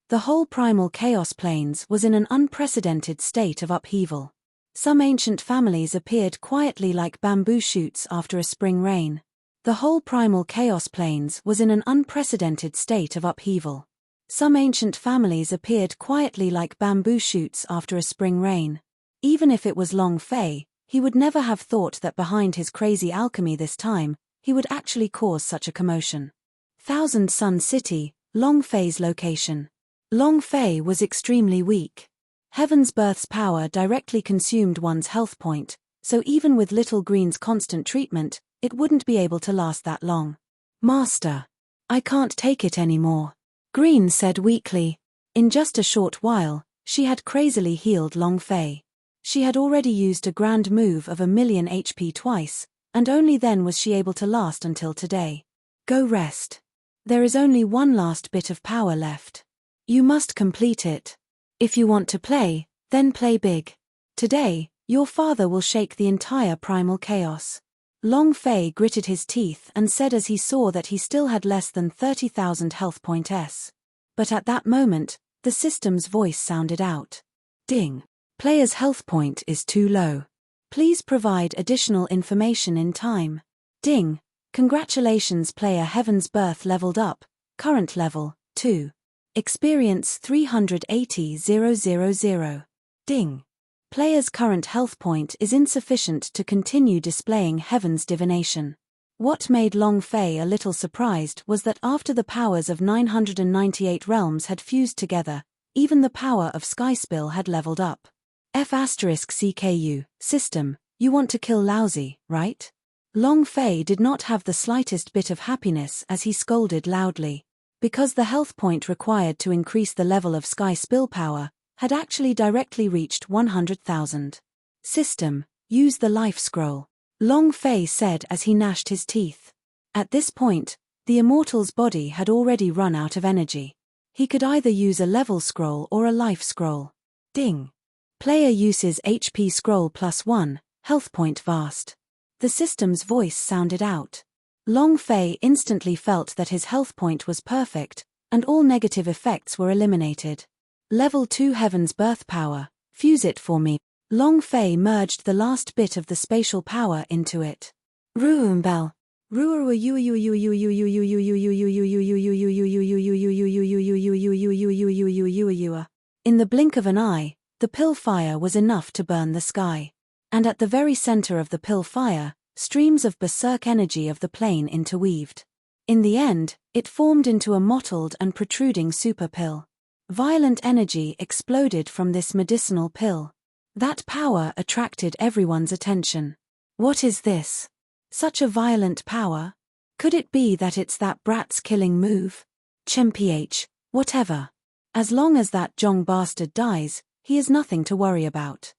The whole primal chaos planes was in an unprecedented state of upheaval. Some ancient families appeared quietly like bamboo shoots after a spring rain. The whole primal chaos planes was in an unprecedented state of upheaval. Some ancient families appeared quietly like bamboo shoots after a spring rain. Even if it was Long Fei, he would never have thought that behind his crazy alchemy this time, he would actually cause such a commotion. Thousand Sun City, Long Fei's location. Long Fei was extremely weak. Heaven's Birth's power directly consumed one's health point, so even with Little Green's constant treatment, it wouldn't be able to last that long. Master, I can't take it anymore, Green said weakly. In just a short while, she had crazily healed Long Fei. She had already used a grand move of 1,000,000 HP twice, and only then was she able to last until today. Go rest. There is only one last bit of power left. You must complete it. If you want to play, then play big. Today, your father will shake the entire primal chaos. Long Fei gritted his teeth and said as he saw that he still had less than 30,000 health points. But at that moment, the system's voice sounded out. Ding. Player's health point is too low. Please provide additional information in time. Ding. Congratulations, player Heaven's Birth leveled up. Current level, 2. Experience 380,000. Ding. Player's current health point is insufficient to continue displaying Heaven's divination. What made Long Fei a little surprised was that after the powers of 998 realms had fused together, even the power of Skyspill had leveled up. F***CKU, system, you want to kill Lousy, right? Long Fei did not have the slightest bit of happiness as he scolded loudly. Because the health point required to increase the level of Skyspill power had actually directly reached 100,000. System, use the life scroll, Long Fei said as he gnashed his teeth. At this point, the immortal's body had already run out of energy. He could either use a level scroll or a life scroll. Ding. Player uses HP scroll +1, health point vast. The system's voice sounded out. Long Fei instantly felt that his health point was perfect, and all negative effects were eliminated. Level 2 Heaven's Birth power, fuse it for me. Long Fei merged the last bit of the spatial power into it. Ruumbel. In the blink of an eye, the pill fire was enough to burn the sky. And at the very center of the pill fire, streams of berserk energy of the plane interweaved. In the end, it formed into a mottled and protruding super pill. Violent energy exploded from this medicinal pill. That power attracted everyone's attention. What is this? Such a violent power? Could it be that it's that brat's killing move? Chmph, whatever. As long as that Zhong bastard dies, he is nothing to worry about.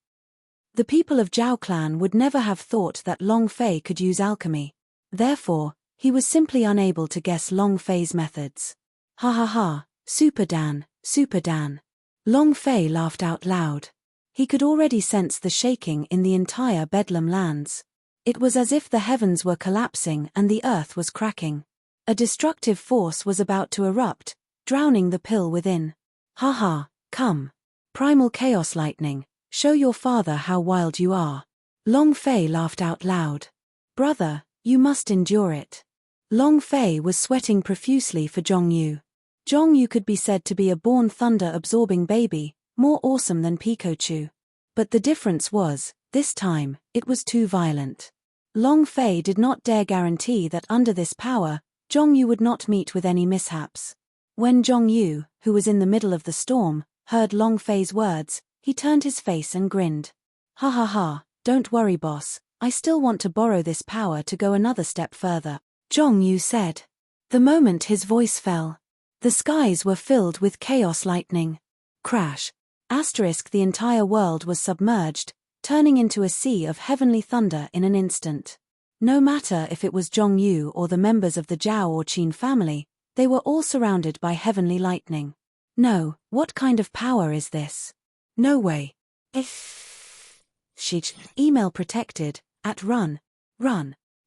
The people of Zhao clan would never have thought that Long Fei could use alchemy. Therefore, he was simply unable to guess Long Fei's methods. Ha ha ha, Super Dan, Super Dan. Long Fei laughed out loud. He could already sense the shaking in the entire Bedlam lands. It was as if the heavens were collapsing and the earth was cracking. A destructive force was about to erupt, drowning the pill within. Ha ha, come. Primal chaos lightning. Show your father how wild you are. Long Fei laughed out loud. Brother, you must endure it. Long Fei was sweating profusely for Zhongyu. Zhongyu could be said to be a born thunder-absorbing baby, more awesome than Pikachu. But the difference was, this time, it was too violent. Long Fei did not dare guarantee that under this power, Zhongyu would not meet with any mishaps. When Zhongyu, who was in the middle of the storm, heard Long Fei's words, he turned his face and grinned. Ha ha ha, don't worry boss, I still want to borrow this power to go another step further, Zhongyu said. The moment his voice fell, the skies were filled with chaos lightning. Crash. The entire world was submerged, turning into a sea of heavenly thunder in an instant. No matter if it was Zhongyu or the members of the Zhao or Qin family, they were all surrounded by heavenly lightning. No, what kind of power is this? No way. Email protected, @run.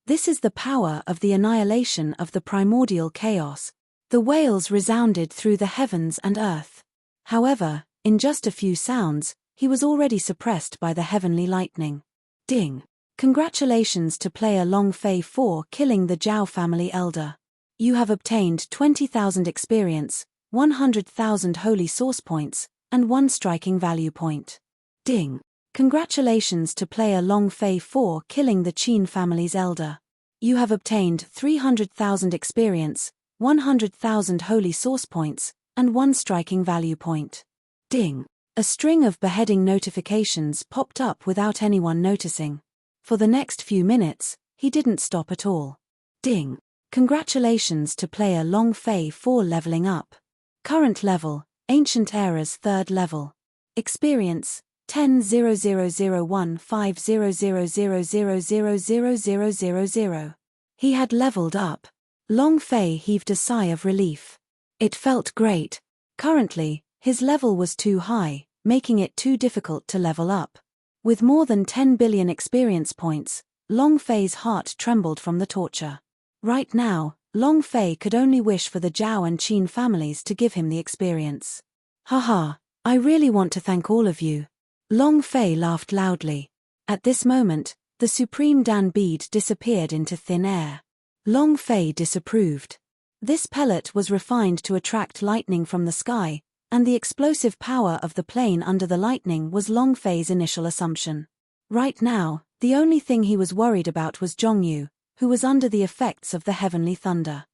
This is the power of the annihilation of the primordial chaos. The wails resounded through the heavens and earth. However, in just a few sounds, he was already suppressed by the heavenly lightning. Ding! Congratulations to player Long Fei for killing the Zhao family elder. You have obtained 20,000 experience, 100,000 holy source points, and 1 striking value point. Ding! Congratulations to player Long Fei for killing the Qin family's elder. You have obtained 300,000 experience, 100,000 holy source points, and 1 striking value point. Ding! A string of beheading notifications popped up without anyone noticing. For the next few minutes, he didn't stop at all. Ding! Congratulations to player Long Fei for leveling up. Current level, Ancient Era's 3rd level. Experience, 10,000150000000000. He had leveled up. Long Fei heaved a sigh of relief. It felt great. Currently, his level was too high, making it too difficult to level up. With more than 10 billion experience points, Long Fei's heart trembled from the torture. Right now, Long Fei could only wish for the Zhao and Qin families to give him the experience. Haha, I really want to thank all of you. Long Fei laughed loudly. At this moment, the supreme Dan bead disappeared into thin air. Long Fei disapproved. This pellet was refined to attract lightning from the sky, and the explosive power of the plane under the lightning was Long Fei's initial assumption. Right now, the only thing he was worried about was Zhongyu, who was under the effects of the heavenly thunder.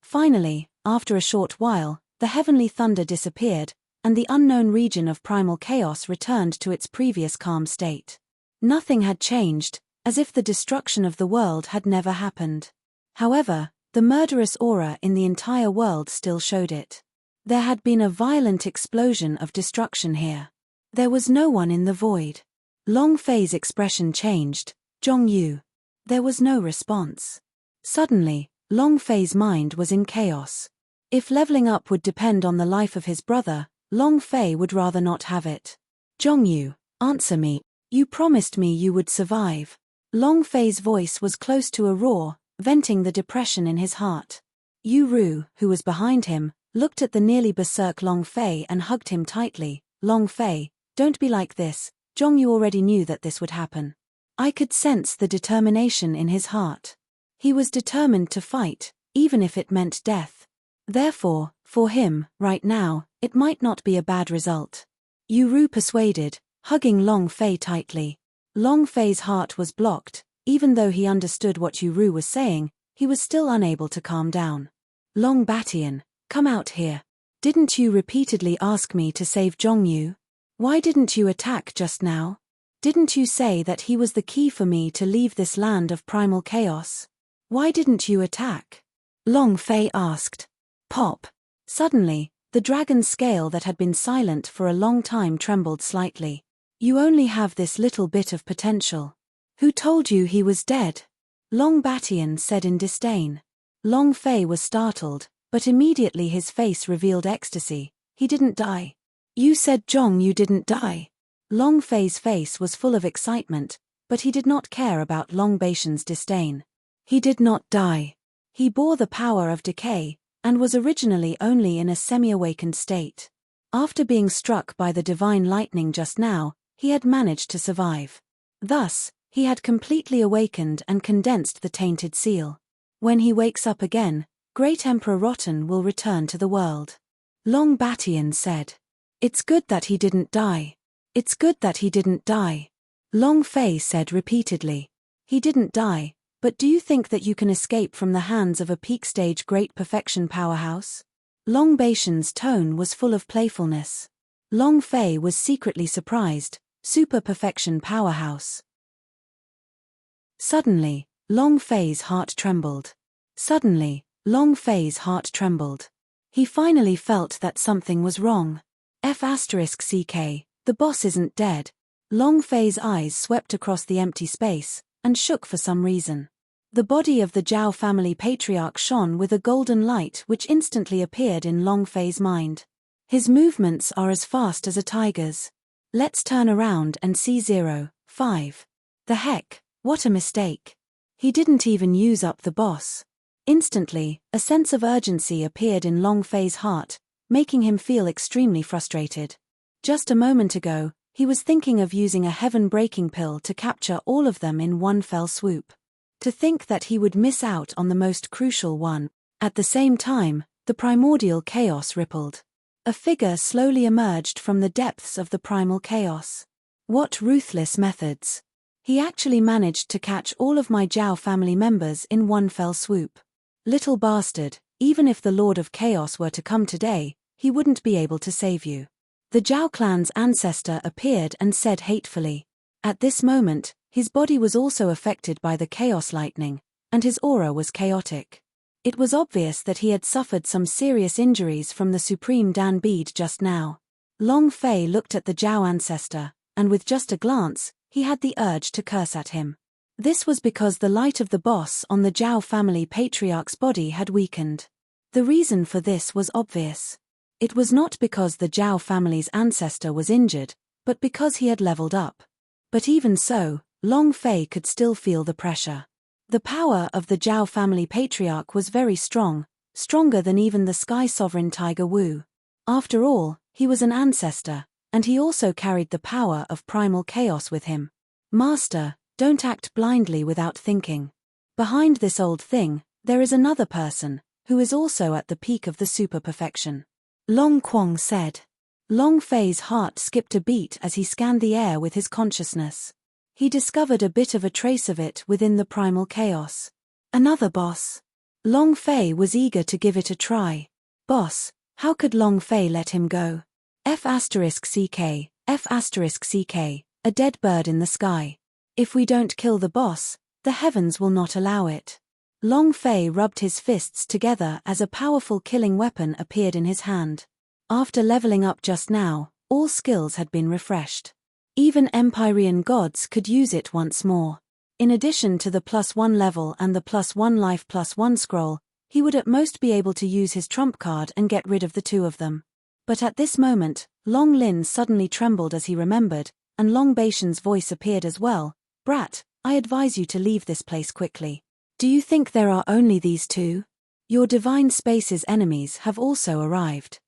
Finally, after a short while, the heavenly thunder disappeared, and the unknown region of primal chaos returned to its previous calm state. Nothing had changed, as if the destruction of the world had never happened. However, the murderous aura in the entire world still showed it. There had been a violent explosion of destruction here. There was no one in the void. Long Fei's expression changed. Zhongyu. There was no response. Suddenly, Long Fei's mind was in chaos. If leveling up would depend on the life of his brother, Long Fei would rather not have it. Zhongyu, answer me. You promised me you would survive. Long Fei's voice was close to a roar, venting the depression in his heart. Yu Ru, who was behind him, looked at the nearly berserk Long Fei and hugged him tightly. Long Fei, don't be like this. Zhongyu already knew that this would happen. I could sense the determination in his heart. He was determined to fight, even if it meant death. Therefore, for him, right now, it might not be a bad result. Yu Ru persuaded, hugging Long Fei tightly. Long Fei's heart was blocked. Even though he understood what Yu Ru was saying, he was still unable to calm down. Long Batian, come out here. Didn't you repeatedly ask me to save Zhongyu? Why didn't you attack just now? Didn't you say that he was the key for me to leave this land of primal chaos? Why didn't you attack? Long Fei asked. Pop. Suddenly, the dragon's scale that had been silent for a long time trembled slightly. You only have this little bit of potential. Who told you he was dead? Long Batian said in disdain. Long Fei was startled, but immediately his face revealed ecstasy. He didn't die. You said Zhongyu didn't die. Long Fei's face was full of excitement, but he did not care about Long Batian's disdain. He did not die. He bore the power of decay, and was originally only in a semi-awakened state. After being struck by the divine lightning just now, he had managed to survive. Thus, he had completely awakened and condensed the tainted seal. When he wakes up again, Great Emperor Rotten will return to the world. Long Batian said. It's good that he didn't die. It's good that he didn't die. Long Fei said repeatedly. He didn't die, but do you think that you can escape from the hands of a peak-stage great perfection powerhouse? Long Batian's tone was full of playfulness. Long Fei was secretly surprised. Super perfection powerhouse. Suddenly, Long Fei's heart trembled. Suddenly, Long Fei's heart trembled. He finally felt that something was wrong. F*CK, the boss isn't dead. Long Fei's eyes swept across the empty space, and shook for some reason. The body of the Zhao family patriarch shone with a golden light which instantly appeared in Long Fei's mind. His movements are as fast as a tiger's. Let's turn around and see 0.5. The heck, what a mistake. He didn't even use up the boss. Instantly, a sense of urgency appeared in Long Fei's heart, making him feel extremely frustrated. Just a moment ago, he was thinking of using a heaven-breaking pill to capture all of them in one fell swoop. To think that he would miss out on the most crucial one. At the same time, the primordial chaos rippled. A figure slowly emerged from the depths of the primal chaos. What ruthless methods! He actually managed to catch all of my Zhao family members in one fell swoop. Little bastard, even if the Lord of Chaos were to come today, he wouldn't be able to save you. The Zhao clan's ancestor appeared and said hatefully. At this moment, his body was also affected by the chaos lightning, and his aura was chaotic. It was obvious that he had suffered some serious injuries from the supreme Dan bead just now. Long Fei looked at the Zhao ancestor, and with just a glance, he had the urge to curse at him. This was because the light of the boss on the Zhao family patriarch's body had weakened. The reason for this was obvious. It was not because the Zhao family's ancestor was injured, but because he had leveled up. But even so, Long Fei could still feel the pressure. The power of the Zhao family patriarch was very strong, stronger than even the Sky Sovereign Tiger Wu. After all, he was an ancestor, and he also carried the power of primal chaos with him. Master, don't act blindly without thinking. Behind this old thing, there is another person, who is also at the peak of the super perfection. Long Quang said. Long Fei's heart skipped a beat as he scanned the air with his consciousness. He discovered a bit of a trace of it within the primal chaos. Another boss. Long Fei was eager to give it a try. Boss, how could Long Fei let him go? F***CK, F***CK, a dead bird in the sky. If we don't kill the boss, the heavens will not allow it. Long Fei rubbed his fists together as a powerful killing weapon appeared in his hand. After leveling up just now, all skills had been refreshed. Even Empyrean gods could use it once more. In addition to the +1 level and the +1 life +1 scroll, he would at most be able to use his trump card and get rid of the two of them. But at this moment, Long Lin suddenly trembled as he remembered, and Long Baishan's voice appeared as well. Brat, I advise you to leave this place quickly. Do you think there are only these two? Your divine space's enemies have also arrived.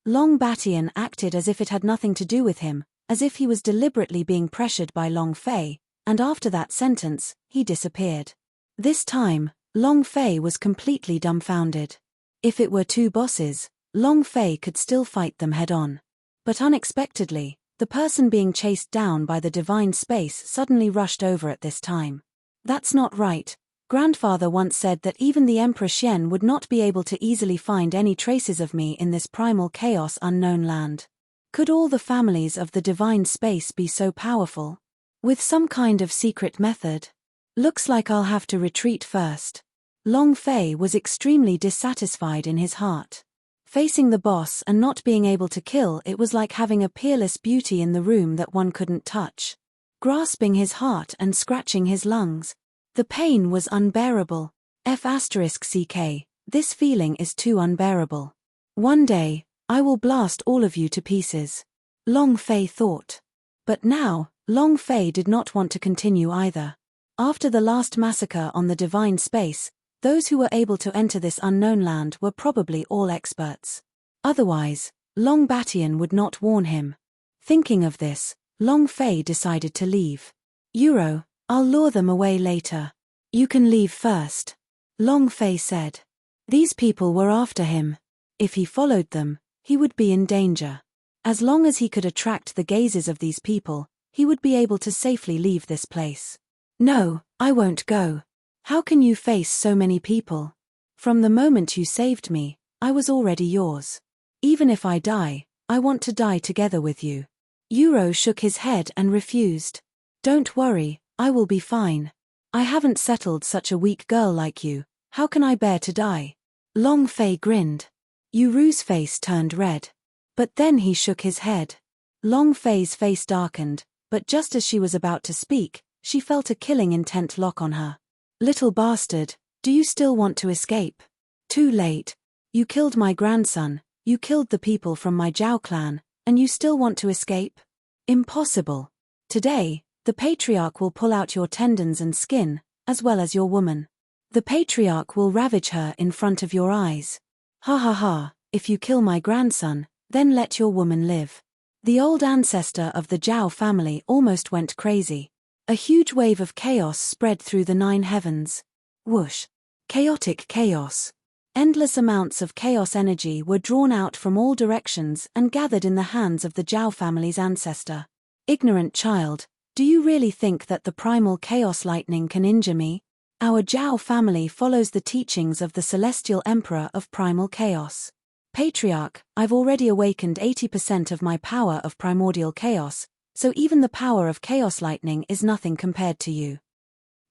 Long Batian acted as if it had nothing to do with him, as if he was deliberately being pressured by Long Fei, and after that sentence, he disappeared. This time, Long Fei was completely dumbfounded. If it were two bosses, Long Fei could still fight them head-on. But unexpectedly, the person being chased down by the divine space suddenly rushed over at this time. That's not right. Grandfather once said that even the Emperor Xian would not be able to easily find any traces of me in this primal chaos unknown land. Could all the families of the divine space be so powerful? With some kind of secret method? Looks like I'll have to retreat first. Long Fei was extremely dissatisfied in his heart. Facing the boss and not being able to kill, it was like having a peerless beauty in the room that one couldn't touch. Grasping his heart and scratching his lungs. The pain was unbearable. F***CK, this feeling is too unbearable. One day, I will blast all of you to pieces. Long Fei thought. But now, Long Fei did not want to continue either. After the last massacre on the divine space, those who were able to enter this unknown land were probably all experts. Otherwise, Long Batian would not warn him. Thinking of this, Long Fei decided to leave. Euro, I'll lure them away later. You can leave first. Long Fei said. These people were after him. If he followed them, he would be in danger. As long as he could attract the gazes of these people, he would be able to safely leave this place. No, I won't go. How can you face so many people? From the moment you saved me, I was already yours. Even if I die, I want to die together with you. Euro shook his head and refused. Don't worry, I will be fine. I haven't settled such a weak girl like you, how can I bear to die? Long Fei grinned. Yuru's face turned red. But then he shook his head. Long Fei's face darkened, but just as she was about to speak, she felt a killing intent lock on her. Little bastard, do you still want to escape? Too late. You killed my grandson, you killed the people from my Zhao clan, and you still want to escape? Impossible. Today, the patriarch will pull out your tendons and skin, as well as your woman. The patriarch will ravage her in front of your eyes. Ha ha ha, "If you kill my grandson, then let your woman live." The old ancestor of the Zhao family almost went crazy. A huge wave of chaos spread through the 9 heavens. Whoosh! Chaotic chaos. Endless amounts of chaos energy were drawn out from all directions and gathered in the hands of the Zhao family's ancestor. "Ignorant child, do you really think that the primal chaos lightning can injure me? Our Zhao family follows the teachings of the celestial emperor of primal chaos. Patriarch, I've already awakened 80% of my power of primordial chaos, so even the power of chaos lightning is nothing compared to you.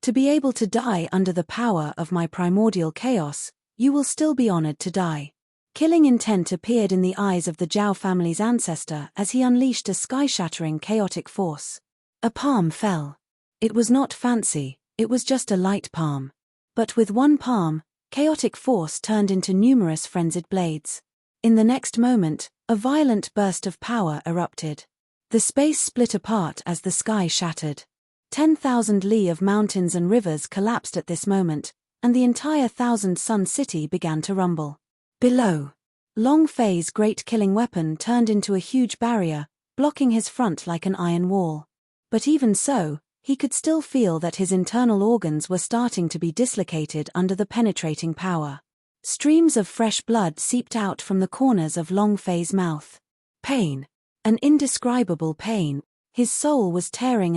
To be able to die under the power of my primordial chaos, you will still be honored to die." Killing intent appeared in the eyes of the Zhao family's ancestor as he unleashed a sky-shattering chaotic force. A palm fell. It was not fancy, it was just a light palm. But with one palm, chaotic force turned into numerous frenzied blades. In the next moment, a violent burst of power erupted. The space split apart as the sky shattered. 10,000 li of mountains and rivers collapsed at this moment, and the entire thousand-sun city began to rumble. Below, Long Fei's great killing weapon turned into a huge barrier, blocking his front like an iron wall. But even so, he could still feel that his internal organs were starting to be dislocated under the penetrating power. Streams of fresh blood seeped out from the corners of Long Fei's mouth. Pain. An indescribable pain. His soul was tearing,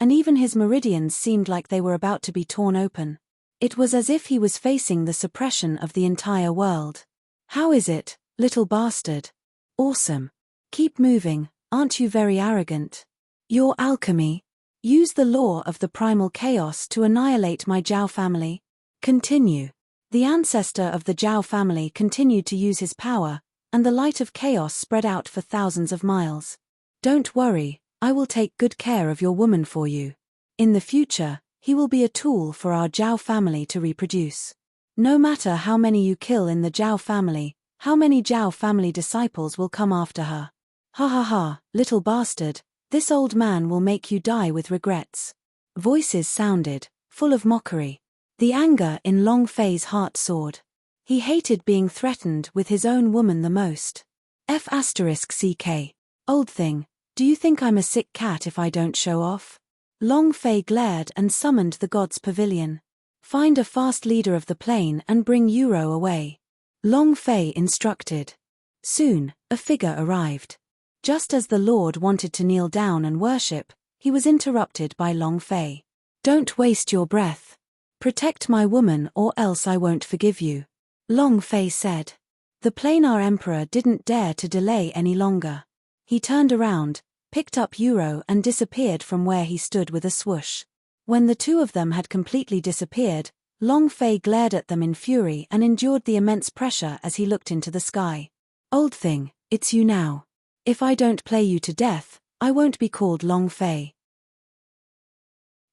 and even his meridians seemed like they were about to be torn open. It was as if he was facing the suppression of the entire world. "How is it, little bastard? Awesome. Keep moving, aren't you very arrogant? Your alchemy. Use the law of the primal chaos to annihilate my Zhao family. Continue." The ancestor of the Zhao family continued to use his power, and the light of chaos spread out for thousands of miles. "Don't worry, I will take good care of your woman for you. In the future, he will be a tool for our Zhao family to reproduce. No matter how many you kill in the Zhao family, how many Zhao family disciples will come after her. Ha ha ha, little bastard, this old man will make you die with regrets." Voices sounded, full of mockery. The anger in Long Fei's heart soared. He hated being threatened with his own woman the most. F***ck. Old thing, do you think I'm a sick cat if I don't show off? Long Fei glared and summoned the god's pavilion. "Find a fast leader of the plane and bring Euro away." Long Fei instructed. Soon, a figure arrived. Just as the Lord wanted to kneel down and worship, he was interrupted by Long Fei. "Don't waste your breath. Protect my woman or else I won't forgive you," Long Fei said. The planar emperor didn't dare to delay any longer. He turned around, picked up Euro and disappeared from where he stood with a swoosh. When the two of them had completely disappeared, Long Fei glared at them in fury and endured the immense pressure as he looked into the sky. "Old thing, it's you now. If I don't play you to death, I won't be called Long Fei."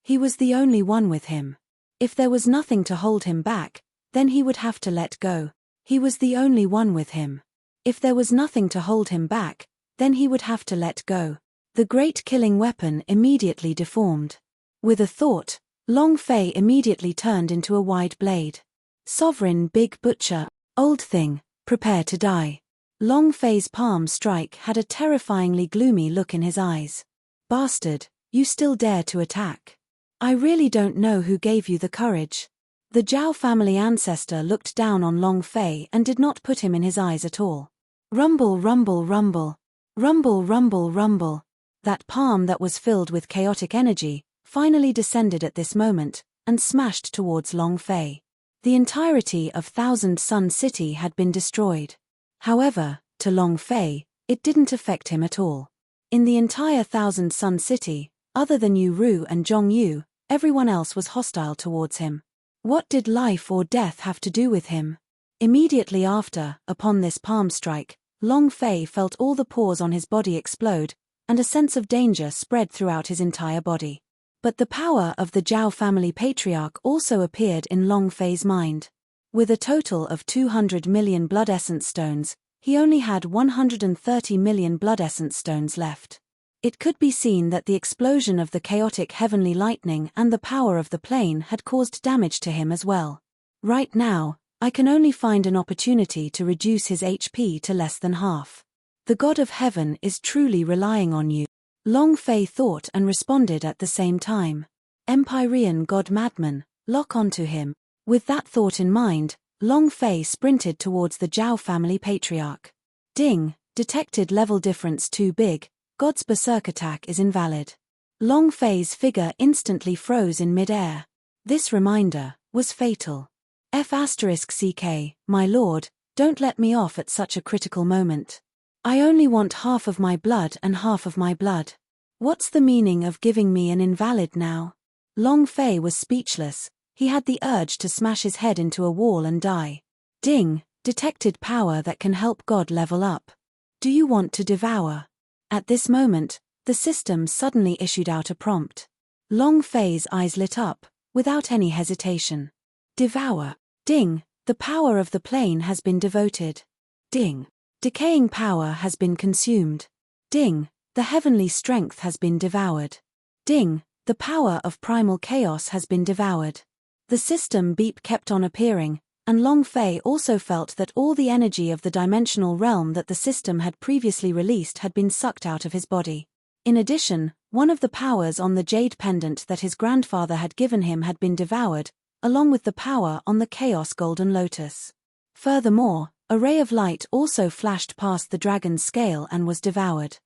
He was the only one with him. If there was nothing to hold him back, then he would have to let go. He was the only one with him. If there was nothing to hold him back, then he would have to let go. The great killing weapon immediately deformed. With a thought, Long Fei immediately turned into a wide blade. "Sovereign Big Butcher, old thing, prepare to die." Long Fei's palm strike had a terrifyingly gloomy look in his eyes. "Bastard, you still dare to attack. I really don't know who gave you the courage." The Zhao family ancestor looked down on Long Fei and did not put him in his eyes at all. Rumble, rumble, rumble. Rumble, rumble, rumble. That palm that was filled with chaotic energy finally descended at this moment and smashed towards Long Fei. The entirety of Thousand Sun City had been destroyed. However, to Long Fei, it didn't affect him at all. In the entire Thousand Sun City, other than Yu Ru and Zhong Yu, everyone else was hostile towards him. What did life or death have to do with him? Immediately after, upon this palm strike, Long Fei felt all the pores on his body explode, and a sense of danger spread throughout his entire body. But the power of the Zhao family patriarch also appeared in Long Fei's mind. With a total of 200 million blood essence stones, he only had 130 million blood essence stones left. It could be seen that the explosion of the chaotic heavenly lightning and the power of the plane had caused damage to him as well. Right now, I can only find an opportunity to reduce his HP to less than half. The God of Heaven is truly relying on you. Long Fei thought and responded at the same time. Empyrean God Madman, lock onto him. With that thought in mind, Long Fei sprinted towards the Zhao family patriarch. Ding, detected level difference too big, God's berserk attack is invalid. Long Fei's figure instantly froze in mid-air. This reminder was fatal. F***CK, my lord, don't let me off at such a critical moment. I only want half of my blood and half of my blood. What's the meaning of giving me an invalid now? Long Fei was speechless. He had the urge to smash his head into a wall and die. Ding, detected power that can help God level up. Do you want to devour? At this moment, the system suddenly issued out a prompt. Long Fei's eyes lit up, without any hesitation. Devour. Ding, the power of the plane has been devoted. Ding, decaying power has been consumed. Ding, the heavenly strength has been devoured. Ding, the power of primal chaos has been devoured. The system beep kept on appearing, and Long Fei also felt that all the energy of the dimensional realm that the system had previously released had been sucked out of his body. In addition, one of the powers on the jade pendant that his grandfather had given him had been devoured, along with the power on the Chaos Golden Lotus. Furthermore, a ray of light also flashed past the dragon's scale and was devoured.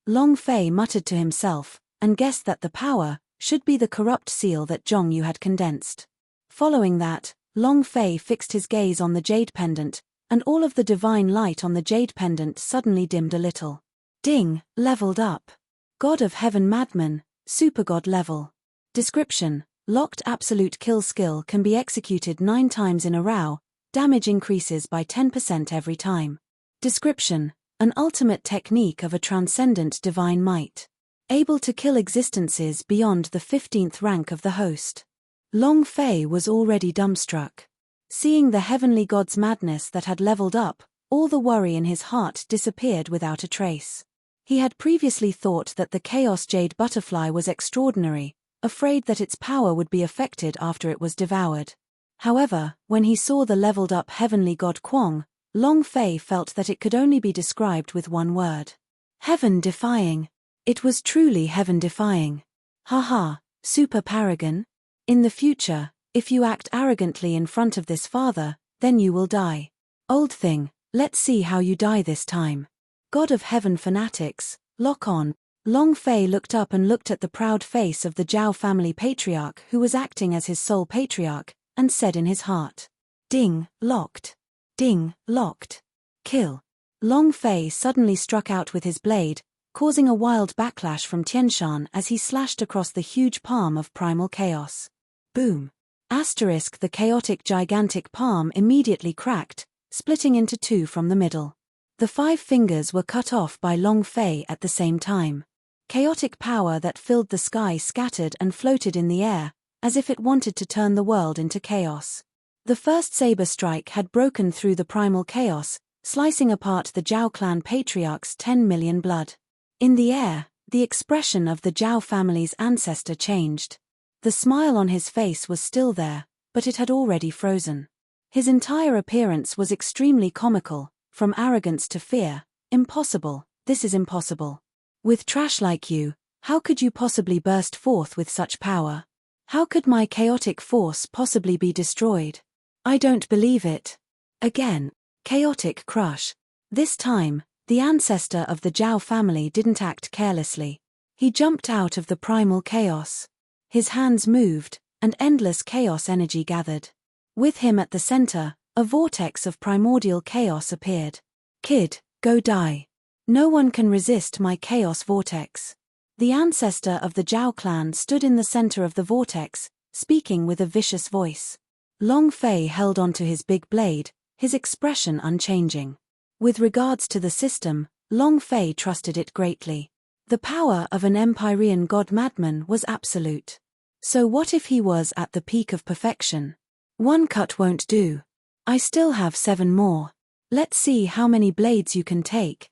Long Fei muttered to himself, and guessed that the power should be the corrupt seal that Zhong Yu had condensed. Following that, Long Fei fixed his gaze on the jade pendant, and all of the divine light on the jade pendant suddenly dimmed a little. Ding, leveled up. God of Heaven Madman, Super God level. Description: locked absolute kill skill can be executed 9 times in a row, damage increases by 10% every time. Description: an ultimate technique of a transcendent divine might. Able to kill existences beyond the 15th rank of the host. Long Fei was already dumbstruck. Seeing the heavenly god's madness that had leveled up, all the worry in his heart disappeared without a trace. He had previously thought that the Chaos Jade Butterfly was extraordinary, afraid that its power would be affected after it was devoured. However, when he saw the leveled-up heavenly god Kwong, Long Fei felt that it could only be described with one word. Heaven-defying. It was truly heaven-defying. Haha, super paragon? In the future, if you act arrogantly in front of this father, then you will die. Old thing, let's see how you die this time. God of Heaven fanatics, lock on. Long Fei looked up and looked at the proud face of the Zhao family patriarch who was acting as his sole patriarch, and said in his heart. Ding, locked. Ding, locked. Kill. Long Fei suddenly struck out with his blade, causing a wild backlash from Tianshan as he slashed across the huge palm of primal chaos. Boom. The chaotic gigantic palm immediately cracked, splitting into 2 from the middle. The 5 fingers were cut off by Long Fei at the same time. Chaotic power that filled the sky scattered and floated in the air, as if it wanted to turn the world into chaos. The first saber strike had broken through the primal chaos, slicing apart the Zhao clan patriarch's 10 million blood. In the air, the expression of the Zhao family's ancestor changed. The smile on his face was still there, but it had already frozen. His entire appearance was extremely comical, from arrogance to fear. Impossible, this is impossible. With trash like you, how could you possibly burst forth with such power? How could my chaotic force possibly be destroyed? I don't believe it. Again, chaotic crush. This time, the ancestor of the Zhao family didn't act carelessly. He jumped out of the primal chaos. His hands moved, and endless chaos energy gathered. With him at the center, a vortex of primordial chaos appeared. Kid, go die. No one can resist my chaos vortex. The ancestor of the Zhao clan stood in the center of the vortex, speaking with a vicious voice. Long Fei held onto his big blade, his expression unchanging. With regards to the system, Long Fei trusted it greatly. The power of an Empyrean god madman was absolute. So what if he was at the peak of perfection? 1 cut won't do. I still have 7 more. Let's see how many blades you can take.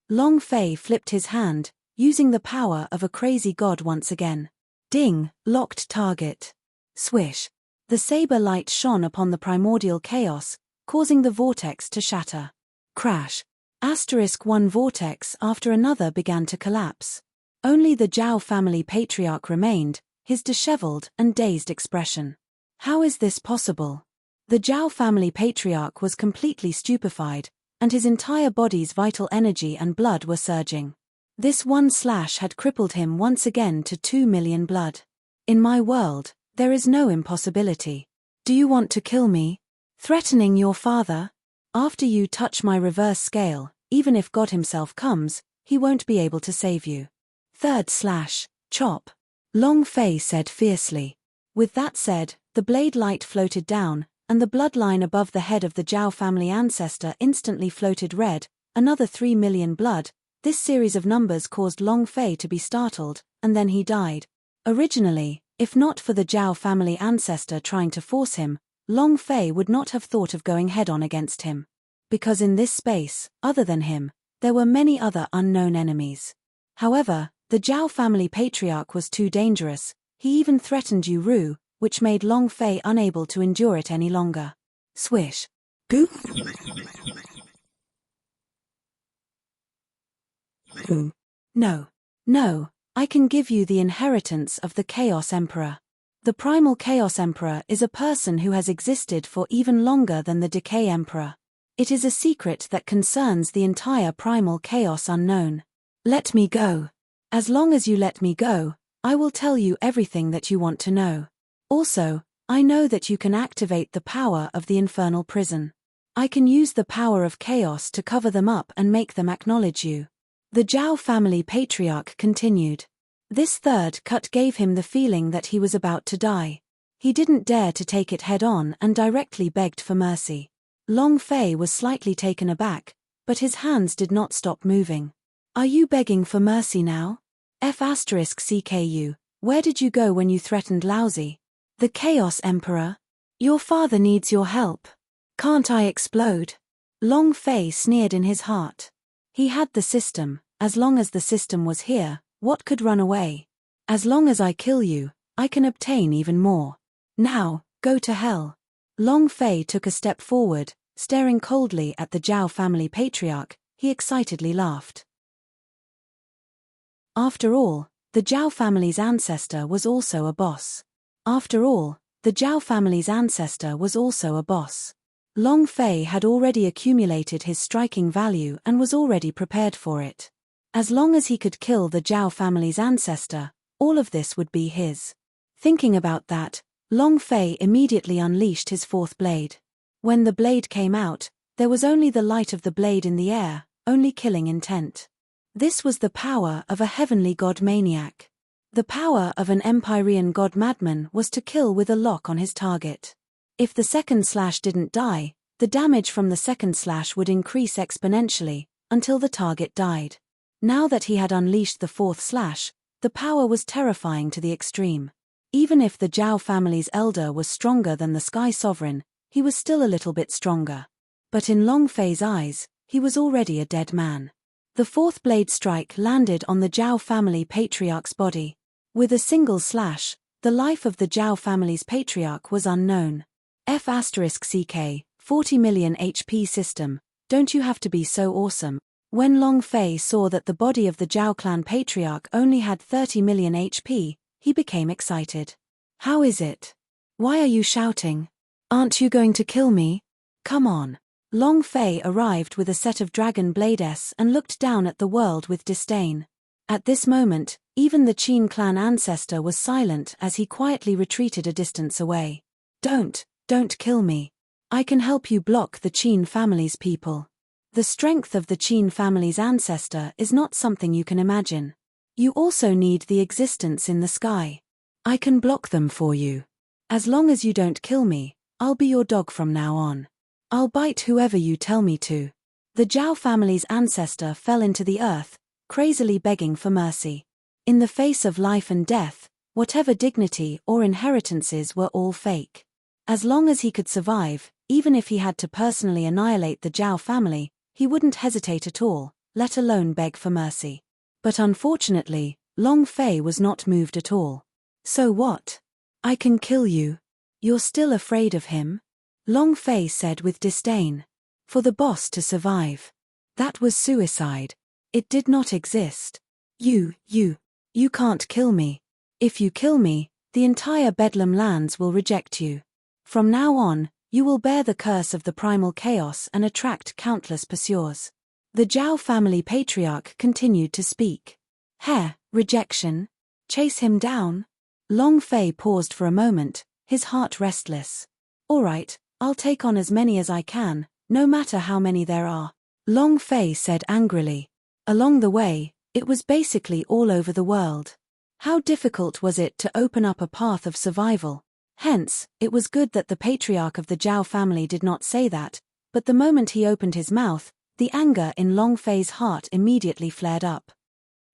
Long Fei flipped his hand, using the power of a crazy god once again. Ding, locked target. Swish. The saber light shone upon the primordial chaos, causing the vortex to shatter. Crash. One vortex after another began to collapse. Only the Zhao family patriarch remained, his disheveled and dazed expression. How is this possible? The Zhao family patriarch was completely stupefied, and his entire body's vital energy and blood were surging. This one slash had crippled him once again to 2 million blood. In my world, there is no impossibility. Do you want to kill me? Threatening your father? After you touch my reverse scale, even if God himself comes, he won't be able to save you. Third slash, chop. Long Fei said fiercely. With that said, the blade light floated down, and the bloodline above the head of the Zhao family ancestor instantly floated red, another 3 million blood. This series of numbers caused Long Fei to be startled, and then he died. Originally, if not for the Zhao family ancestor trying to force him, Long Fei would not have thought of going head-on against him. Because in this space, other than him, there were many other unknown enemies. However, the Zhao family patriarch was too dangerous. He even threatened Yu Ru, which made Long Fei unable to endure it any longer. Swish. Goo. No. No, I can give you the inheritance of the Chaos Emperor. The Primal Chaos Emperor is a person who has existed for even longer than the Decay Emperor. It is a secret that concerns the entire Primal Chaos unknown. Let me go. As long as you let me go, I will tell you everything that you want to know. Also, I know that you can activate the power of the infernal prison. I can use the power of chaos to cover them up and make them acknowledge you. The Zhao family patriarch continued. This third cut gave him the feeling that he was about to die. He didn't dare to take it head-on and directly begged for mercy. Long Fei was slightly taken aback, but his hands did not stop moving. Are you begging for mercy now? F***CKU, where did you go when you threatened Laozi? The Chaos Emperor? Your father needs your help. Can't I explode? Long Fei sneered in his heart. He had the system. As long as the system was here, what could run away? As long as I kill you, I can obtain even more. Now, go to hell. Long Fei took a step forward, staring coldly at the Zhao family patriarch. He excitedly laughed. After all, the Zhao family's ancestor was also a boss. After all, the Zhao family's ancestor was also a boss. Long Fei had already accumulated his striking value and was already prepared for it. As long as he could kill the Zhao family's ancestor, all of this would be his. Thinking about that, Long Fei immediately unleashed his fourth blade. When the blade came out, there was only the light of the blade in the air, only killing intent. This was the power of a heavenly god maniac. The power of an Empyrean god madman was to kill with a lock on his target. If the second slash didn't die, the damage from the second slash would increase exponentially, until the target died. Now that he had unleashed the fourth slash, the power was terrifying to the extreme. Even if the Zhao family's elder was stronger than the Sky Sovereign, he was still a little bit stronger. But in Long Fei's eyes, he was already a dead man. The fourth blade strike landed on the Zhao family patriarch's body. With a single slash, the life of the Zhao family's patriarch was unknown. F***CK, 40 million HP system, don't you have to be so awesome? When Long Fei saw that the body of the Zhao clan patriarch only had 30 million HP, he became excited. How is it? Why are you shouting? Aren't you going to kill me? Come on. Long Fei arrived with a set of dragon blades and looked down at the world with disdain. At this moment, even the Qin clan ancestor was silent as he quietly retreated a distance away. Don't kill me. I can help you block the Qin family's people. The strength of the Qin family's ancestor is not something you can imagine. You also need the existence in the sky. I can block them for you. As long as you don't kill me, I'll be your dog from now on. I'll bite whoever you tell me to. The Zhao family's ancestor fell into the earth, crazily begging for mercy. In the face of life and death, whatever dignity or inheritances were all fake. As long as he could survive, even if he had to personally annihilate the Zhao family, he wouldn't hesitate at all, let alone beg for mercy. But unfortunately, Long Fei was not moved at all. So what? I can kill you. You're still afraid of him? Long Fei said with disdain. For the boss to survive. That was suicide. It did not exist. You can't kill me. If you kill me, the entire Bedlam lands will reject you. From now on, you will bear the curse of the primal chaos and attract countless pursuers. The Zhao family patriarch continued to speak. Rejection? Chase him down? Long Fei paused for a moment, his heart restless. All right, I'll take on as many as I can, no matter how many there are. Long Fei said angrily. Along the way, it was basically all over the world. How difficult was it to open up a path of survival? Hence, it was good that the patriarch of the Zhao family did not say that, but the moment he opened his mouth, the anger in Long Fei's heart immediately flared up.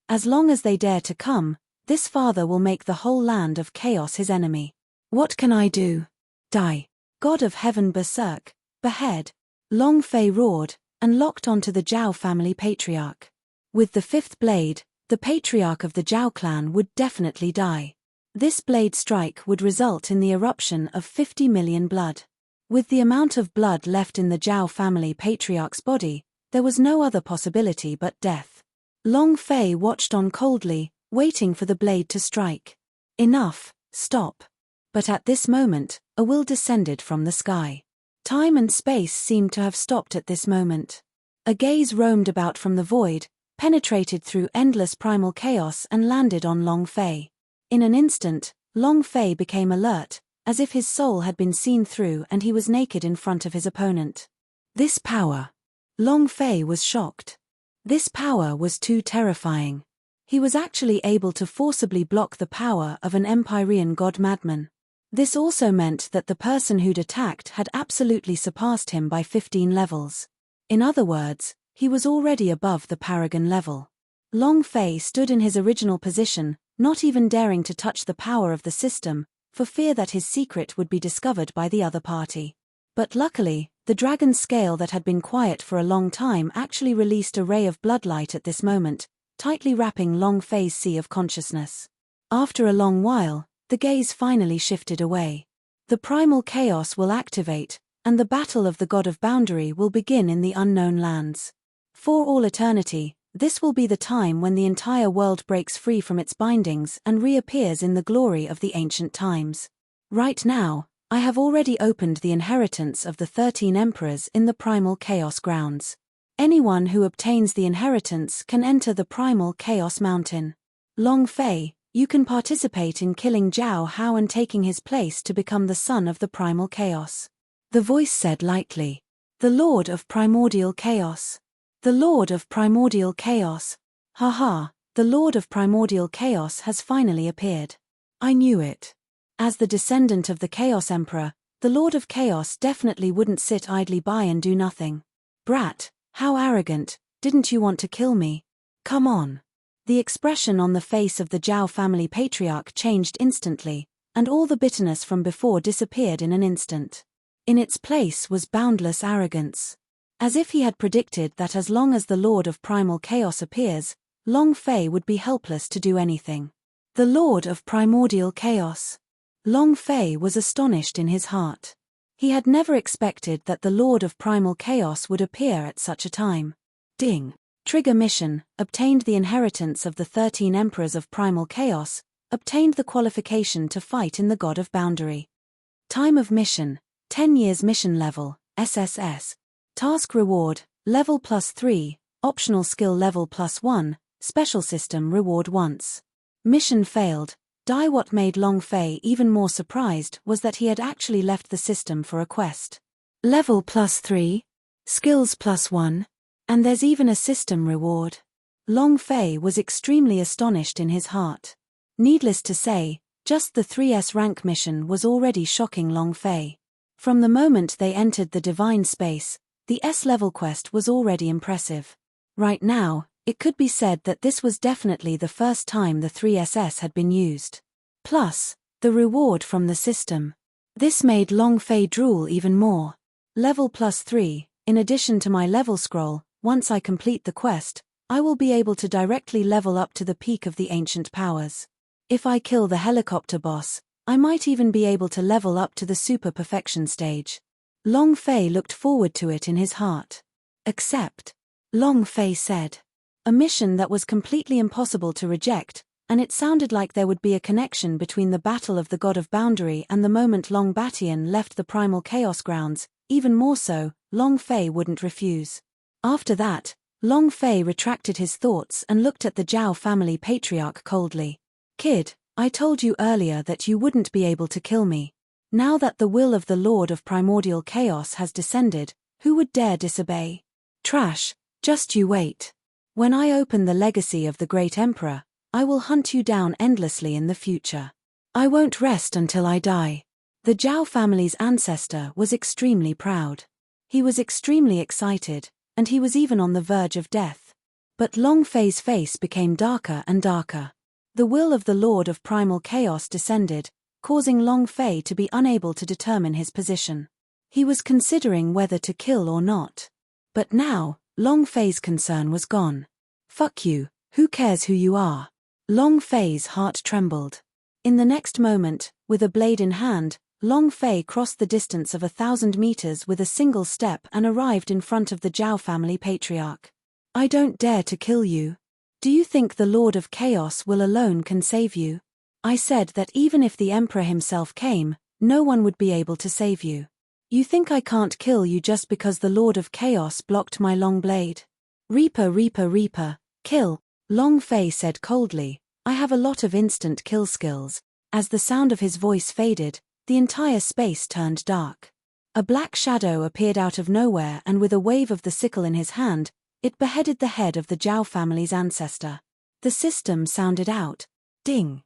As long as they dare to come, this father will make the whole land of chaos his enemy. What can I do? Die. God of heaven berserk, behead. Long Fei roared, and locked onto the Zhao family patriarch. With the fifth blade, the patriarch of the Zhao clan would definitely die. This blade strike would result in the eruption of 50 million blood. With the amount of blood left in the Zhao family patriarch's body, there was no other possibility but death. Long Fei watched on coldly, waiting for the blade to strike. Enough, stop. But at this moment, a will descended from the sky. Time and space seemed to have stopped at this moment. A gaze roamed about from the void, penetrated through endless primal chaos and landed on Long Fei. In an instant, Long Fei became alert, as if his soul had been seen through and he was naked in front of his opponent. This power. Long Fei was shocked. This power was too terrifying. He was actually able to forcibly block the power of an Empyrean god madman. This also meant that the person who'd attacked had absolutely surpassed him by 15 levels. In other words, he was already above the paragon level. Long Fei stood in his original position, not even daring to touch the power of the system, for fear that his secret would be discovered by the other party. But luckily, the dragon scale that had been quiet for a long time actually released a ray of bloodlight at this moment, tightly wrapping Long Fei's sea of consciousness. After a long while, the gaze finally shifted away. The primal chaos will activate, and the battle of the god of boundary will begin in the unknown lands. For all eternity, this will be the time when the entire world breaks free from its bindings and reappears in the glory of the ancient times. Right now, I have already opened the inheritance of the 13 emperors in the primal chaos grounds. Anyone who obtains the inheritance can enter the primal chaos mountain. Long Fei, you can participate in killing Zhao Hao and taking his place to become the son of the primal chaos. The voice said lightly. The Lord of Primordial Chaos. The Lord of Primordial Chaos. Haha, the Lord of Primordial Chaos has finally appeared. I knew it. As the descendant of the Chaos Emperor, the Lord of Chaos definitely wouldn't sit idly by and do nothing. Brat, how arrogant, didn't you want to kill me? Come on. The expression on the face of the Zhao family patriarch changed instantly, and all the bitterness from before disappeared in an instant. In its place was boundless arrogance. As if he had predicted that as long as the Lord of Primal Chaos appears, Long Fei would be helpless to do anything. The Lord of Primordial Chaos. Long Fei was astonished in his heart. He had never expected that the Lord of Primal Chaos would appear at such a time. Ding. Trigger mission, obtained the inheritance of the 13 emperors of Primal Chaos, obtained the qualification to fight in the God of Boundary. Time of mission, 10 years mission level, SSS. Task reward, level +3, optional skill level +1, special system reward once. Mission failed. What made Long Fei even more surprised was that he had actually left the system for a quest. Level +3, skills +1, and there's even a system reward. Long Fei was extremely astonished in his heart. Needless to say, just the 3S rank mission was already shocking Long Fei. From the moment they entered the divine space, the S-level quest was already impressive. Right now, it could be said that this was definitely the first time the 3SS had been used. Plus, the reward from the system. This made Long Fei drool even more. Level +3, in addition to my level scroll, once I complete the quest, I will be able to directly level up to the peak of the ancient powers. If I kill the helicopter boss, I might even be able to level up to the super perfection stage. Long Fei looked forward to it in his heart. Accept, Long Fei said. A mission that was completely impossible to reject, and it sounded like there would be a connection between the battle of the God of Boundary and the moment Long Batian left the primal chaos grounds. Even more so, Long Fei wouldn't refuse. After that, Long Fei retracted his thoughts and looked at the Zhao family patriarch coldly. Kid, I told you earlier that you wouldn't be able to kill me. Now that the will of the Lord of Primordial Chaos has descended, who would dare disobey? Trash, just you wait. When I open the legacy of the Great Emperor, I will hunt you down endlessly in the future. I won't rest until I die. The Zhao family's ancestor was extremely proud. He was extremely excited, and he was even on the verge of death. But Long Fei's face became darker and darker. The will of the Lord of Primal Chaos descended, causing Long Fei to be unable to determine his position. He was considering whether to kill or not. But now, Long Fei's concern was gone. Fuck you, who cares who you are? Long Fei's heart trembled. In the next moment, with a blade in hand, Long Fei crossed the distance of 1,000 meters with a single step and arrived in front of the Zhao family patriarch. I don't dare to kill you. Do you think the Lord of Chaos will alone can save you? I said that even if the Emperor himself came, no one would be able to save you. You think I can't kill you just because the Lord of Chaos blocked my long blade? Reaper, Reaper, Reaper, kill, Long Fei said coldly. I have a lot of instant kill skills. As the sound of his voice faded, the entire space turned dark. A black shadow appeared out of nowhere and with a wave of the sickle in his hand, it beheaded the head of the Zhao family's ancestor. The system sounded out. Ding.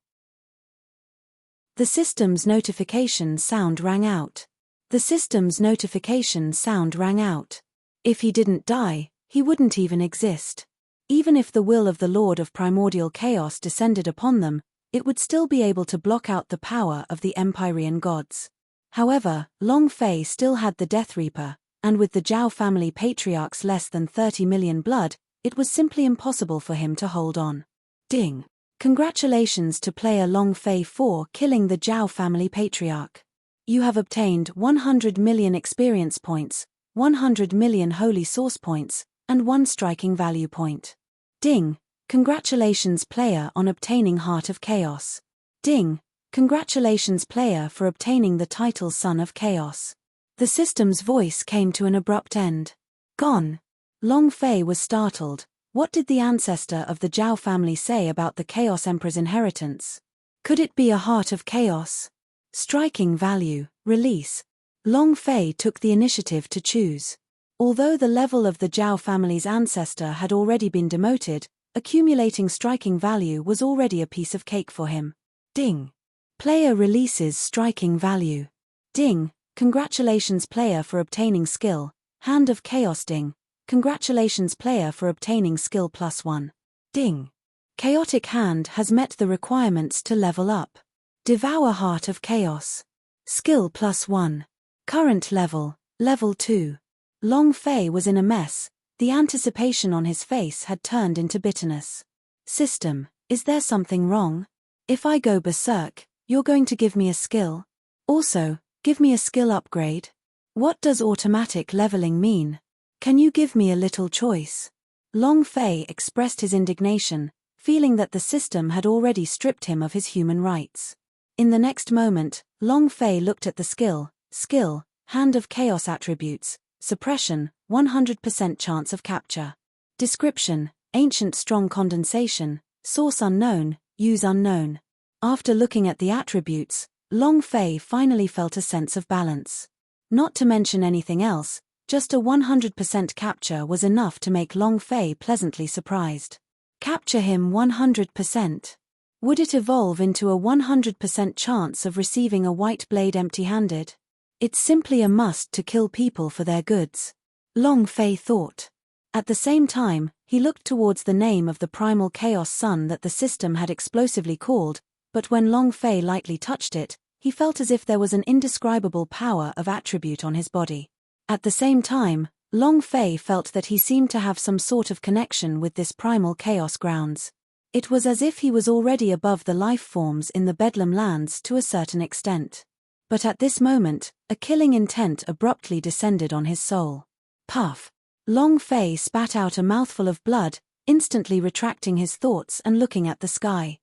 The system's notification sound rang out. The system's notification sound rang out. If he didn't die, he wouldn't even exist. Even if the will of the Lord of Primordial Chaos descended upon them, it would still be able to block out the power of the Empyrean gods. However, Long Fei still had the Death Reaper, and with the Zhao family patriarch's less than 30 million blood, it was simply impossible for him to hold on. Ding. Congratulations to player Long Fei for killing the Zhao family patriarch. You have obtained 100 million experience points, 100 million holy source points, and 1 striking value point. Ding. Congratulations player on obtaining Heart of Chaos. Ding. Congratulations player for obtaining the title Son of Chaos. The system's voice came to an abrupt end. Gone. Long Fei was startled. What did the ancestor of the Zhao family say about the Chaos Emperor's inheritance? Could it be a Heart of Chaos? Striking value, release. Long Fei took the initiative to choose. Although the level of the Zhao family's ancestor had already been demoted, accumulating striking value was already a piece of cake for him. Ding. Player releases striking value. Ding. Congratulations player for obtaining skill, Hand of Chaos. Ding. Congratulations player for obtaining skill +1. Ding. Chaotic Hand has met the requirements to level up. Devour Heart of Chaos. Skill +1. Current level, level 2. Long Fei was in a mess. The anticipation on his face had turned into bitterness. System, is there something wrong? If I go berserk, you're going to give me a skill? Also, give me a skill upgrade? What does automatic leveling mean? Can you give me a little choice? Long Fei expressed his indignation, feeling that the system had already stripped him of his human rights. In the next moment, Long Fei looked at the skill, Hand of Chaos attributes, suppression, 100% chance of capture. Description, ancient strong condensation, source unknown, use unknown. After looking at the attributes, Long Fei finally felt a sense of balance. Not to mention anything else, just a 100% capture was enough to make Long Fei pleasantly surprised. Capture him 100%. Would it evolve into a 100% chance of receiving a white blade empty-handed? It's simply a must to kill people for their goods. Long Fei thought. At the same time, he looked towards the name of the primal chaos sun that the system had explosively called, but when Long Fei lightly touched it, he felt as if there was an indescribable power of attribute on his body. At the same time, Long Fei felt that he seemed to have some sort of connection with this primal chaos grounds. It was as if he was already above the life forms in the Bedlam lands to a certain extent. But at this moment, a killing intent abruptly descended on his soul. Puff! Long Fei spat out a mouthful of blood, instantly retracting his thoughts and looking at the sky.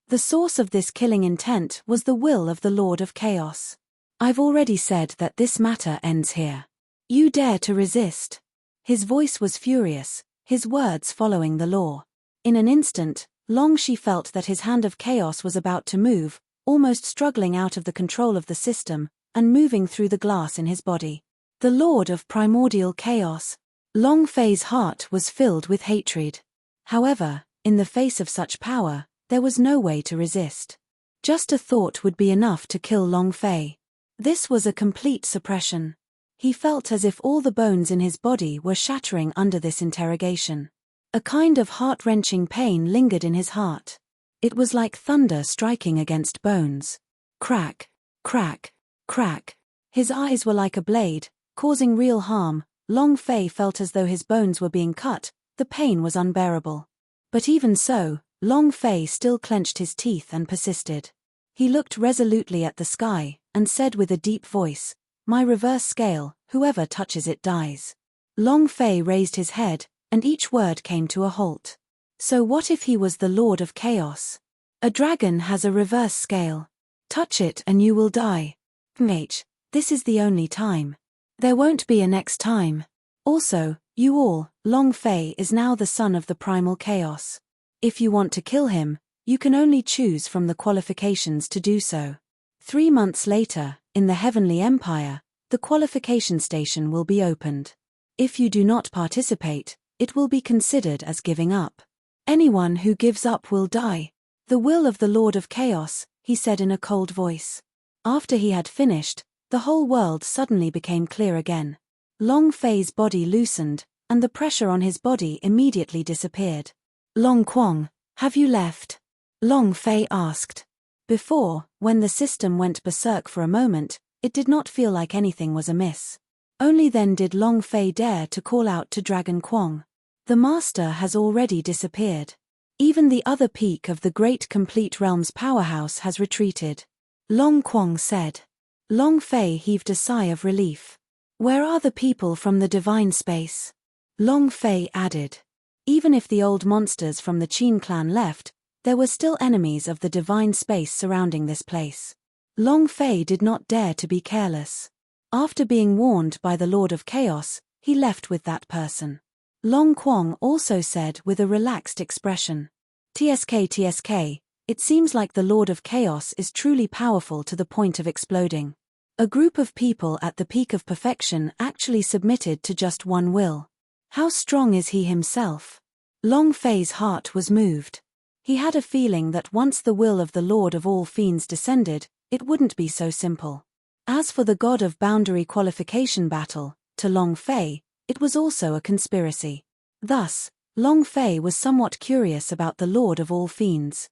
The source of this killing intent was the will of the Lord of Chaos. I've already said that this matter ends here. You dare to resist? His voice was furious, his words following the law. In an instant, Long Shi felt that his hand of chaos was about to move, almost struggling out of the control of the system, and moving through the glass in his body. The Lord of Primordial Chaos. Long Fei's heart was filled with hatred. However, in the face of such power, there was no way to resist. Just a thought would be enough to kill Long Fei. This was a complete suppression. He felt as if all the bones in his body were shattering under this interrogation. A kind of heart-wrenching pain lingered in his heart. It was like thunder striking against bones. Crack, crack, crack. His eyes were like a blade, causing real harm. Long Fei felt as though his bones were being cut. The pain was unbearable. But even so, Long Fei still clenched his teeth and persisted. He looked resolutely at the sky, and said with a deep voice, "My reverse scale, whoever touches it dies." Long Fei raised his head, and each word came to a halt. So what if he was the Lord of Chaos? A dragon has a reverse scale. Touch it and you will die. This is the only time. There won't be a next time. Also, you all, Long Fei is now the son of the primal chaos. If you want to kill him, you can only choose from the qualifications to do so. 3 months later, in the Heavenly Empire, the qualification station will be opened. If you do not participate, it will be considered as giving up. Anyone who gives up will die. The will of the Lord of Chaos, he said in a cold voice. After he had finished, the whole world suddenly became clear again. Long Fei's body loosened, and the pressure on his body immediately disappeared. Long Quang, have you left? Long Fei asked. Before, when the system went berserk for a moment, it did not feel like anything was amiss. Only then did Long Fei dare to call out to Dragon Quang. The master has already disappeared. Even the other peak of the great complete realm's powerhouse has retreated. Long Quang said. Long Fei heaved a sigh of relief. Where are the people from the divine space? Long Fei added. Even if the old monsters from the Qin clan left, there were still enemies of the divine space surrounding this place. Long Fei did not dare to be careless. After being warned by the Lord of Chaos, he left with that person. Long Quang also said with a relaxed expression. TSK, it seems like the Lord of Chaos is truly powerful to the point of exploding. A group of people at the peak of perfection actually submitted to just one will. How strong is he himself? Long Fei's heart was moved. He had a feeling that once the will of the Lord of all fiends descended, it wouldn't be so simple. As for the god of boundary qualification battle, to Long Fei, it was also a conspiracy. Thus, Long Fei was somewhat curious about the Lord of all fiends.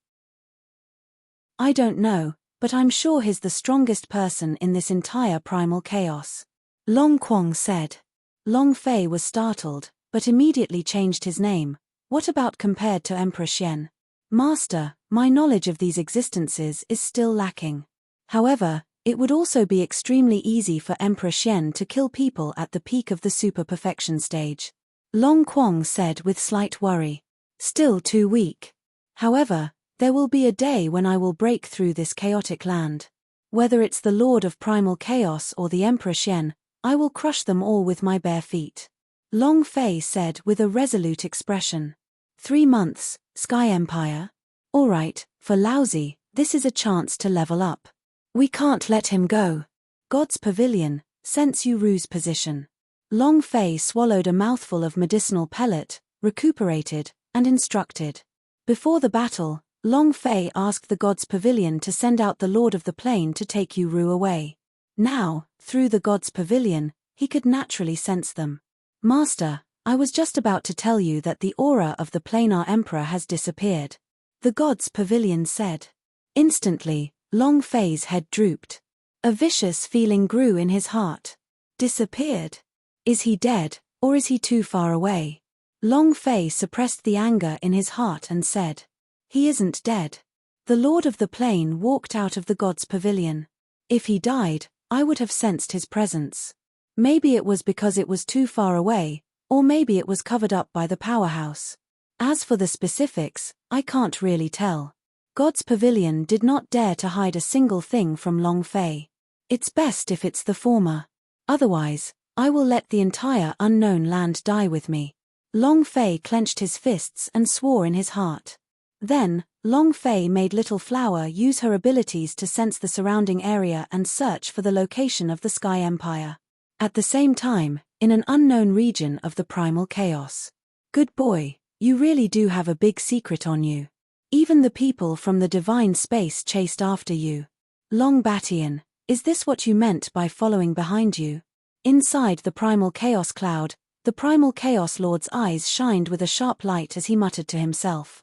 I don't know, but I'm sure he's the strongest person in this entire primal chaos. Long Quang said. Long Fei was startled, but immediately changed his name. What about compared to Emperor Xian? Master, my knowledge of these existences is still lacking. However, it would also be extremely easy for Emperor Xian to kill people at the peak of the super-perfection stage. Long Quang said with slight worry. Still too weak. However, there will be a day when I will break through this chaotic land. Whether it's the Lord of Primal Chaos or the Emperor Xian, I will crush them all with my bare feet. Long Fei said with a resolute expression. 3 months, Sky Empire? Alright, for Lousy, this is a chance to level up. We can't let him go. God's Pavilion, sense Yuru's position. Long Fei swallowed a mouthful of medicinal pellet, recuperated, and instructed. Before the battle, Long Fei asked the God's Pavilion to send out the Lord of the Plain to take Yuru away. Now, through the God's Pavilion, he could naturally sense them. Master, I was just about to tell you that the aura of the Planar Emperor has disappeared. The God's Pavilion said. Instantly, Long Fei's head drooped. A vicious feeling grew in his heart. Disappeared? Is he dead, or is he too far away? Long Fei suppressed the anger in his heart and said. He isn't dead. The Lord of the Plain walked out of the god's pavilion. If he died, I would have sensed his presence. Maybe it was because it was too far away, or maybe it was covered up by the powerhouse. As for the specifics, I can't really tell. God's pavilion did not dare to hide a single thing from Long Fei. It's best if it's the former. Otherwise, I will let the entire unknown land die with me. Long Fei clenched his fists and swore in his heart. Then, Long Fei made Little Flower use her abilities to sense the surrounding area and search for the location of the Sky Empire. At the same time, in an unknown region of the primal chaos. Good boy, you really do have a big secret on you. Even the people from the divine space chased after you. Long Batian, is this what you meant by following behind you? Inside the primal chaos cloud, the primal chaos lord's eyes shined with a sharp light as he muttered to himself.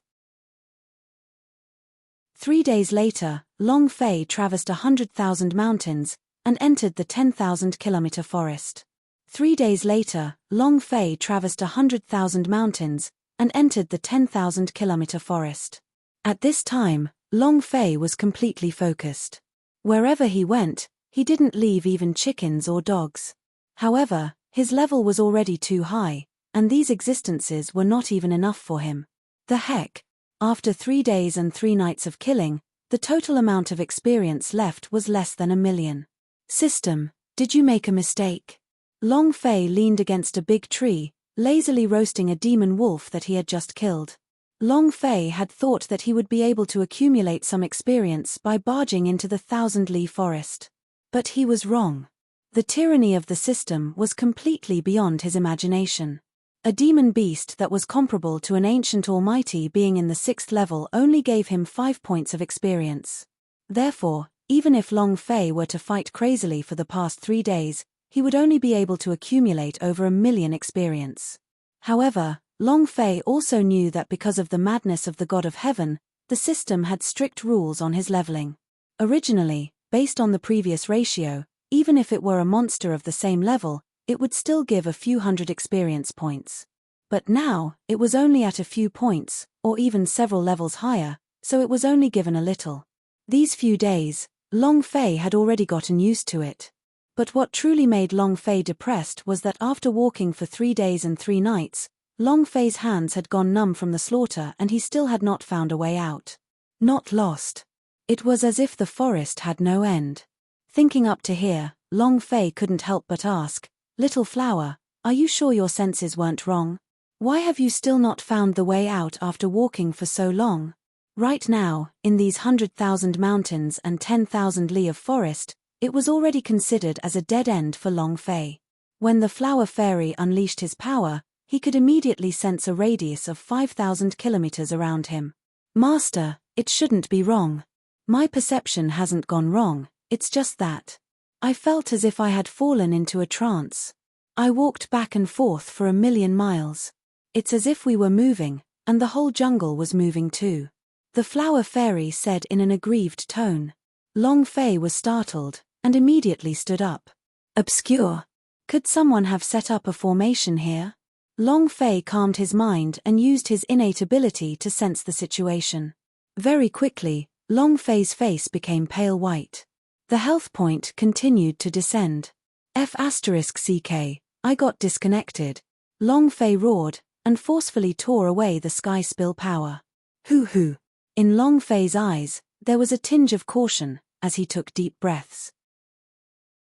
3 days later, Long Fei traversed 100,000 mountains and entered the 10,000-kilometer forest. 3 days later, Long Fei traversed 100,000 mountains and entered the 10,000-kilometer forest. At this time, Long Fei was completely focused. Wherever he went, he didn't leave even chickens or dogs. However, his level was already too high, and these existences were not even enough for him. The heck? After 3 days and 3 nights of killing, the total amount of experience left was less than 1 million. System, did you make a mistake? Long Fei leaned against a big tree, lazily roasting a demon wolf that he had just killed. Long Fei had thought that he would be able to accumulate some experience by barging into the 1,000-li forest. But he was wrong. The tyranny of the system was completely beyond his imagination. A demon beast that was comparable to an ancient almighty being in the 6th level only gave him 5 points of experience. Therefore, even if Long Fei were to fight crazily for the past 3 days, he would only be able to accumulate over 1 million experience. However, Long Fei also knew that because of the madness of the God of Heaven, the system had strict rules on his leveling. Originally, based on the previous ratio, even if it were a monster of the same level, it would still give a few hundred experience points. But now, it was only at a few points, or even several levels higher, so it was only given a little. These few days, Long Fei had already gotten used to it. But what truly made Long Fei depressed was that after walking for 3 days and 3 nights, Long Fei's hands had gone numb from the slaughter and he still had not found a way out. Not lost. It was as if the forest had no end. Thinking up to here, Long Fei couldn't help but ask, Little Flower, are you sure your senses weren't wrong? Why have you still not found the way out after walking for so long? Right now, in these 100,000 mountains and 10,000 li of forest, it was already considered as a dead end for Long Fei. When the Flower Fairy unleashed his power, he could immediately sense a radius of 5,000 kilometers around him. Master, it shouldn't be wrong. My perception hasn't gone wrong, it's just that. I felt as if I had fallen into a trance. I walked back and forth for 1 million miles. It's as if we were moving, and the whole jungle was moving too. The Flower Fairy said in an aggrieved tone. Long Fei was startled, and immediately stood up. Obscure. Could someone have set up a formation here? Long Fei calmed his mind and used his innate ability to sense the situation. Very quickly, Long Fei's face became pale white. The health point continued to descend. F***ck, I got disconnected. Long Fei roared, and forcefully tore away the sky spill power. Hoo-hoo. In Long Fei's eyes, there was a tinge of caution, as he took deep breaths.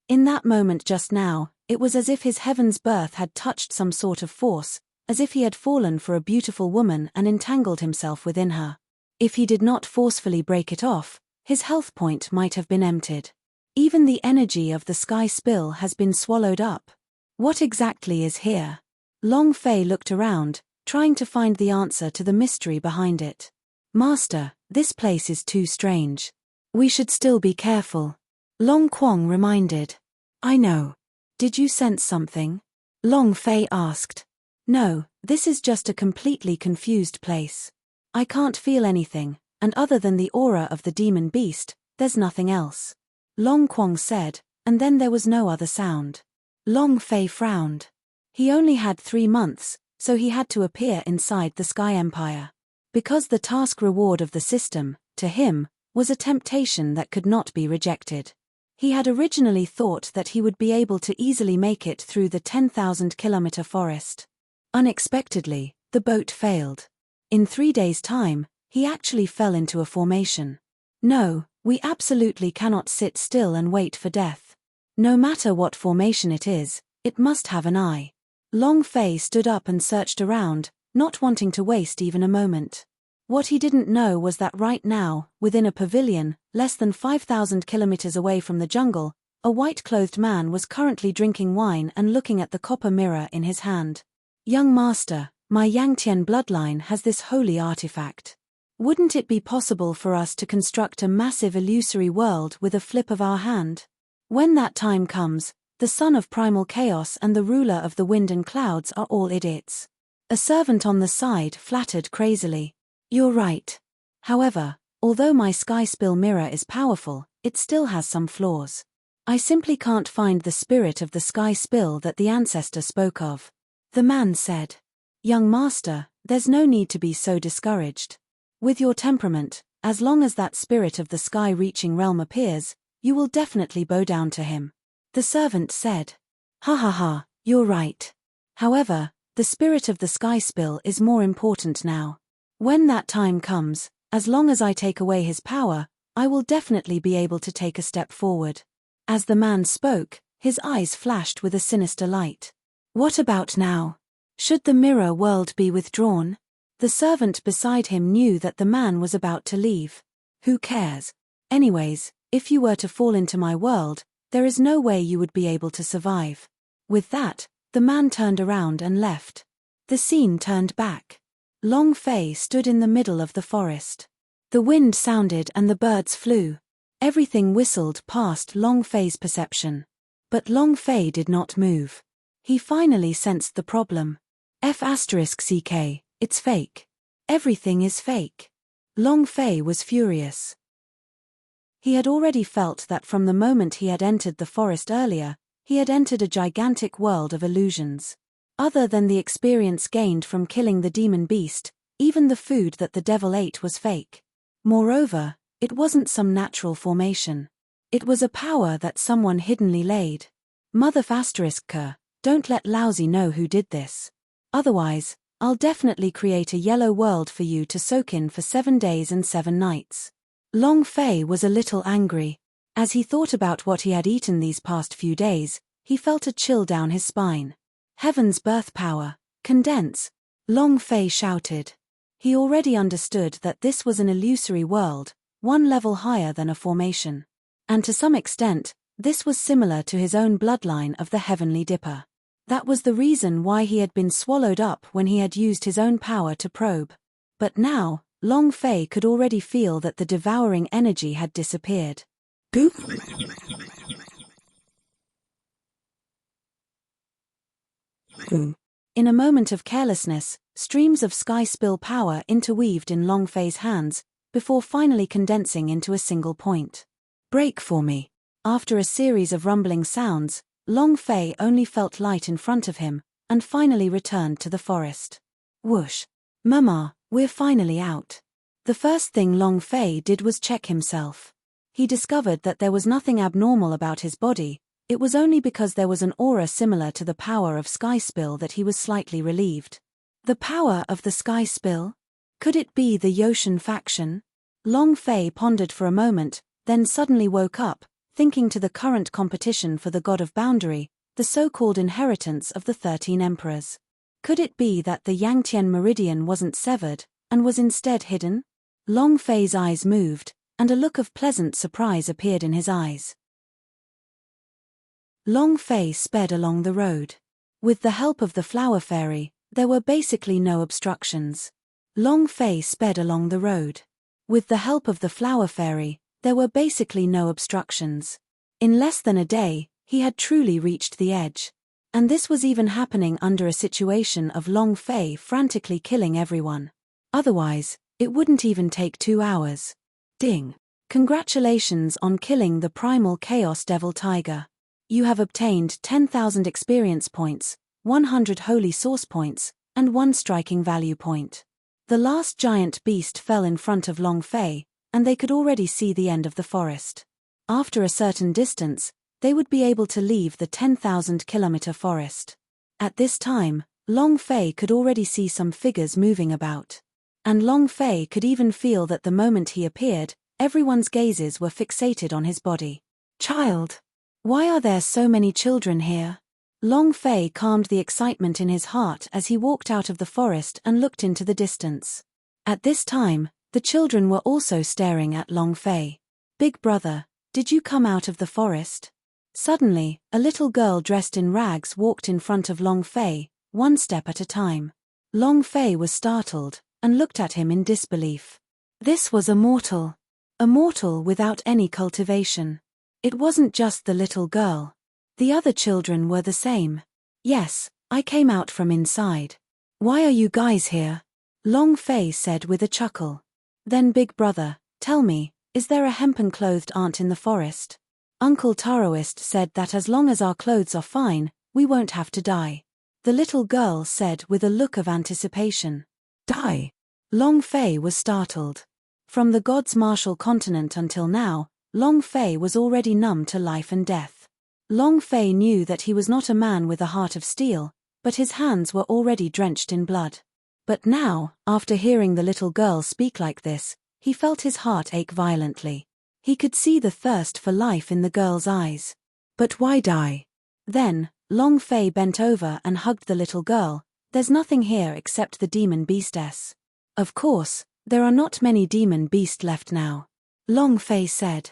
In that moment just now, it was as if his heaven's birth had touched some sort of force, as if he had fallen for a beautiful woman and entangled himself within her. If he did not forcefully break it off, his health point might have been emptied. Even the energy of the sky spill has been swallowed up. What exactly is here? Long Fei looked around, trying to find the answer to the mystery behind it. Master, this place is too strange. We should still be careful. Long Quang reminded. I know. Did you sense something? Long Fei asked. No, this is just a completely confused place. I can't feel anything, and other than the aura of the demon beast, there's nothing else. Long Quang said, and then there was no other sound. Long Fei frowned. He only had 3 months, so he had to appear inside the Sky Empire. Because the task reward of the system, to him, was a temptation that could not be rejected. He had originally thought that he would be able to easily make it through the 10,000-kilometer forest. Unexpectedly, the boat failed. In 3 days' time, he actually fell into a formation. No, we absolutely cannot sit still and wait for death. No matter what formation it is, it must have an eye. Long Fei stood up and searched around, not wanting to waste even a moment. What he didn't know was that right now, within a pavilion, less than 5,000 kilometers away from the jungle, a white-clothed man was currently drinking wine and looking at the copper mirror in his hand. "Young master, my Yangtian bloodline has this holy artifact. Wouldn't it be possible for us to construct a massive illusory world with a flip of our hand? When that time comes, the son of primal chaos and the ruler of the wind and clouds are all idiots." A servant on the side flattered crazily. "You're right. However, although my sky spill mirror is powerful, it still has some flaws. I simply can't find the spirit of the sky spill that the ancestor spoke of." The man said. "Young master, there's no need to be so discouraged. With your temperament, as long as that spirit of the sky-reaching realm appears, you will definitely bow down to him." The servant said. "Ha ha ha, you're right. However, the spirit of the sky spill is more important now. When that time comes, as long as I take away his power, I will definitely be able to take a step forward." As the man spoke, his eyes flashed with a sinister light. "What about now? Should the mirror world be withdrawn?" The servant beside him knew that the man was about to leave. "Who cares? Anyways, if you were to fall into my world, there is no way you would be able to survive." With that, the man turned around and left. The scene turned back. Long Fei stood in the middle of the forest. The wind sounded and the birds flew. Everything whistled past Long Fei's perception. But Long Fei did not move. He finally sensed the problem. F***ck, it's fake. Everything is fake. Long Fei was furious. He had already felt that from the moment he had entered the forest earlier, he had entered a gigantic world of illusions. Other than the experience gained from killing the demon beast, even the food that the devil ate was fake. Moreover, it wasn't some natural formation. It was a power that someone hiddenly laid. Mother ***, don't let Lousy know who did this. Otherwise, I'll definitely create a yellow world for you to soak in for 7 days and 7 nights. Long Fei was a little angry. As he thought about what he had eaten these past few days, he felt a chill down his spine. "Heaven's birth power, condense!" Long Fei shouted. He already understood that this was an illusory world, one level higher than a formation. And to some extent, this was similar to his own bloodline of the Heavenly Dipper. That was the reason why he had been swallowed up when he had used his own power to probe. But now, Long Fei could already feel that the devouring energy had disappeared. In a moment of carelessness, streams of sky spill power interweaved in Long Fei's hands, before finally condensing into a single point. "Break for me." After a series of rumbling sounds, Long Fei only felt light in front of him, and finally returned to the forest. Whoosh! "Mama, we're finally out." The first thing Long Fei did was check himself. He discovered that there was nothing abnormal about his body. It was only because there was an aura similar to the power of Sky Spill that he was slightly relieved. The power of the Sky Spill? Could it be the Yoshin faction? Long Fei pondered for a moment, then suddenly woke up, thinking to the current competition for the God of Boundary, the so-called inheritance of the 13 emperors. Could it be that the Yangtian meridian wasn't severed, and was instead hidden? Long Fei's eyes moved, and a look of pleasant surprise appeared in his eyes. Long Fei sped along the road. With the help of the flower fairy, there were basically no obstructions. Long Fei sped along the road. With the help of the flower fairy, there were basically no obstructions. In less than a day, he had truly reached the edge. And this was even happening under a situation of Long Fei frantically killing everyone. Otherwise, it wouldn't even take 2 hours. Ding! Congratulations on killing the primal chaos devil tiger. You have obtained 10,000 experience points, 100 holy source points, and 1 striking value point. The last giant beast fell in front of Long Fei, and they could already see the end of the forest. After a certain distance, they would be able to leave the 10,000-kilometer forest. At this time, Long Fei could already see some figures moving about. And Long Fei could even feel that the moment he appeared, everyone's gazes were fixated on his body. Child! Why are there so many children here? Long Fei calmed the excitement in his heart as he walked out of the forest and looked into the distance. At this time, the children were also staring at Long Fei. Big brother, did you come out of the forest? Suddenly, a little girl dressed in rags walked in front of Long Fei, one step at a time. Long Fei was startled, and looked at him in disbelief. This was a mortal. A mortal without any cultivation. It wasn't just the little girl. The other children were the same. Yes, I came out from inside. Why are you guys here? Long Fei said with a chuckle. Then big brother, tell me, is there a hempen-clothed aunt in the forest? Uncle Taoist said that as long as our clothes are fine, we won't have to die. The little girl said with a look of anticipation. Die? Long Fei was startled. From the gods' martial continent until now, Long Fei was already numb to life and death. Long Fei knew that he was not a man with a heart of steel, but his hands were already drenched in blood. But now, after hearing the little girl speak like this, he felt his heart ache violently. He could see the thirst for life in the girl's eyes. But why die? Then, Long Fei bent over and hugged the little girl. There's nothing here except the demon beastess. Of course, there are not many demon beasts left now. Long Fei said.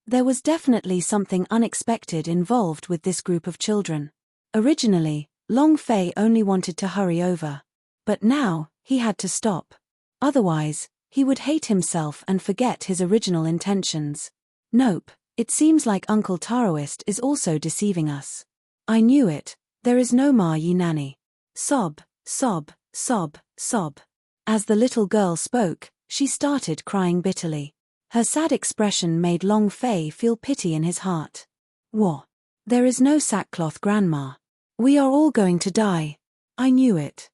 There was definitely something unexpected involved with this group of children. Originally, Long Fei only wanted to hurry over. But now, he had to stop. Otherwise, he would hate himself and forget his original intentions. Nope, it seems like Uncle Taoist is also deceiving us. I knew it, there is no Ma Yi Nanny. Sob, sob, sob, sob. As the little girl spoke, she started crying bitterly. Her sad expression made Long Fei feel pity in his heart. What? There is no sackcloth grandma. We are all going to die. I knew it.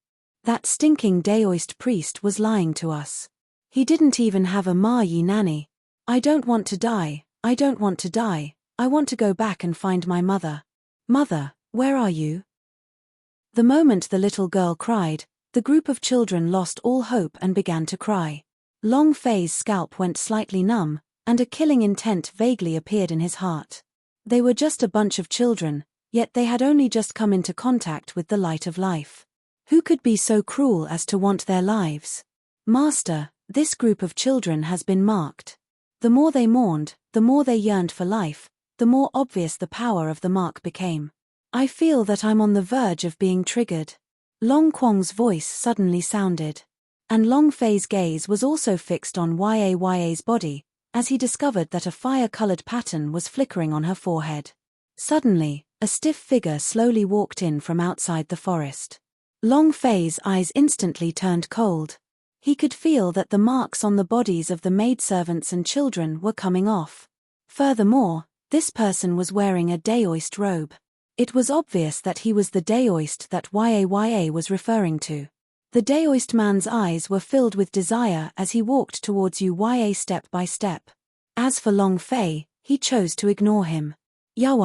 That stinking Daoist priest was lying to us. He didn't even have a Ma Yi Nanny. I don't want to die, I don't want to die, I want to go back and find my mother. Mother, where are you? The moment the little girl cried, the group of children lost all hope and began to cry. Long Fei's scalp went slightly numb, and a killing intent vaguely appeared in his heart. They were just a bunch of children, yet they had only just come into contact with the light of life. Who could be so cruel as to want their lives? Master, this group of children has been marked. The more they mourned, the more they yearned for life, the more obvious the power of the mark became. I feel that I'm on the verge of being triggered. Long Quang's voice suddenly sounded. And Long Fei's gaze was also fixed on Ya's body, as he discovered that a fire-colored pattern was flickering on her forehead. Suddenly, a stiff figure slowly walked in from outside the forest. Long Fei's eyes instantly turned cold. He could feel that the marks on the bodies of the maidservants and children were coming off. Furthermore, this person was wearing a Daoist robe. It was obvious that he was the Daoist that Ya was referring to. The Daoist man's eyes were filled with desire as he walked towards Ya step by step. As for Long Fei, he chose to ignore him. Ya,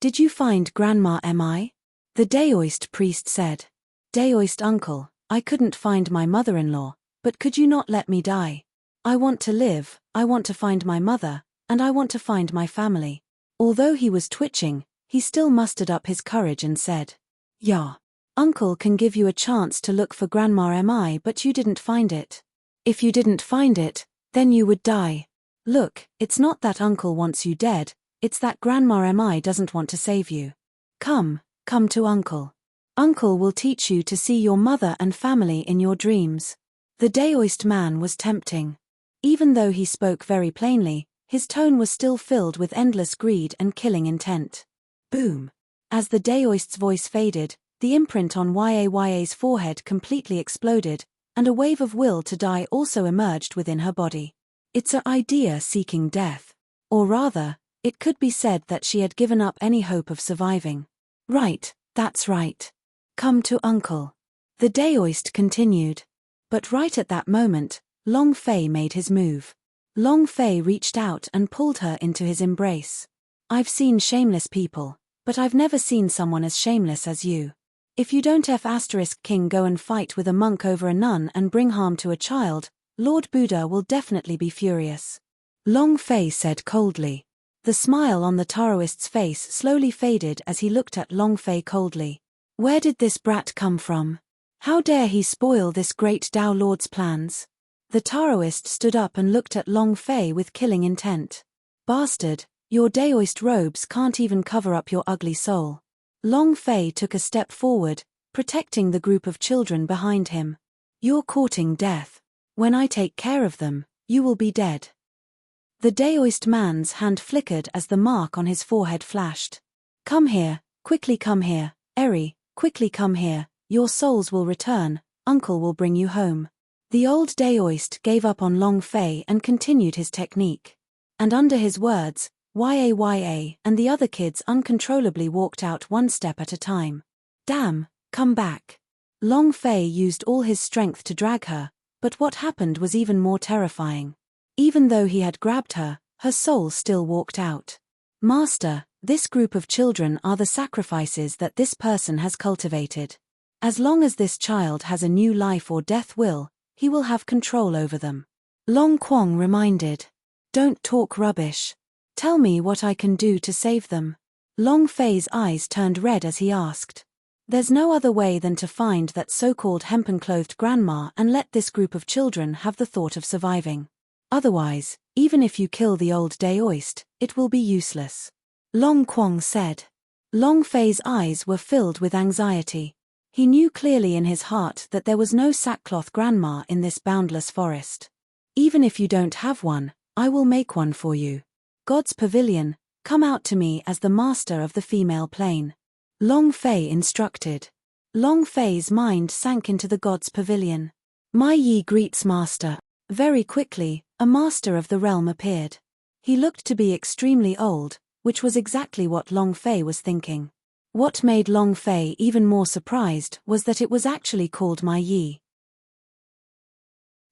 did you find Grandma Mi? The Daoist priest said. Daoist uncle, I couldn't find my mother-in-law, but could you not let me die? I want to live, I want to find my mother, and I want to find my family. Although he was twitching, he still mustered up his courage and said. Ya. Uncle can give you a chance to look for Grandma Mi, but you didn't find it. If you didn't find it, then you would die. Look, it's not that Uncle wants you dead, it's that Grandma Mi doesn't want to save you. Come to Uncle. Uncle will teach you to see your mother and family in your dreams. The Daoist man was tempting. Even though he spoke very plainly, his tone was still filled with endless greed and killing intent. Boom. As the Daoist's voice faded, the imprint on Ya's forehead completely exploded, and a wave of will to die also emerged within her body. It's an idea seeking death. Or rather, it could be said that she had given up any hope of surviving. Right, that's right. Come to Uncle. The Daoist continued. But right at that moment, Long Fei made his move. Long Fei reached out and pulled her into his embrace. I've seen shameless people, but I've never seen someone as shameless as you. If you don't King go and fight with a monk over a nun and bring harm to a child, Lord Buddha will definitely be furious. Long Fei said coldly. The smile on the Taoist's face slowly faded as he looked at Long Fei coldly. Where did this brat come from? How dare he spoil this great Dao Lord's plans? The Taoist stood up and looked at Long Fei with killing intent. Bastard, your Daoist robes can't even cover up your ugly soul. Long Fei took a step forward, protecting the group of children behind him. You're courting death. When I take care of them, you will be dead. The Daoist man's hand flickered as the mark on his forehead flashed. Come here, quickly come here, Eri, quickly come here, your souls will return, uncle will bring you home. The old Daoist gave up on Long Fei and continued his technique. And under his words, YA and the other kids uncontrollably walked out one step at a time. Damn, come back. Long Fei used all his strength to drag her, but what happened was even more terrifying. Even though he had grabbed her, her soul still walked out. Master, this group of children are the sacrifices that this person has cultivated. As long as this child has a new life or death will, he will have control over them. Long Quang reminded. Don't talk rubbish. Tell me what I can do to save them. Long Fei's eyes turned red as he asked. There's no other way than to find that so-called hempen-clothed grandma and let this group of children have the thought of surviving. Otherwise, even if you kill the old Daoist, it will be useless. Long Quang said. Long Fei's eyes were filled with anxiety. He knew clearly in his heart that there was no sackcloth grandma in this boundless forest. Even if you don't have one, I will make one for you. God's pavilion, come out to me as the master of the female plane. Long Fei instructed. Long Fei's mind sank into the God's pavilion. My Yi greets master. Very quickly, a master of the realm appeared. He looked to be extremely old, which was exactly what Long Fei was thinking. What made Long Fei even more surprised was that it was actually called My Yi.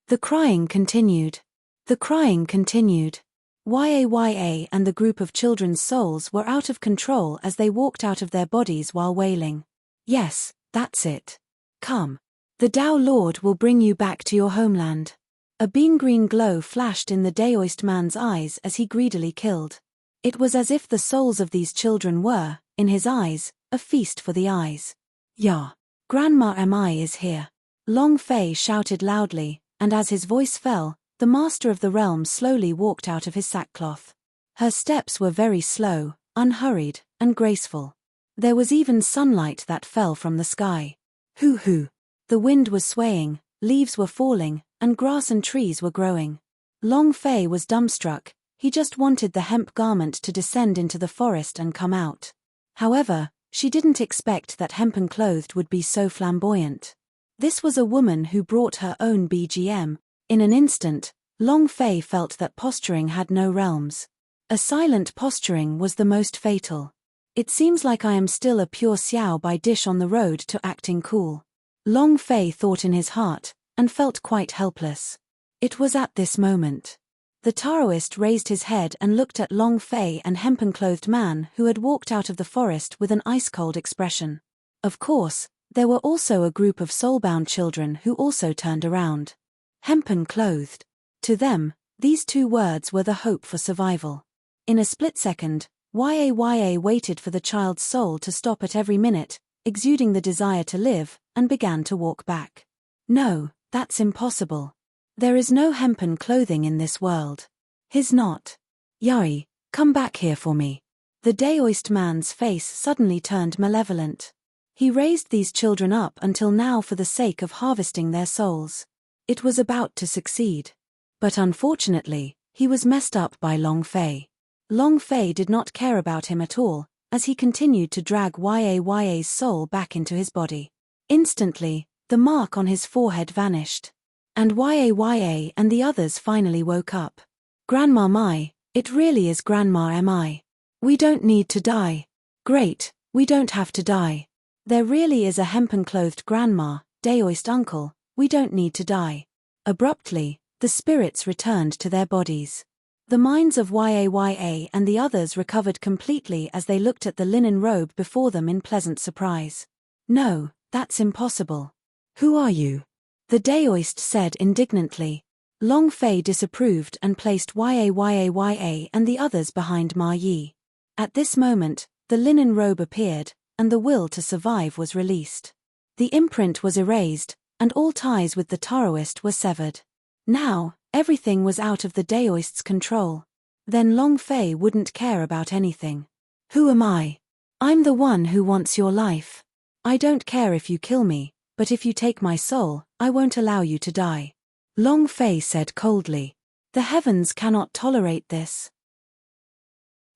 The crying continued. The crying continued. YA and the group of children's souls were out of control as they walked out of their bodies while wailing. Yes, that's it. Come. The Dao Lord will bring you back to your homeland. A bean-green glow flashed in the Daoist man's eyes as he greedily killed. It was as if the souls of these children were, in his eyes, a feast for the eyes. Ya! Grandma Mi is here. Long Fei shouted loudly, and as his voice fell, the master of the realm slowly walked out of his sackcloth. Her steps were very slow, unhurried, and graceful. There was even sunlight that fell from the sky. Hoo-hoo! The wind was swaying, leaves were falling, and grass and trees were growing. Long Fei was dumbstruck. He just wanted the hemp garment to descend into the forest and come out. However, she didn't expect that hempen-clothed would be so flamboyant. This was a woman who brought her own BGM. In an instant, Long Fei felt that posturing had no realms. A silent posturing was the most fatal. It seems like I am still a pure Xiao Bai dish on the road to acting cool. Long Fei thought in his heart, and felt quite helpless. It was at this moment. The Taoist raised his head and looked at Long Fei and hempen-clothed man who had walked out of the forest with an ice-cold expression. Of course, there were also a group of soul-bound children who also turned around. Hempen-clothed. To them, these two words were the hope for survival. In a split second, YA waited for the child's soul to stop at every minute, exuding the desire to live, and began to walk back. No, that's impossible. There is no hempen clothing in this world. His not. Yari, come back here for me. The Daoist man's face suddenly turned malevolent. He raised these children up until now for the sake of harvesting their souls. It was about to succeed. But unfortunately, he was messed up by Long Fei. Long Fei did not care about him at all, as he continued to drag YA's soul back into his body. Instantly, the mark on his forehead vanished. And YA and the others finally woke up. Grandma Mai, it really is Grandma Mi. We don't need to die. Great, we don't have to die. There really is a hempen-clothed grandma, Daoist uncle, We don't need to die. Abruptly, the spirits returned to their bodies. The minds of Yaya and the others recovered completely as they looked at the linen robe before them in pleasant surprise. No, that's impossible. Who are you? The Daoist said indignantly. Long Fei disapproved and placed Yaya and the others behind Ma Yi. At this moment, the linen robe appeared, and the will to survive was released. The imprint was erased, and all ties with the Taoist were severed. Now, everything was out of the Daoist's control. Then Long Fei wouldn't care about anything. Who am I? I'm the one who wants your life. I don't care if you kill me, but if you take my soul, I won't allow you to die. Long Fei said coldly. The heavens cannot tolerate this.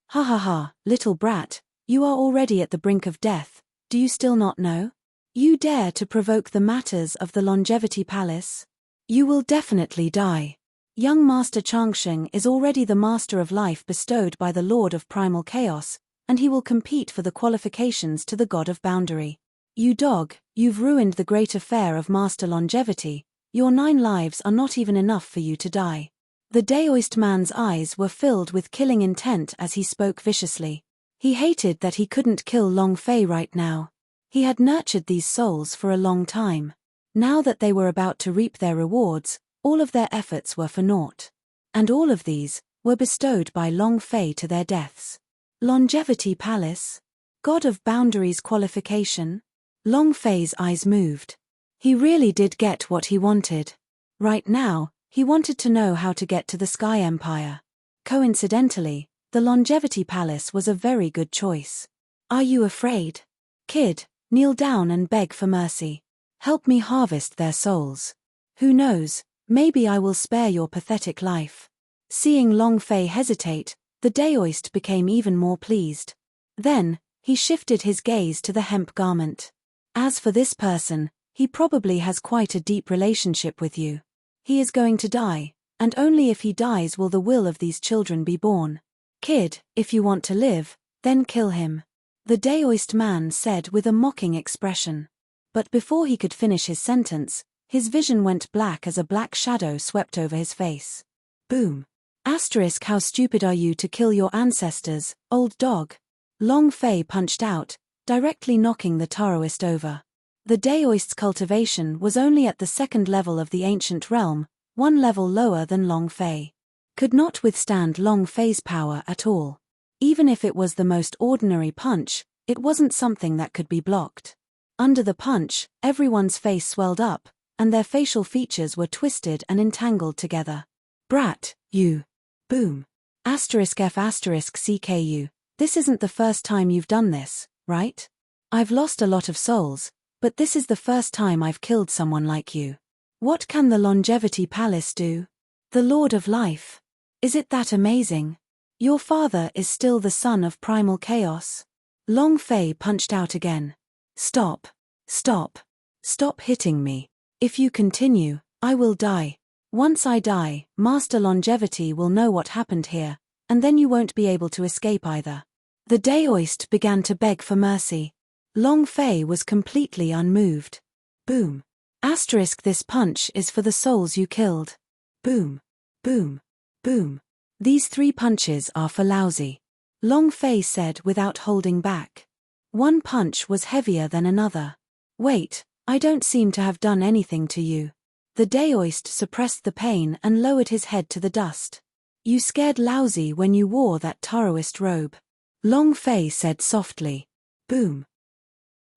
Ha ha ha, little brat, you are already at the brink of death, do you still not know? You dare to provoke the matters of the Longevity Palace? You will definitely die. Young Master Changsheng is already the Master of Life bestowed by the Lord of Primal Chaos, and he will compete for the qualifications to the God of Boundary. You dog, you've ruined the great affair of Master Longevity, your 9 lives are not even enough for you to die. The Daoist man's eyes were filled with killing intent as he spoke viciously. He hated that he couldn't kill Long Fei right now. He had nurtured these souls for a long time. Now that they were about to reap their rewards, all of their efforts were for naught. And all of these were bestowed by Long Fei to their deaths. Longevity Palace? God of Boundaries qualification? Long Fei's eyes moved. He really did get what he wanted. Right now, he wanted to know how to get to the Sky Empire. Coincidentally, the Longevity Palace was a very good choice. Are you afraid? Kid, kneel down and beg for mercy. Help me harvest their souls. Who knows, maybe I will spare your pathetic life. Seeing Long Fei hesitate, the Daoist became even more pleased. Then, he shifted his gaze to the hemp garment. As for this person, he probably has quite a deep relationship with you. He is going to die, and only if he dies will the will of these children be born. Kid, if you want to live, then kill him. The Daoist man said with a mocking expression. But before he could finish his sentence, his vision went black as a black shadow swept over his face. Boom. Asterisk, how stupid are you to kill your ancestors, old dog? Long Fei punched out, directly knocking the Taoist over. The Daoist's cultivation was only at the 2nd level of the ancient realm, 1 level lower than Long Fei. Could not withstand Long Fei's power at all. Even if it was the most ordinary punch, it wasn't something that could be blocked. Under the punch, everyone's face swelled up, and their facial features were twisted and entangled together. Brat, you. Boom. Asterisk F asterisk CKU, this isn't the first time you've done this, right? I've lost a lot of souls, but this is the first time I've killed someone like you. What can the Longevity Palace do? The Lord of Life. Is it that amazing? Your father is still the son of Primal Chaos? Long Fei punched out again. Stop. Stop. Stop hitting me. If you continue, I will die. Once I die, Master Longevity will know what happened here, and then you won't be able to escape either. The Daoist began to beg for mercy. Long Fei was completely unmoved. Boom. Asterisk, this punch is for the souls you killed. Boom. Boom. Boom. These 3 punches are for lousy. Long Fei said without holding back. One punch was heavier than another. Wait, I don't seem to have done anything to you. The Daoist suppressed the pain and lowered his head to the dust. You scared lousy when you wore that Taoist robe. Long Fei said softly. Boom.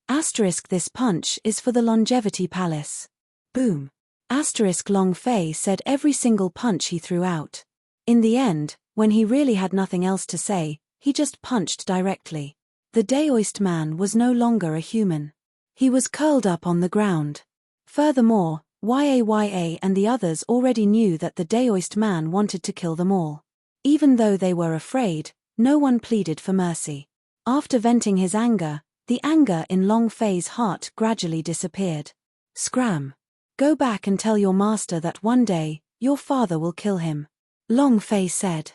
Asterisk, this punch is for the Longevity Palace. Boom. Asterisk, Long Fei said every single punch he threw out. In the end, when he really had nothing else to say, he just punched directly. The Daoist man was no longer a human. He was curled up on the ground. Furthermore, Yaya and the others already knew that the Daoist man wanted to kill them all. Even though they were afraid, no one pleaded for mercy. After venting his anger, the anger in Long Fei's heart gradually disappeared. Scram. Go back and tell your master that one day, your father will kill him. Long Fei said.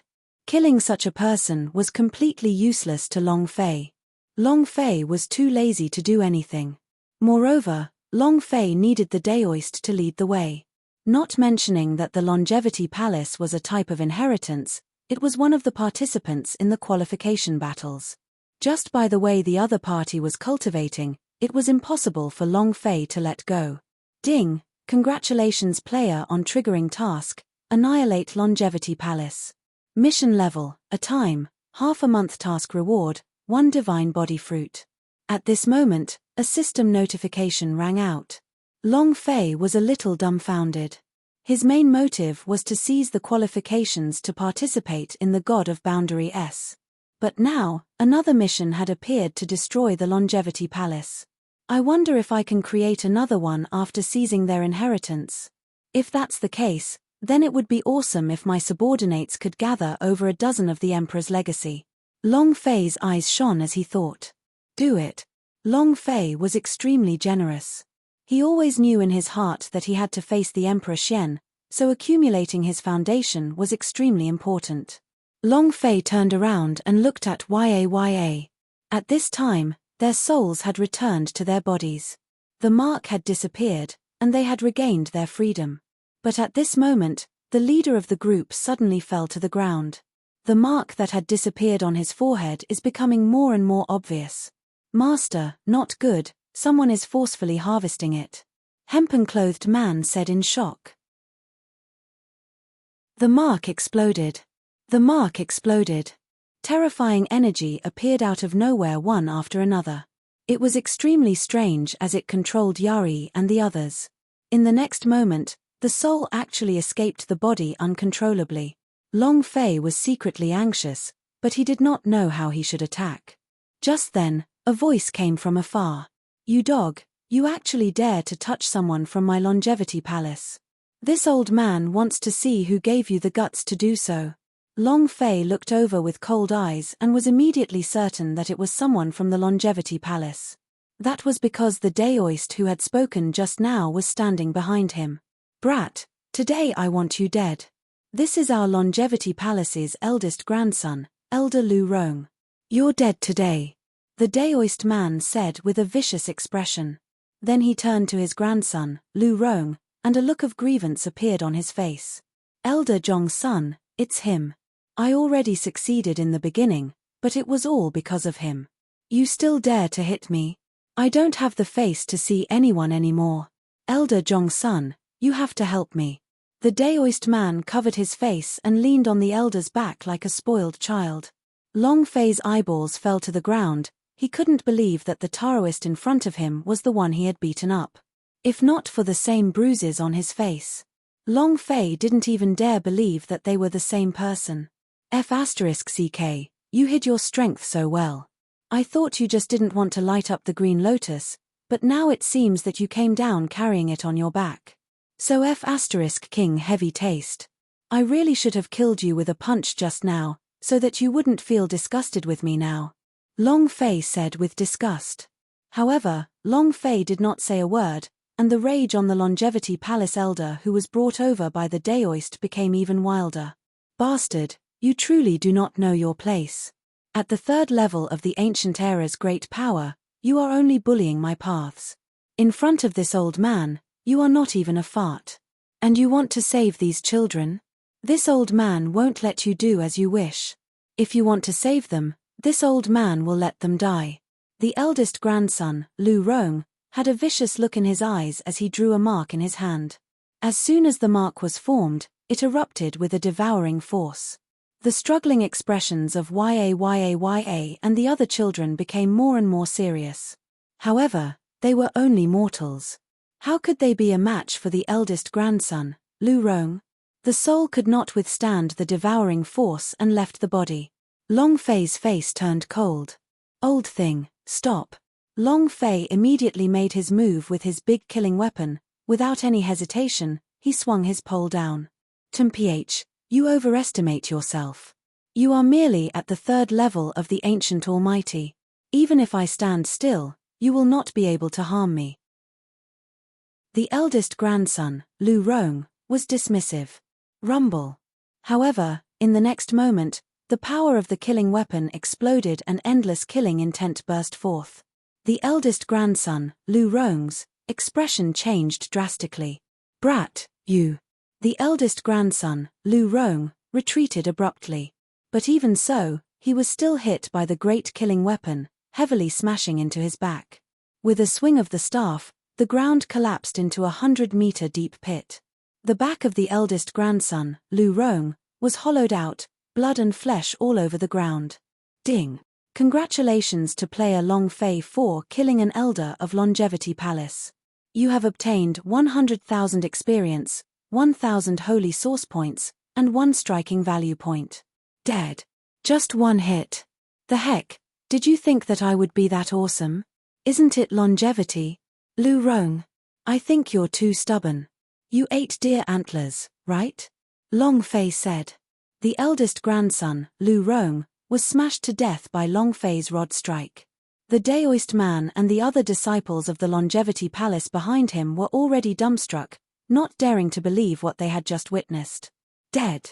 Killing such a person was completely useless to Long Fei. Long Fei was too lazy to do anything. Moreover, Long Fei needed the Daoist to lead the way. Not mentioning that the Longevity Palace was a type of inheritance, it was one of the participants in the qualification battles. Just by the way the other party was cultivating, it was impossible for Long Fei to let go. Ding! Congratulations player on triggering task, annihilate Longevity Palace. Mission level, a time, half a month task reward, 1 divine body fruit. At this moment, a system notification rang out. Long Fei was a little dumbfounded. His main motive was to seize the qualifications to participate in the God of Boundary S. But now, another mission had appeared to destroy the Longevity Palace. I wonder if I can create another one after seizing their inheritance. If that's the case, then it would be awesome if my subordinates could gather over a dozen of the Emperor's legacy. Long Fei's eyes shone as he thought. Do it. Long Fei was extremely generous. He always knew in his heart that he had to face the Emperor Xian, so accumulating his foundation was extremely important. Long Fei turned around and looked at Yaya. At this time, their souls had returned to their bodies. The mark had disappeared, and they had regained their freedom. But at this moment, the leader of the group suddenly fell to the ground. The mark that had disappeared on his forehead is becoming more and more obvious. Master, not good, someone is forcefully harvesting it. Hempen-clothed man said in shock. The mark exploded. The mark exploded. Terrifying energy appeared out of nowhere one after another. It was extremely strange as it controlled Yari and the others. In the next moment, the soul actually escaped the body uncontrollably. Long Fei was secretly anxious, but he did not know how he should attack. Just then, a voice came from afar. You dog, you actually dare to touch someone from my Longevity Palace. This old man wants to see who gave you the guts to do so. Long Fei looked over with cold eyes and was immediately certain that it was someone from the Longevity Palace. That was because the Daoist who had spoken just now was standing behind him. Brat, today I want you dead. This is our Longevity Palace's eldest grandson, Elder Lu Rong. You're dead today. The Daoist man said with a vicious expression. Then he turned to his grandson, Lu Rong, and a look of grievance appeared on his face. Elder Zhong's son, it's him. I already succeeded in the beginning, but it was all because of him. You still dare to hit me? I don't have the face to see anyone anymore. Elder Zhong's son, you have to help me. The Daoist man covered his face and leaned on the elder's back like a spoiled child. Long Fei's eyeballs fell to the ground. He couldn't believe that the Taoist in front of him was the one he had beaten up. If not for the same bruises on his face. Long Fei didn't even dare believe that they were the same person. F***ck, you hid your strength so well. I thought you just didn't want to light up the green lotus, but now it seems that you came down carrying it on your back. So F***king heavy taste. I really should have killed you with a punch just now, so that you wouldn't feel disgusted with me now. Long Fei said with disgust. However, Long Fei did not say a word, and the rage on the Longevity Palace elder who was brought over by the Daoist became even wilder. Bastard, you truly do not know your place. At the third level of the ancient era's great power, you are only bullying my paths. In front of this old man, you are not even a fart. And you want to save these children? This old man won't let you do as you wish. If you want to save them, this old man will let them die. The eldest grandson, Lu Rong, had a vicious look in his eyes as he drew a mark in his hand. As soon as the mark was formed, it erupted with a devouring force. The struggling expressions of Yaya and the other children became more and more serious. However, they were only mortals. How could they be a match for the eldest grandson, Lu Rong? The soul could not withstand the devouring force and left the body. Long Fei's face turned cold. Old thing, stop. Long Fei immediately made his move with his big killing weapon. Without any hesitation, he swung his pole down. Mph, you overestimate yourself. You are merely at the third level of the ancient almighty. Even if I stand still, you will not be able to harm me. The eldest grandson, Lu Rong, was dismissive. Rumble. However, in the next moment, the power of the killing weapon exploded and endless killing intent burst forth. The eldest grandson, Lu Rong's, expression changed drastically. Brat, you. The eldest grandson, Lu Rong, retreated abruptly. But even so, he was still hit by the great killing weapon, heavily smashing into his back. With a swing of the staff, the ground collapsed into a 100-meter deep pit. The back of the eldest grandson, Lu Rong, was hollowed out, blood and flesh all over the ground. Ding! Congratulations to player Long Fei for killing an elder of Longevity Palace. You have obtained 100,000 experience, 1,000 holy source points, and 1 striking value point. Dead. Just 1 hit. The heck, did you think that I would be that awesome? Isn't it longevity? Lu Rong. I think you're too stubborn. You ate deer antlers, right? Long Fei said. The eldest grandson, Lu Rong, was smashed to death by Long Fei's rod strike. The Daoist man and the other disciples of the Longevity Palace behind him were already dumbstruck, not daring to believe what they had just witnessed. Dead.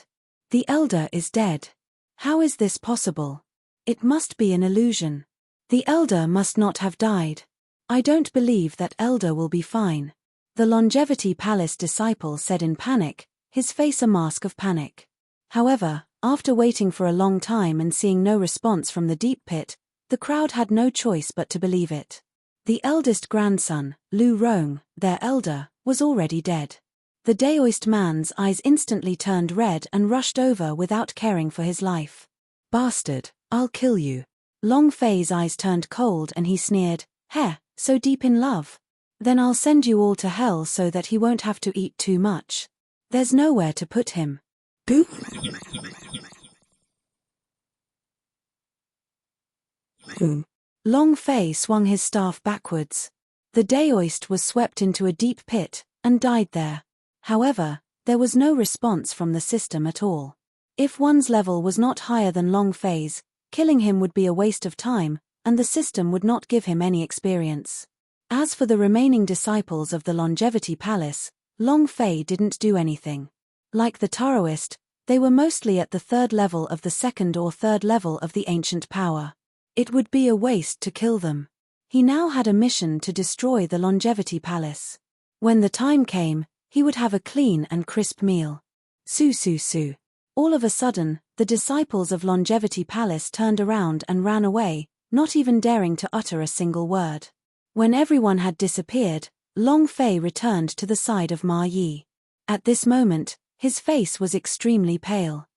The elder is dead. How is this possible? It must be an illusion. The elder must not have died. I don't believe that elder will be fine. The Longevity Palace disciple said in panic, his face a mask of panic. However, after waiting for a long time and seeing no response from the deep pit, the crowd had no choice but to believe it. The eldest grandson, Lu Rong, their elder, was already dead. The Daoist man's eyes instantly turned red and rushed over without caring for his life. Bastard, I'll kill you. Long Fei's eyes turned cold and he sneered, Heh, so deep in love? Then I'll send you all to hell so that he won't have to eat too much. There's nowhere to put him. Boo! Boom. Long Fei swung his staff backwards. The Daoist was swept into a deep pit, and died there. However, there was no response from the system at all. If one's level was not higher than Long Fei's, killing him would be a waste of time, and the system would not give him any experience. As for the remaining disciples of the Longevity Palace, Long Fei didn't do anything. Like the Taoist, they were mostly at the 3rd level of the 2nd or 3rd level of the ancient power. It would be a waste to kill them. He now had a mission to destroy the Longevity Palace. When the time came, he would have a clean and crisp meal. Su. All of a sudden, the disciples of Longevity Palace turned around and ran away, not even daring to utter a single word. When everyone had disappeared, Long Fei returned to the side of Ma Yi. At this moment, his face was extremely pale.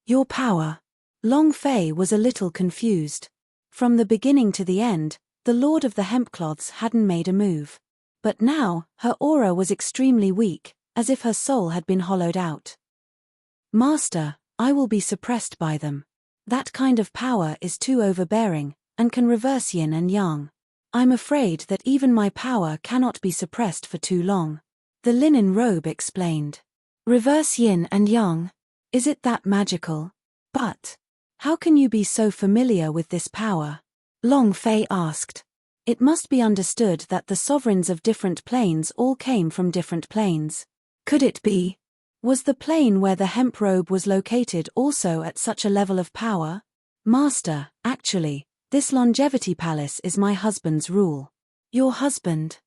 Your power. Long Fei was a little confused. From the beginning to the end, the Lord of the Hempcloths hadn't made a move. But now, her aura was extremely weak, as if her soul had been hollowed out. Master, I will be suppressed by them. That kind of power is too overbearing, and can reverse yin and yang. I'm afraid that even my power cannot be suppressed for too long. The linen robe explained. Reverse yin and yang? Is it that magical? But how can you be so familiar with this power? Long Fei asked. It must be understood that the sovereigns of different planes all came from different planes. Could it be? Was the plane where the hemp robe was located also at such a level of power? Master, actually, this Longevity Palace is my husband's rule. Your husband?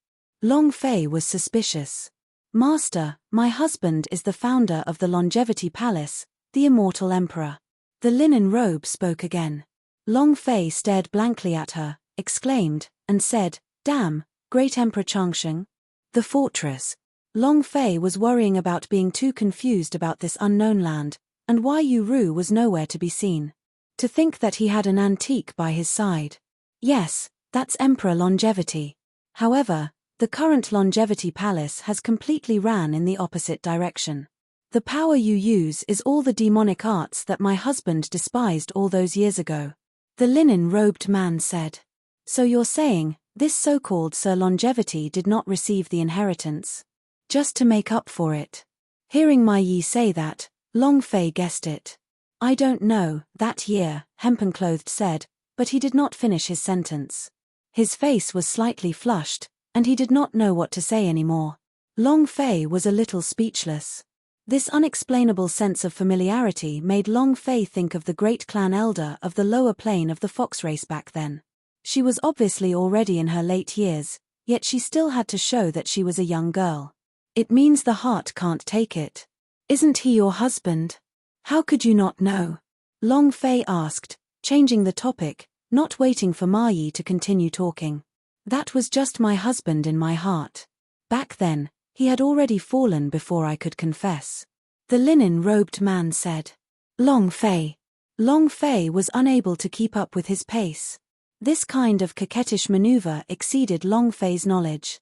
Long Fei was suspicious. Master, my husband is the founder of the Longevity Palace, the Immortal Emperor. The linen robe spoke again. Long Fei stared blankly at her, exclaimed, and said, Damn, Great Emperor Changsheng. The fortress. Long Fei was worrying about being too confused about this unknown land, and why Yu Ru was nowhere to be seen. To think that he had an antique by his side. Yes, that's Emperor Longevity. However, the current Longevity Palace has completely ran in the opposite direction. The power you use is all the demonic arts that my husband despised all those years ago. The linen-robed man said. So you're saying, this so-called Sir Longevity did not receive the inheritance? Just to make up for it. Hearing Ma Yi say that, Long Fei guessed it. I don't know, that year, Hempenclothed said, but he did not finish his sentence. His face was slightly flushed, and he did not know what to say anymore. Long Fei was a little speechless. This unexplainable sense of familiarity made Long Fei think of the great clan elder of the lower plane of the fox race back then. She was obviously already in her late years, Yet she still had to show that she was a young girl. It means the heart can't take it. Isn't he your husband? How could you not know? Long Fei asked, changing the topic, not waiting for Ma Yi to continue talking. That was just my husband in my heart. Back then, he had already fallen before I could confess. The linen-robed man said. Long Fei. Long Fei was unable to keep up with his pace. This kind of coquettish maneuver exceeded Long Fei's knowledge.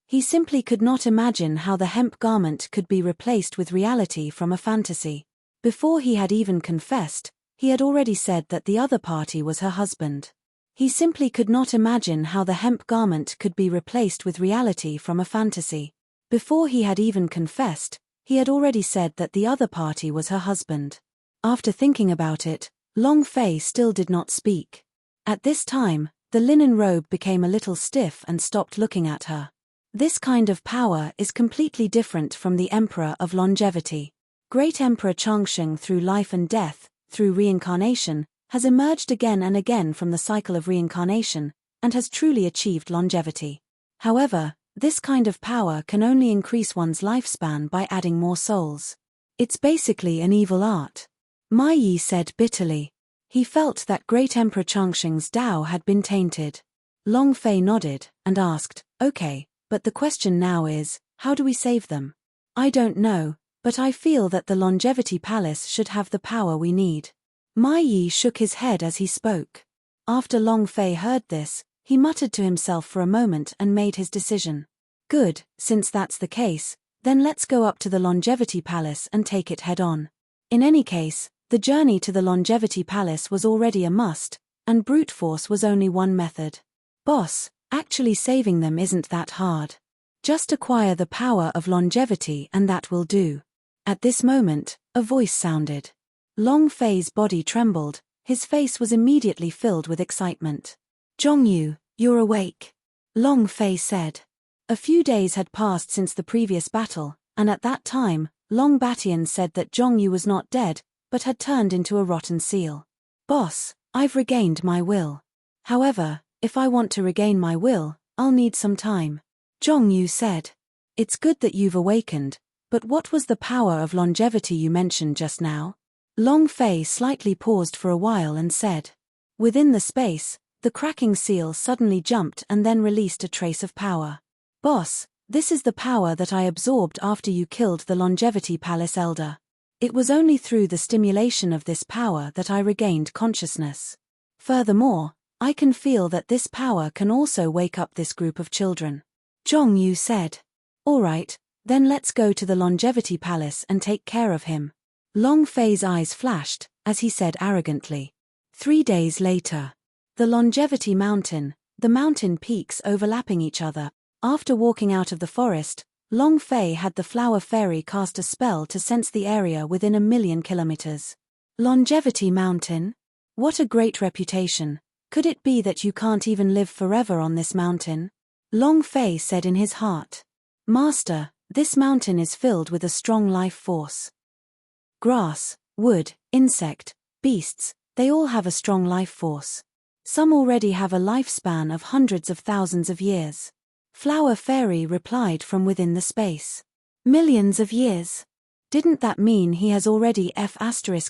He simply could not imagine how the hemp garment could be replaced with reality from a fantasy. Before he had even confessed, he had already said that the other party was her husband. He simply could not imagine how the hemp garment could be replaced with reality from a fantasy. Before he had even confessed, he had already said that the other party was her husband. After thinking about it, Long Fei still did not speak. At this time, the linen robe became a little stiff and stopped looking at her. This kind of power is completely different from the Emperor of Longevity. Great Emperor Changsheng, through life and death, through reincarnation, has emerged again and again from the cycle of reincarnation, and has truly achieved longevity. However, this kind of power can only increase one's lifespan by adding more souls. It's basically an evil art. Ma Yi said bitterly. He felt that Great Emperor Changsheng's Tao had been tainted. Long Fei nodded, and asked, okay, but the question now is, how do we save them? I don't know, but I feel that the Longevity Palace should have the power we need. Ma Yi shook his head as he spoke. After Long Fei heard this, he muttered to himself for a moment and made his decision. Good, since that's the case, then let's go up to the Longevity Palace and take it head on. In any case, the journey to the Longevity Palace was already a must, and brute force was only one method. Boss, actually saving them isn't that hard. Just acquire the power of longevity and that will do. At this moment, a voice sounded. Long Fei's body trembled, his face was immediately filled with excitement. Zhongyu, you're awake. Long Fei said. A few days had passed since the previous battle, and at that time, Long Batian said that Zhongyu was not dead, but had turned into a rotten seal. Boss, I've regained my will. However, if I want to regain my will, I'll need some time. Zhongyu said. It's good that you've awakened, but what was the power of longevity you mentioned just now? Long Fei slightly paused for a while and said. Within the space, the cracking seal suddenly jumped and then released a trace of power. Boss, this is the power that I absorbed after you killed the Longevity Palace Elder. It was only through the stimulation of this power that I regained consciousness. Furthermore, I can feel that this power can also wake up this group of children. Zhongyu said. All right, then let's go to the Longevity Palace and take care of him. Long Fei's eyes flashed, as he said arrogantly. 3 days later. The Longevity Mountain, the mountain peaks overlapping each other. After walking out of the forest, Long Fei had the Flower Fairy cast a spell to sense the area within 1,000,000 kilometers. Longevity Mountain? What a great reputation. Could it be that you can't even live forever on this mountain? Long Fei said in his heart. Master, this mountain is filled with a strong life force. Grass, wood, insect, beasts, they all have a strong life force. Some already have a lifespan of hundreds of thousands of years. Flower Fairy replied from within the space. Millions of years. Didn't that mean he has already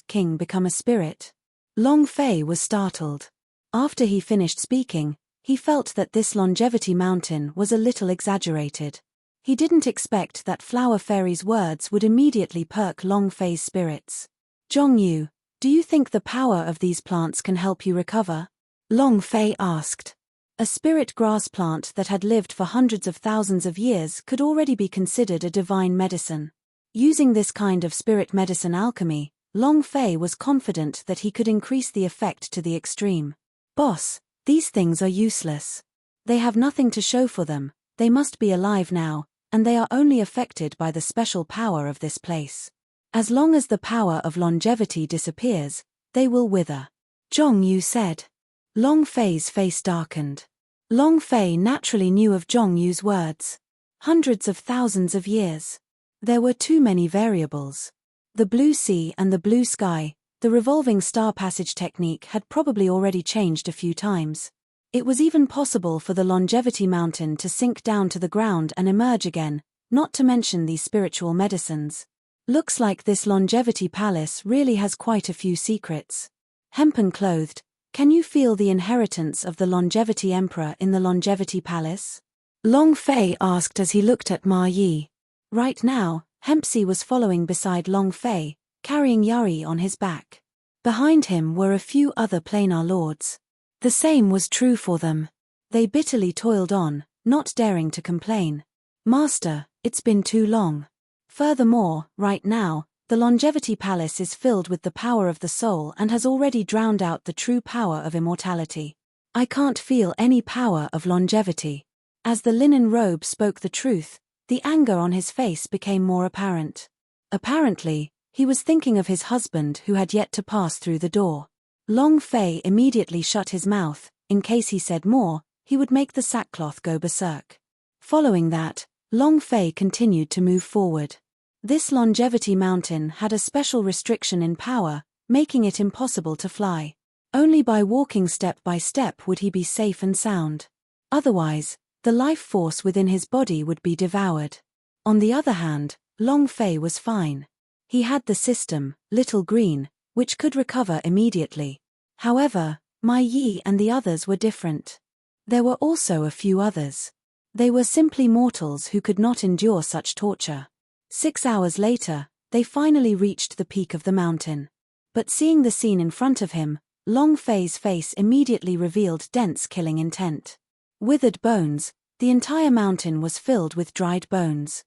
King become a spirit? Long Fei was startled. After he finished speaking, he felt that this Longevity Mountain was a little exaggerated. He didn't expect that Flower Fairy's words would immediately perk Long Fei's spirits. Zhongyu, do you think the power of these plants can help you recover? Long Fei asked. A spirit grass plant that had lived for hundreds of thousands of years could already be considered a divine medicine. Using this kind of spirit medicine alchemy, Long Fei was confident that he could increase the effect to the extreme. Boss, these things are useless. They have nothing to show for them, they must be alive now, and they are only affected by the special power of this place. As long as the power of longevity disappears, they will wither. Zhongyu said. Long Fei's face darkened. Long Fei naturally knew of Zhongyu's words. Hundreds of thousands of years. There were too many variables. The blue sea and the blue sky, the revolving star passage technique had probably already changed a few times. It was even possible for the longevity mountain to sink down to the ground and emerge again, not to mention these spiritual medicines. Looks like this longevity palace really has quite a few secrets. Hempen clothed, can you feel the inheritance of the longevity emperor in the longevity palace? Long Fei asked as he looked at Ma Yi. Right now, Hempsi was following beside Long Fei, carrying Yuri on his back. Behind him were a few other planar lords. The same was true for them. They bitterly toiled on, not daring to complain. Master, it's been too long. Furthermore, right now, the longevity palace is filled with the power of the soul and has already drowned out the true power of immortality. I can't feel any power of longevity. As the linen robe spoke the truth, the anger on his face became more apparent. Apparently, he was thinking of his husband who had yet to pass through the door. Long Fei immediately shut his mouth. In case he said more, he would make the sackcloth go berserk. Following that, Long Fei continued to move forward. This longevity mountain had a special restriction in power, making it impossible to fly. Only by walking step by step would he be safe and sound. Otherwise, the life force within his body would be devoured. On the other hand, Long Fei was fine. He had the system, Little Green, which could recover immediately. However, Mai Yi and the others were different. There were also a few others. They were simply mortals who could not endure such torture. 6 hours later, they finally reached the peak of the mountain. But seeing the scene in front of him, Long Fei's face immediately revealed dense killing intent. Withered bones, the entire mountain was filled with dried bones.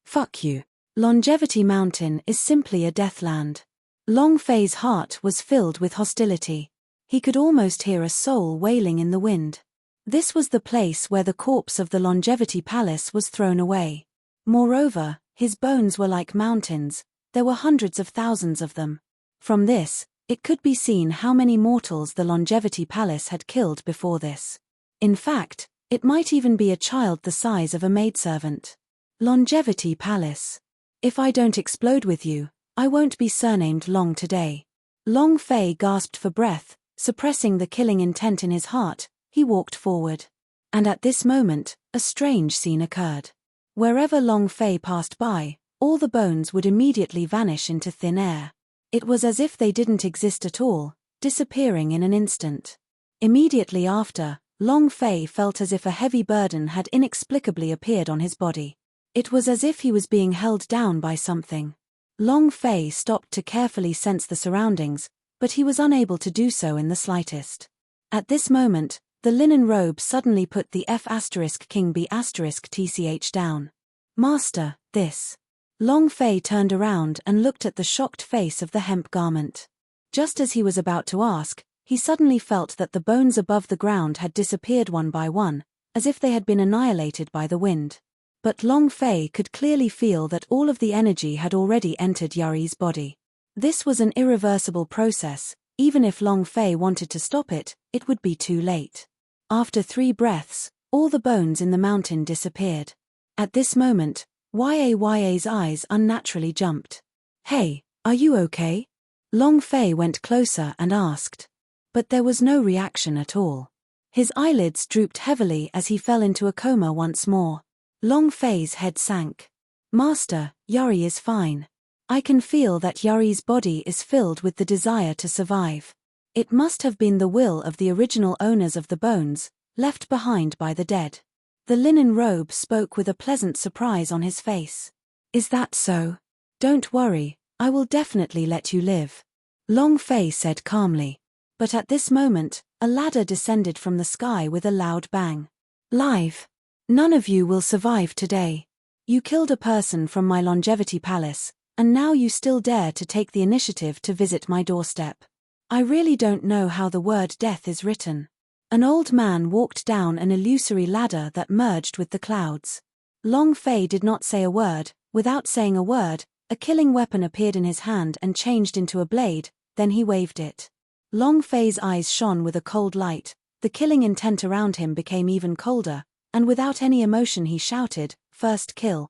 Fuck you. Longevity Mountain is simply a deathland. Long Fei's heart was filled with hostility. He could almost hear a soul wailing in the wind. This was the place where the corpse of the longevity palace was thrown away. Moreover, his bones were like mountains, there were hundreds of thousands of them. From this, it could be seen how many mortals the longevity palace had killed before this. In fact, it might even be a child the size of a maidservant. Longevity Palace. If I don't explode with you, I won't be surnamed Long today. Long Fei gasped for breath, suppressing the killing intent in his heart. He walked forward. And at this moment, a strange scene occurred. Wherever Long Fei passed by, all the bones would immediately vanish into thin air. It was as if they didn't exist at all, disappearing in an instant. Immediately after, Long Fei felt as if a heavy burden had inexplicably appeared on his body. It was as if he was being held down by something. Long Fei stopped to carefully sense the surroundings, but he was unable to do so in the slightest. At this moment, the linen robe suddenly put the F*King B** tch down. Master, this. Long Fei turned around and looked at the shocked face of the hemp garment. Just as he was about to ask, he suddenly felt that the bones above the ground had disappeared one by one, as if they had been annihilated by the wind. But Long Fei could clearly feel that all of the energy had already entered Yuri's body. This was an irreversible process. Even if Long Fei wanted to stop it, it would be too late. After 3 breaths, all the bones in the mountain disappeared. At this moment, Ya's eyes unnaturally jumped. Hey, are you okay? Long Fei went closer and asked. But there was no reaction at all. His eyelids drooped heavily as he fell into a coma once more. Long Fei's head sank. Master, Yuri is fine. I can feel that Yuri's body is filled with the desire to survive. It must have been the will of the original owners of the bones, left behind by the dead. The linen robe spoke with a pleasant surprise on his face. Is that so? Don't worry, I will definitely let you live. Long Fei said calmly. But at this moment, a ladder descended from the sky with a loud bang. Live! None of you will survive today. You killed a person from my longevity palace, and now you still dare to take the initiative to visit my doorstep. I really don't know how the word death is written. An old man walked down an illusory ladder that merged with the clouds. Long Fei did not say a word. Without saying a word, a killing weapon appeared in his hand and changed into a blade, then he waved it. Long Fei's eyes shone with a cold light, the killing intent around him became even colder, and without any emotion he shouted, "First kill."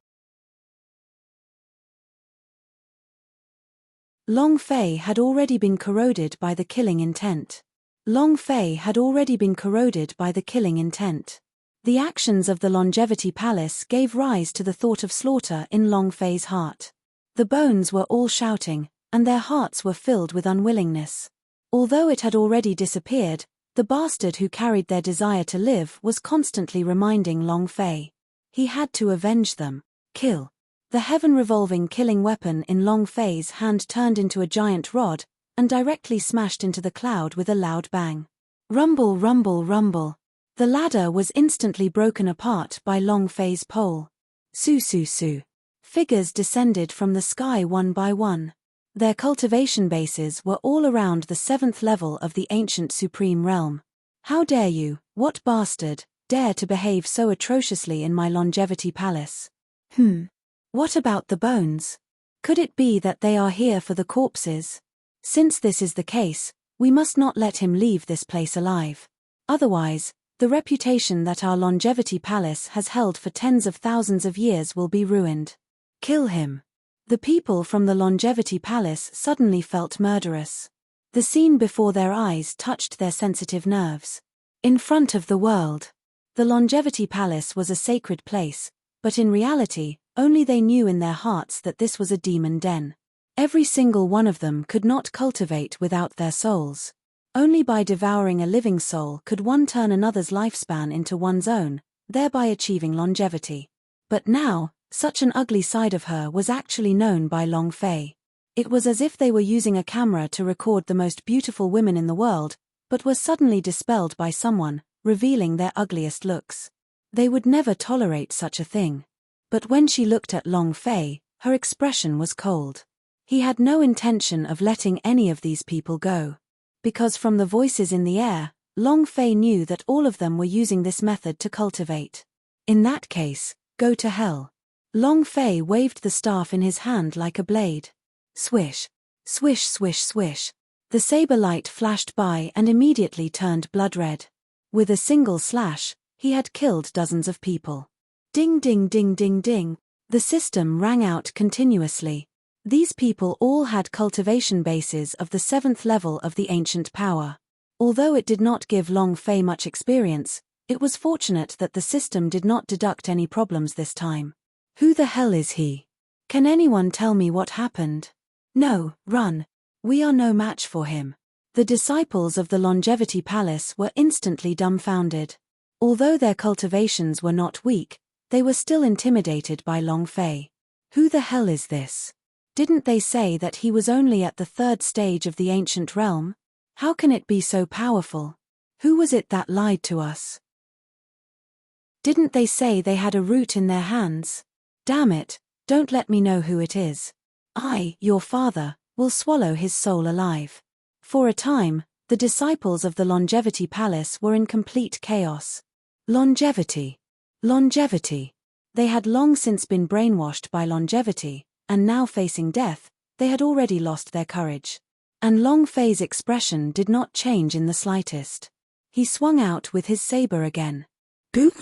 Long Fei had already been corroded by the killing intent. Long Fei had already been corroded by the killing intent. The actions of the Longevity Palace gave rise to the thought of slaughter in Long Fei's heart. The bones were all shouting, and their hearts were filled with unwillingness. Although it had already disappeared, the bastard who carried their desire to live was constantly reminding Long Fei. He had to avenge them. Kill. The heaven-revolving killing weapon in Long Fei's hand turned into a giant rod, and directly smashed into the cloud with a loud bang. Rumble, rumble, rumble. The ladder was instantly broken apart by Long Fei's pole. Su su su. Figures descended from the sky one by one. Their cultivation bases were all around the 7th level of the ancient supreme realm. How dare you, what bastard, dare to behave so atrociously in my Longevity Palace? What about the bones? Could it be that they are here for the corpses? Since this is the case, we must not let him leave this place alive. Otherwise, the reputation that our Longevity Palace has held for tens of thousands of years will be ruined. Kill him. The people from the Longevity Palace suddenly felt murderous. The scene before their eyes touched their sensitive nerves. In front of the world. The Longevity Palace was a sacred place, but in reality, only they knew in their hearts that this was a demon den. Every single one of them could not cultivate without their souls. Only by devouring a living soul could one turn another's lifespan into one's own, thereby achieving longevity. But now, such an ugly side of her was actually known by Long Fei. It was as if they were using a camera to record the most beautiful women in the world, but were suddenly dispelled by someone, revealing their ugliest looks. They would never tolerate such a thing. But when she looked at Long Fei, her expression was cold. He had no intention of letting any of these people go. Because from the voices in the air, Long Fei knew that all of them were using this method to cultivate. In that case, go to hell. Long Fei waved the staff in his hand like a blade. Swish. Swish swish swish. The saber light flashed by and immediately turned blood red. With a single slash, he had killed dozens of people. Ding ding ding ding ding. The system rang out continuously. These people all had cultivation bases of the 7th level of the ancient power. Although it did not give Long Fei much experience, it was fortunate that the system did not deduct any problems this time. Who the hell is he? Can anyone tell me what happened? No, run. We are no match for him. The disciples of the Longevity Palace were instantly dumbfounded. Although their cultivations were not weak, they were still intimidated by Long Fei. Who the hell is this? Didn't they say that he was only at the 3rd stage of the ancient realm? How can it be so powerful? Who was it that lied to us? Didn't they say they had a root in their hands? Damn it, don't let me know who it is. I, your father, will swallow his soul alive. For a time, the disciples of the Longevity Palace were in complete chaos. Longevity. Longevity. They had long since been brainwashed by longevity, and now facing death, they had already lost their courage. And Long Fei's expression did not change in the slightest. He swung out with his saber again. Boop.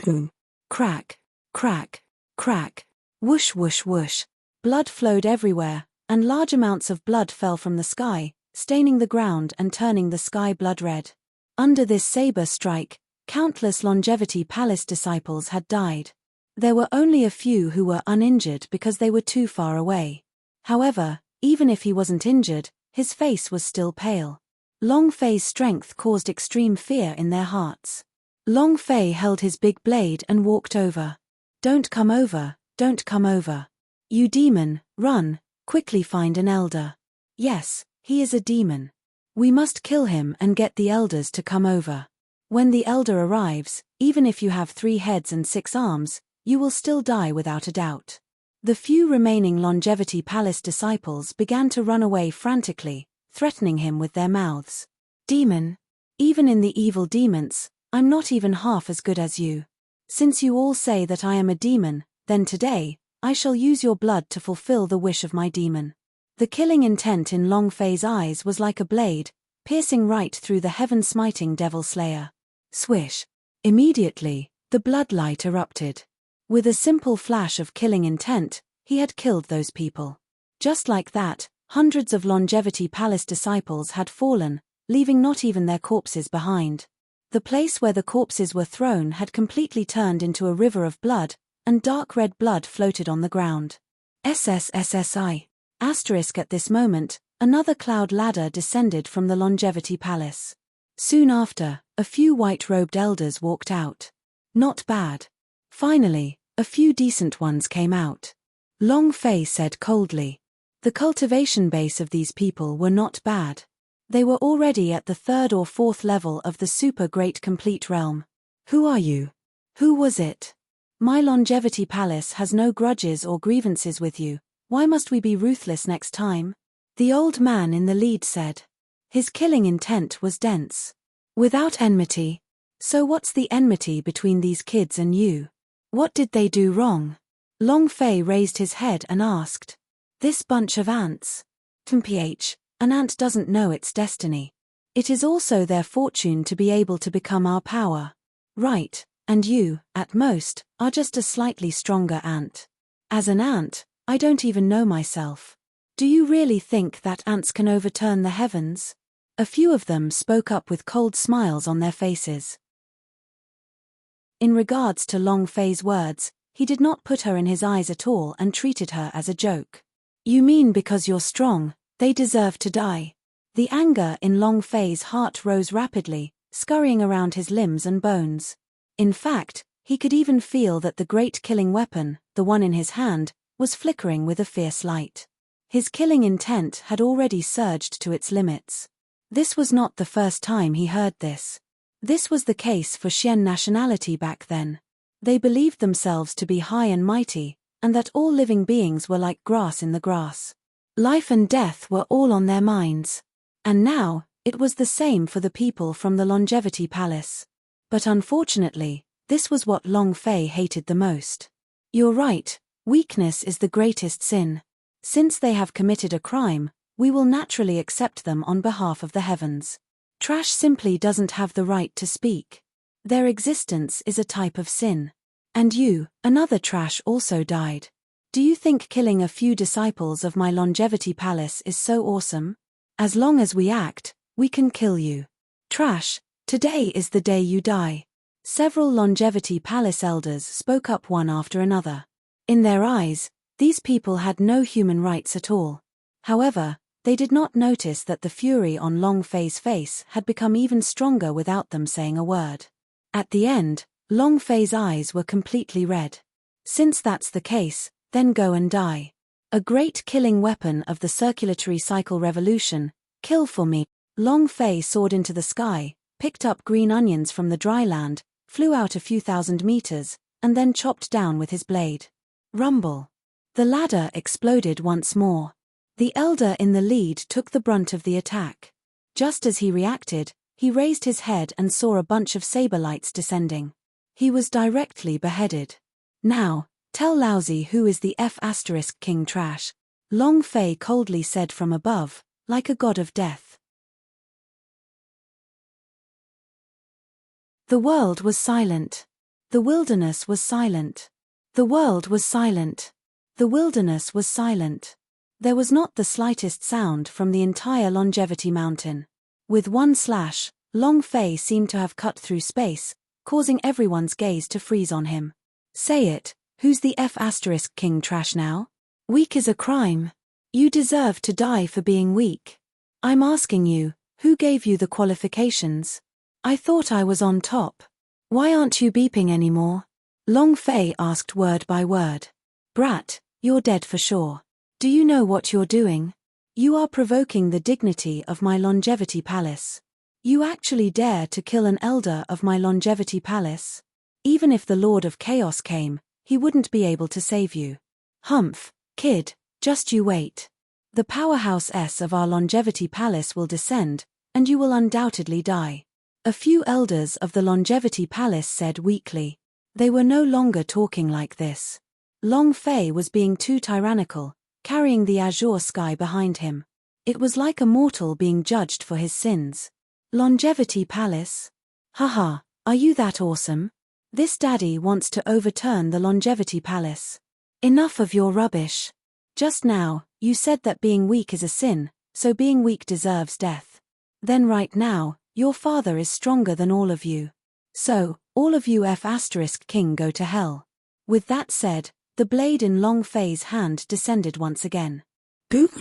Boom. Crack, crack, crack. Whoosh whoosh whoosh. Blood flowed everywhere, and large amounts of blood fell from the sky, staining the ground and turning the sky blood red. Under this saber strike, countless Longevity Palace disciples had died. There were only a few who were uninjured because they were too far away. However, even if he wasn't injured, his face was still pale. Long Fei's strength caused extreme fear in their hearts. Long Fei held his big blade and walked over. Don't come over, don't come over. You demon, run, quickly find an elder. Yes, he is a demon. We must kill him and get the elders to come over. When the elder arrives, even if you have 3 heads and 6 arms, you will still die without a doubt. The few remaining Longevity Palace disciples began to run away frantically, threatening him with their mouths. Demon. Even in the evil demons, I'm not even half as good as you. Since you all say that I am a demon, then today, I shall use your blood to fulfill the wish of my demon. The killing intent in Long Fei's eyes was like a blade, piercing right through the heaven-smiting devil slayer. Swish. Immediately, the bloodlight erupted. With a simple flash of killing intent, he had killed those people. Just like that, hundreds of Longevity Palace disciples had fallen, leaving not even their corpses behind. The place where the corpses were thrown had completely turned into a river of blood, and dark red blood floated on the ground. SSSSI. Asterisk at this moment, another cloud ladder descended from the Longevity Palace. Soon after, a few white-robed elders walked out. Not bad. Finally, a few decent ones came out. Long Fei said coldly. The cultivation base of these people were not bad. They were already at the 3rd or 4th level of the super great complete realm. Who are you? Who was it? My Longevity Palace has no grudges or grievances with you. Why must we be ruthless next time? The old man in the lead said. His killing intent was dense. Without enmity. So what's the enmity between these kids and you? What did they do wrong? Long Fei raised his head and asked. This bunch of ants. TMPH, an ant doesn't know its destiny. It is also their fortune to be able to become our power. Right, and you, at most, are just a slightly stronger ant. As an ant, I don't even know myself. Do you really think that ants can overturn the heavens? A few of them spoke up with cold smiles on their faces. In regards to Long Fei's words, he did not put her in his eyes at all and treated her as a joke. You mean because you're strong, they deserve to die? The anger in Long Fei's heart rose rapidly, scurrying around his limbs and bones. In fact, he could even feel that the great killing weapon, the one in his hand, was flickering with a fierce light. His killing intent had already surged to its limits. This was not the first time he heard this. This was the case for Xian nationality back then. They believed themselves to be high and mighty, and that all living beings were like grass in the grass. Life and death were all on their minds. And now, it was the same for the people from the Longevity Palace. But unfortunately, this was what Long Fei hated the most. You're right, weakness is the greatest sin. Since they have committed a crime, we will naturally accept them on behalf of the heavens. Trash simply doesn't have the right to speak. Their existence is a type of sin. And you, another trash, also died. Do you think killing a few disciples of my Longevity Palace is so awesome? As long as we act, we can kill you. Trash, today is the day you die. Several Longevity Palace elders spoke up one after another. In their eyes, these people had no human rights at all. However, they did not notice that the fury on Long Fei's face had become even stronger without them saying a word. At the end, Long Fei's eyes were completely red. Since that's the case, then go and die. A great killing weapon of the circulatory cycle revolution, kill for me. Long Fei soared into the sky, picked up green onions from the dry land, flew out a few thousand meters, and then chopped down with his blade. Rumble. The ladder exploded once more. The elder in the lead took the brunt of the attack. Just as he reacted, he raised his head and saw a bunch of saber lights descending. He was directly beheaded. Now, tell Lousy who is the King Trash, Long Fei coldly said from above, like a god of death. The world was silent. The wilderness was silent. The world was silent. The wilderness was silent. There was not the slightest sound from the entire Longevity Mountain. With one slash, Long Fei seemed to have cut through space, causing everyone's gaze to freeze on him. Say it, who's the King Trash now? Weak is a crime. You deserve to die for being weak. I'm asking you, who gave you the qualifications? I thought I was on top. Why aren't you beeping anymore? Long Fei asked word by word. Brat, you're dead for sure. Do you know what you're doing? You are provoking the dignity of my Longevity Palace. You actually dare to kill an elder of my Longevity Palace? Even if the Lord of Chaos came, he wouldn't be able to save you. Humph, kid, just you wait. The powerhouse S of our Longevity Palace will descend, and you will undoubtedly die. A few elders of the Longevity Palace said weakly. They were no longer talking like this. Long Fei was being too tyrannical, carrying the azure sky behind him. It was like a mortal being judged for his sins. Longevity Palace? Haha, are you that awesome? This daddy wants to overturn the Longevity Palace. Enough of your rubbish. Just now, You said that being weak is a sin, so being weak deserves death. Then right now, your father is stronger than all of you. So, all of you King go to hell. With that said, the blade in Long Fei's hand descended once again. Boop!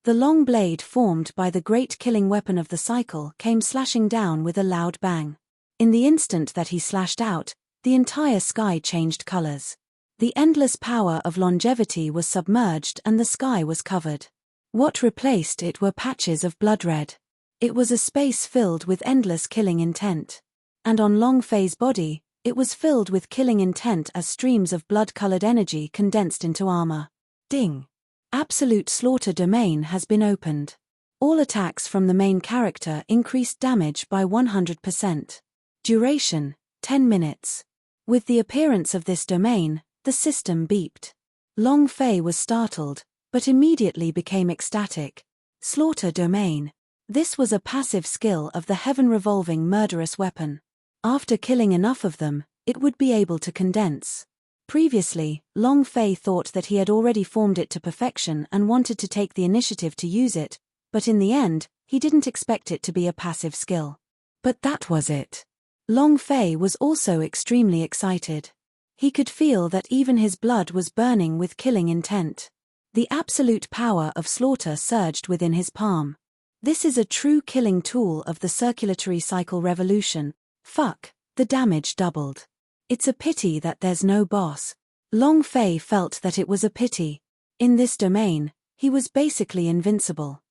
The long blade formed by the great killing weapon of the cycle came slashing down with a loud bang. In the instant that he slashed out, the entire sky changed colors. The endless power of longevity was submerged and the sky was covered. What replaced it were patches of blood red. It was a space filled with endless killing intent. And on Long Fei's body, it was filled with killing intent as streams of blood-colored energy condensed into armor. Ding! Absolute slaughter domain has been opened. All attacks from the main character increased damage by 100%. Duration, 10 minutes. With the appearance of this domain, the system beeped. Long Fei was startled, but immediately became ecstatic. Slaughter domain. This was a passive skill of the heaven-revolving murderous weapon. After killing enough of them, it would be able to condense. Previously, Long Fei thought that he had already formed it to perfection and wanted to take the initiative to use it, but in the end, he didn't expect it to be a passive skill. But that was it. Long Fei was also extremely excited. He could feel that even his blood was burning with killing intent. The absolute power of slaughter surged within his palm. This is a true killing tool of the circulatory cycle revolution. Fuck, the damage doubled. It's a pity that there's no boss. Long Fei felt that it was a pity. In this domain, he was basically invincible.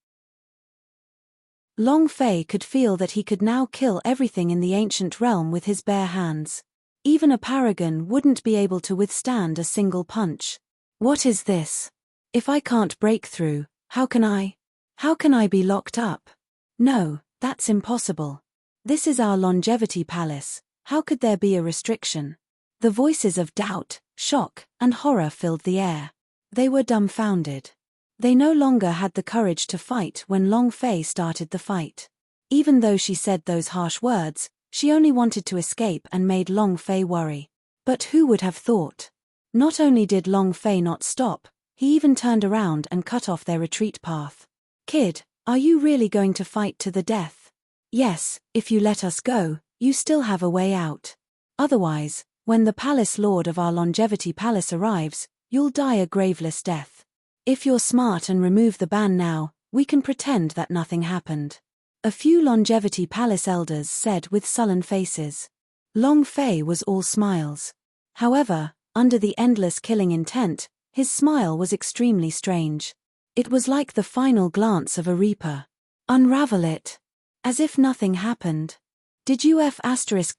Long Fei could feel that he could now kill everything in the ancient realm with his bare hands. Even a paragon wouldn't be able to withstand a single punch. What is this? If I can't break through, how can I? How can I be locked up? No, that's impossible. This is our longevity palace. How could there be a restriction? The voices of doubt, shock, and horror filled the air. They were dumbfounded. They no longer had the courage to fight when Long Fei started the fight. Even though she said those harsh words, she only wanted to escape and made Long Fei worry. But who would have thought? Not only did Long Fei not stop, he even turned around and cut off their retreat path. Kid, are you really going to fight to the death? Yes, if you let us go, you still have a way out. Otherwise, when the palace lord of our longevity palace arrives, you'll die a graveless death. If you're smart and remove the ban now, we can pretend that nothing happened. A few longevity palace elders said with sullen faces. Long Fei was all smiles. However, under the endless killing intent, his smile was extremely strange. It was like the final glance of a reaper. Unravel it. As if nothing happened. Did you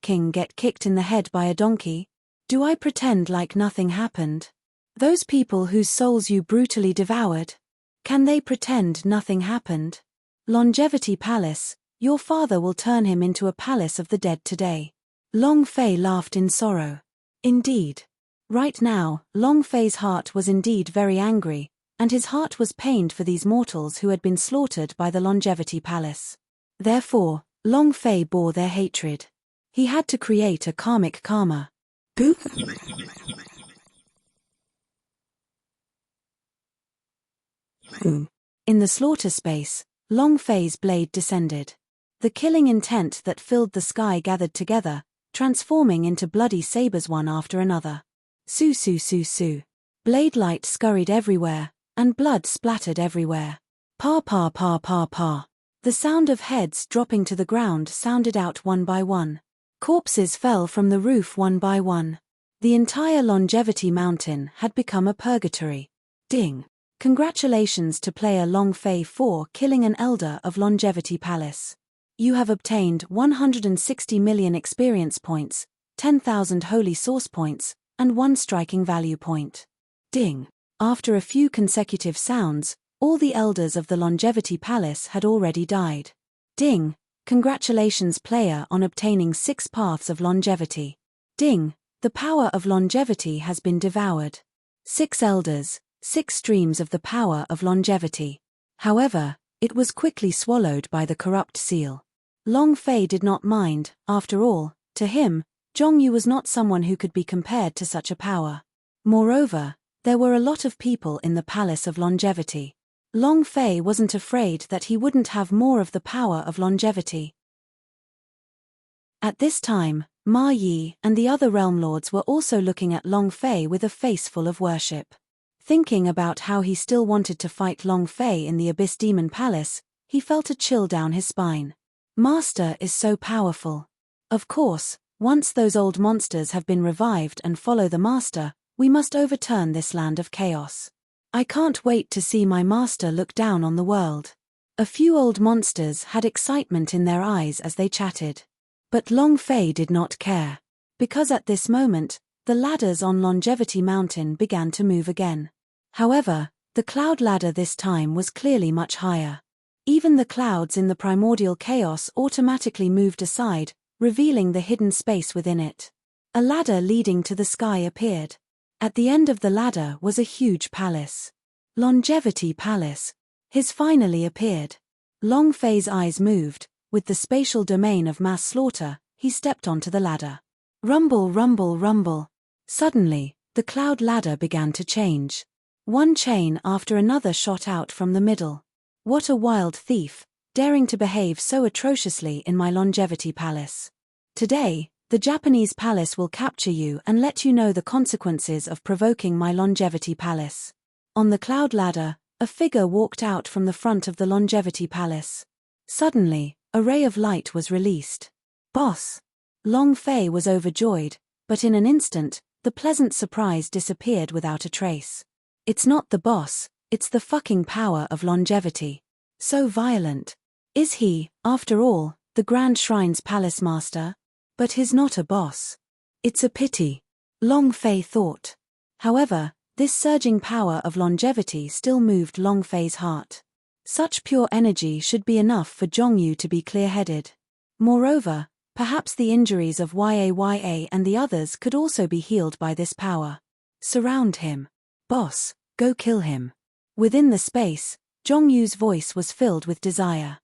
King get kicked in the head by a donkey? Do I pretend like nothing happened? Those people whose souls you brutally devoured? Can they pretend nothing happened? Longevity Palace, your father will turn him into a palace of the dead today. Long Fei laughed in sorrow. Indeed. Right now, Long Fei's heart was indeed very angry, and his heart was pained for these mortals who had been slaughtered by the Longevity Palace. Therefore, Long Fei bore their hatred. He had to create a karmic karma. Boop. In the slaughter space, Long Fei's blade descended. The killing intent that filled the sky gathered together, transforming into bloody sabers one after another. Su su su su. Blade light scurried everywhere, and blood splattered everywhere. Pa pa pa pa pa. The sound of heads dropping to the ground sounded out one by one. Corpses fell from the roof one by one. The entire Longevity Mountain had become a purgatory. Ding. Congratulations to player Long Fei for killing an elder of Longevity Palace. You have obtained 160 million experience points, 10,000 holy source points, and 1 striking value point. Ding. After a few consecutive sounds, all the elders of the Longevity Palace had already died. Ding. Congratulations player on obtaining 6 paths of longevity. Ding. The power of longevity has been devoured. 6 elders, 6 streams of the power of longevity. However, it was quickly swallowed by the corrupt seal. Long Fei did not mind, after all, to him, Zhongyu was not someone who could be compared to such a power. Moreover, there were a lot of people in the Palace of Longevity. Long Fei wasn't afraid that he wouldn't have more of the power of longevity. At this time, Ma Yi and the other realm lords were also looking at Long Fei with a face full of worship. Thinking about how he still wanted to fight Long Fei in the Abyss Demon Palace, he felt a chill down his spine. Master is so powerful. Of course, once those old monsters have been revived and follow the Master, we must overturn this land of chaos. I can't wait to see my Master look down on the world. A few old monsters had excitement in their eyes as they chatted. But Long Fei did not care. Because at this moment, the ladders on Longevity Mountain began to move again. However, the cloud ladder this time was clearly much higher. Even the clouds in the primordial chaos automatically moved aside, revealing the hidden space within it. A ladder leading to the sky appeared. At the end of the ladder was a huge palace. Longevity Palace. His finally appeared. Long Fei's eyes moved. With the spatial domain of mass slaughter, he stepped onto the ladder. Rumble, rumble, rumble. Suddenly, the cloud ladder began to change. One chain after another shot out from the middle. What a wild thief, daring to behave so atrociously in my Longevity Palace. Today, the Japanese palace will capture you and let you know the consequences of provoking my Longevity Palace. On the cloud ladder, a figure walked out from the front of the Longevity Palace. Suddenly, a ray of light was released. Boss! Long Fei was overjoyed, but in an instant, the pleasant surprise disappeared without a trace. It's not the boss, it's the fucking power of longevity. So violent. Is he, after all, the Grand Shrine's palace master? But he's not a boss. It's a pity. Long Fei thought. However, this surging power of longevity still moved Long Fei's heart. Such pure energy should be enough for Zhongyu to be clear-headed. Moreover, perhaps the injuries of Yaya and the others could also be healed by this power. Surround him. Boss, go kill him. Within the space, Zhongyu's voice was filled with desire.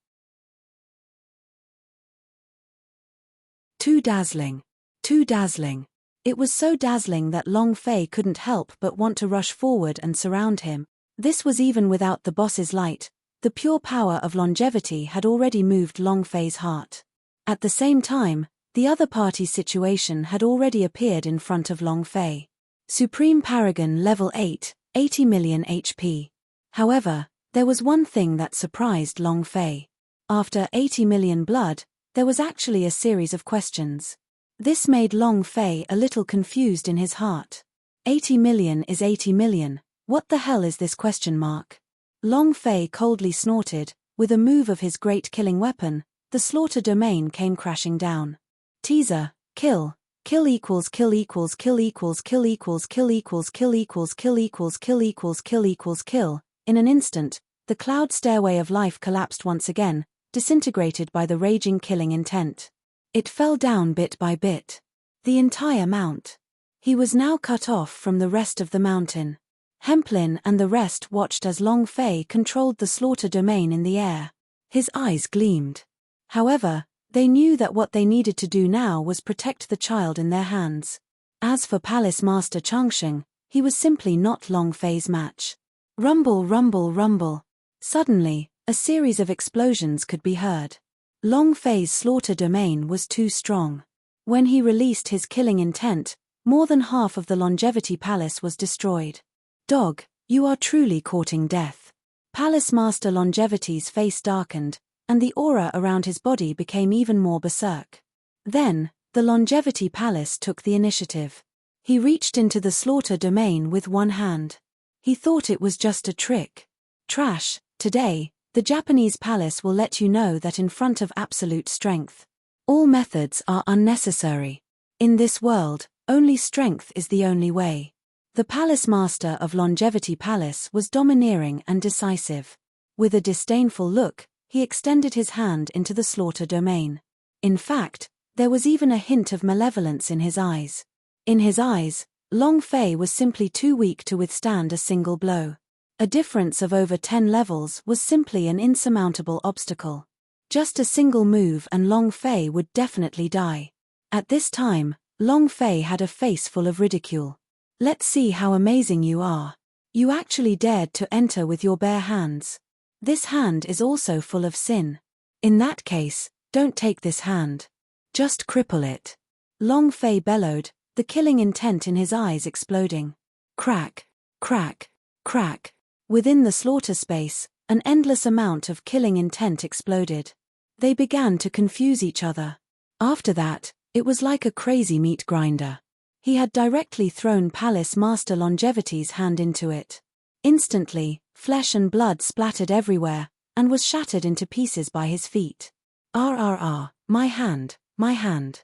Too dazzling. Too dazzling. It was so dazzling that Long Fei couldn't help but want to rush forward and surround him. This was even without the boss's light. The pure power of longevity had already moved Long Fei's heart. At the same time, the other party's situation had already appeared in front of Long Fei. Supreme Paragon Level 8, 80 million HP. However, there was one thing that surprised Long Fei. After 80 million blood, there was actually a series of questions. This made Long Fei a little confused in his heart. 80 million is 80 million, what the hell is this question mark? Long Fei coldly snorted. With a move of his great killing weapon, the slaughter domain came crashing down. Teaser, kill. Kill equals kill equals kill equals kill equals kill equals kill equals kill equals kill equals kill equals kill. In an instant, the cloud stairway of life collapsed once again, disintegrated by the raging killing intent. It fell down bit by bit. The entire mount. He was now cut off from the rest of the mountain. Hemplin and the rest watched as Long Fei controlled the slaughter domain in the air. His eyes gleamed. However, they knew that what they needed to do now was protect the child in their hands. As for Palace Master Changsheng, he was simply not Long Fei's match. Rumble, rumble, rumble. Suddenly, a series of explosions could be heard. Long Fei's slaughter domain was too strong. When he released his killing intent, more than half of the Longevity Palace was destroyed. Dog, you are truly courting death. Palace Master Longevity's face darkened, and the aura around his body became even more berserk. Then, the Longevity Palace took the initiative. He reached into the slaughter domain with one hand. He thought it was just a trick. Trash. Today, the Japanese palace will let you know that in front of absolute strength, all methods are unnecessary. In this world, only strength is the only way. The Palace Master of Longevity Palace was domineering and decisive. With a disdainful look, he extended his hand into the slaughter domain. In fact, there was even a hint of malevolence in his eyes. In his eyes, Long Fei was simply too weak to withstand a single blow. A difference of over 10 levels was simply an insurmountable obstacle. Just a single move and Long Fei would definitely die. At this time, Long Fei had a face full of ridicule. Let's see how amazing you are. You actually dared to enter with your bare hands. This hand is also full of sin. In that case, don't take this hand. Just cripple it. Long Fei bellowed, the killing intent in his eyes exploding. Crack, crack, crack. Within the slaughter space, an endless amount of killing intent exploded. They began to confuse each other. After that, it was like a crazy meat grinder. He had directly thrown Palace Master Longevity's hand into it. Instantly, flesh and blood splattered everywhere, and was shattered into pieces by his feet. RRR, my hand, my hand.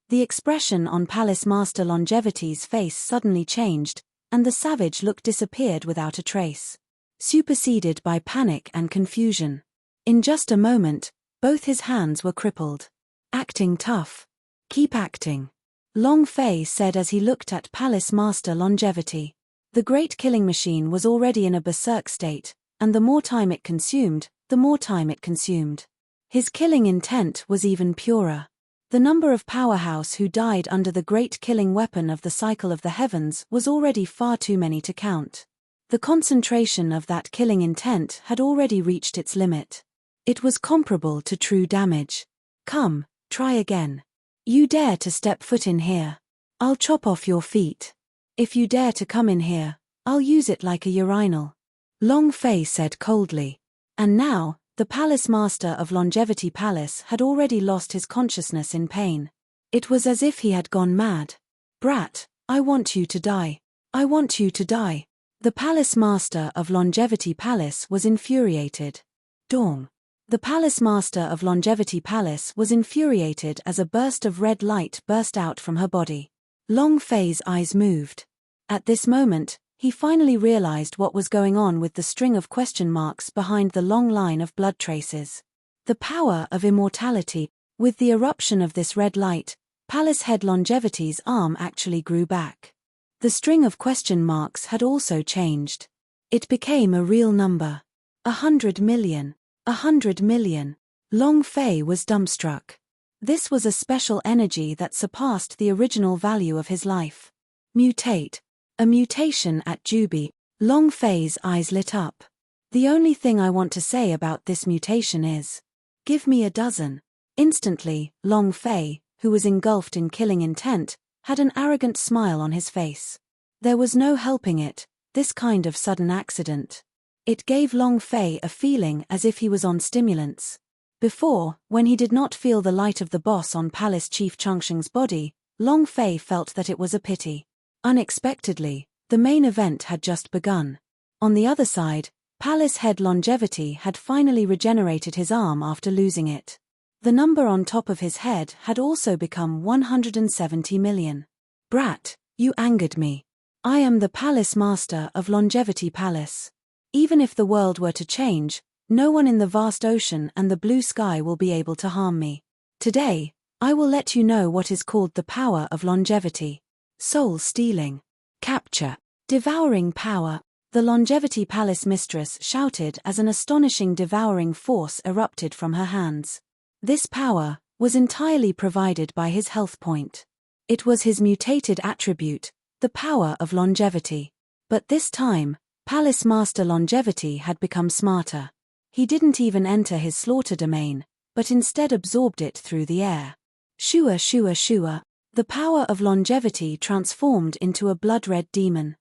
The expression on Palace Master Longevity's face suddenly changed, and the savage look disappeared without a trace, superseded by panic and confusion. In just a moment, both his hands were crippled. Acting tough. Keep acting. Long Fei said as he looked at Palace Master Longevity. The great killing machine was already in a berserk state, and the more time it consumed, the more time it consumed. His killing intent was even purer. The number of powerhouse who died under the great killing weapon of the cycle of the heavens was already far too many to count. The concentration of that killing intent had already reached its limit. It was comparable to true damage. Come, try again. You dare to step foot in here, I'll chop off your feet. If you dare to come in here, I'll use it like a urinal. Long Fei said coldly. And now, the Palace Master of Longevity Palace had already lost his consciousness in pain. It was as if he had gone mad. Brat, I want you to die. I want you to die. The Palace Master of Longevity Palace was infuriated. Dong. The Palace Master of Longevity Palace was infuriated as a burst of red light burst out from her body. Long Fei's eyes moved. At this moment, he finally realized what was going on with the string of question marks behind the long line of blood traces. The power of immortality. With the eruption of this red light, Palace Head Longevity's arm actually grew back. The string of question marks had also changed. It became a real number. 100 million. 100 million. Long Fei was dumbstruck. This was a special energy that surpassed the original value of his life. Mutate. A mutation at Jubi. Long Fei's eyes lit up. The only thing I want to say about this mutation is, give me a dozen. Instantly, Long Fei, who was engulfed in killing intent, had an arrogant smile on his face. There was no helping it, this kind of sudden accident. It gave Long Fei a feeling as if he was on stimulants. Before, when he did not feel the light of the boss on Palace Chief Changsheng's body, Long Fei felt that it was a pity. Unexpectedly, the main event had just begun. On the other side, Palace Head Longevity had finally regenerated his arm after losing it. The number on top of his head had also become 170 million. Brat, you angered me. I am the Palace Master of Longevity Palace. Even if the world were to change, no one in the vast ocean and the blue sky will be able to harm me. Today, I will let you know what is called the power of longevity. Soul stealing. Capture. Devouring power. The Longevity Palace mistress shouted as an astonishing devouring force erupted from her hands. This power was entirely provided by his health point. It was his mutated attribute, the power of longevity. But this time, Palace Master Longevity had become smarter. He didn't even enter his slaughter domain, but instead absorbed it through the air. Shua shua shua. The power of longevity transformed into a blood-red demon.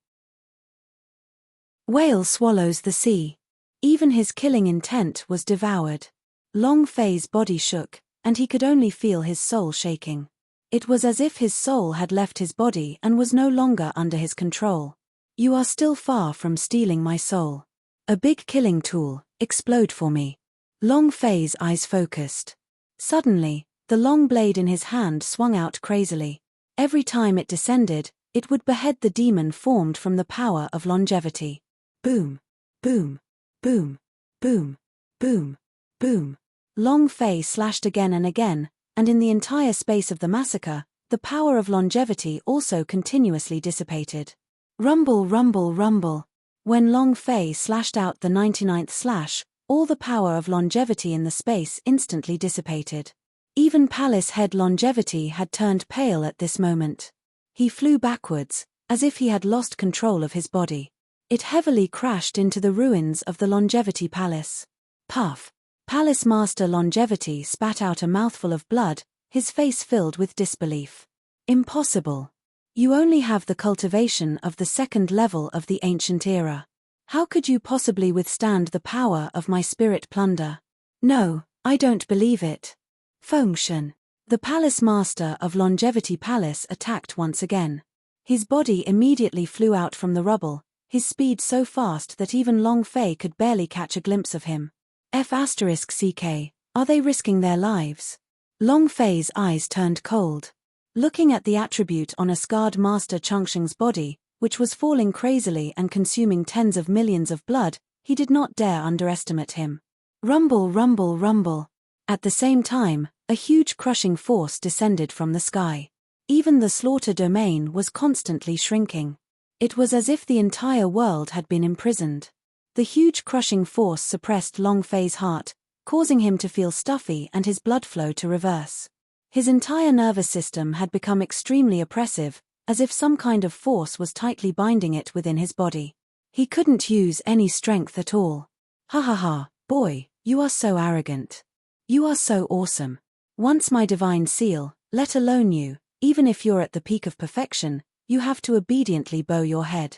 Whale swallows the sea. Even his killing intent was devoured. Long Fei's body shook, and he could only feel his soul shaking. It was as if his soul had left his body and was no longer under his control. You are still far from stealing my soul. A big killing tool, explode for me. Long Fei's eyes focused. Suddenly, the long blade in his hand swung out crazily. Every time it descended, it would behead the demon formed from the power of longevity. Boom, boom, boom, boom, boom, boom. Long Fei slashed again and again, and in the entire space of the massacre, the power of longevity also continuously dissipated. Rumble, rumble, rumble. When Long Fei slashed out the 99th slash, all the power of longevity in the space instantly dissipated. Even palace head Longevity had turned pale at this moment. He flew backwards, as if he had lost control of his body. It heavily crashed into the ruins of the Longevity Palace. Puff! Palace Master Longevity spat out a mouthful of blood, his face filled with disbelief. Impossible. You only have the cultivation of the second level of the ancient era. How could you possibly withstand the power of my spirit plunder? No, I don't believe it. Function. The Palace Master of Longevity Palace attacked once again. His body immediately flew out from the rubble, his speed so fast that even Long Fei could barely catch a glimpse of him. F***CK, are they risking their lives? Long Fei's eyes turned cold. Looking at the attribute on a scarred Master Changsheng's body, which was falling crazily and consuming tens of millions of blood, he did not dare underestimate him. Rumble, rumble, rumble. At the same time, a huge crushing force descended from the sky. Even the slaughter domain was constantly shrinking. It was as if the entire world had been imprisoned. The huge crushing force suppressed Long Fei's heart, causing him to feel stuffy and his blood flow to reverse. His entire nervous system had become extremely oppressive, as if some kind of force was tightly binding it within his body. He couldn't use any strength at all. Ha ha ha, boy, you are so arrogant. You are so awesome. Once my divine seal, let alone you, even if you're at the peak of perfection, you have to obediently bow your head.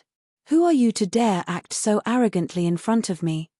Who are you to dare act so arrogantly in front of me?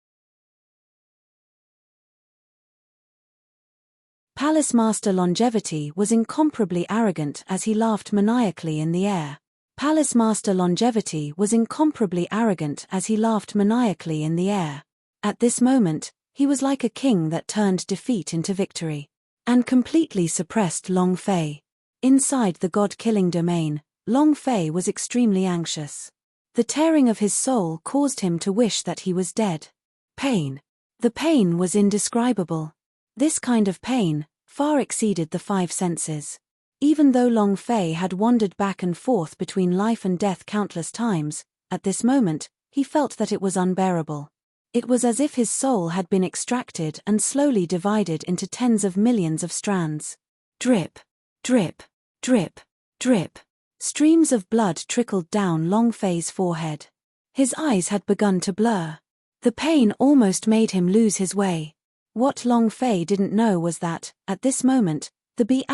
Palace Master Longevity was incomparably arrogant as he laughed maniacally in the air. Palace Master Longevity was incomparably arrogant as he laughed maniacally in the air. At this moment, he was like a king that turned defeat into victory. And completely suppressed Long Fei. Inside the god-killing domain, Long Fei was extremely anxious. The tearing of his soul caused him to wish that he was dead. Pain. The pain was indescribable. This kind of pain far exceeded the five senses. Even though Long Fei had wandered back and forth between life and death countless times, at this moment, he felt that it was unbearable. It was as if his soul had been extracted and slowly divided into tens of millions of strands. Drip, drip, drip, drip. Streams of blood trickled down Long Fei's forehead. His eyes had begun to blur. The pain almost made him lose his way. What Long Fei didn't know was that, at this moment, the B**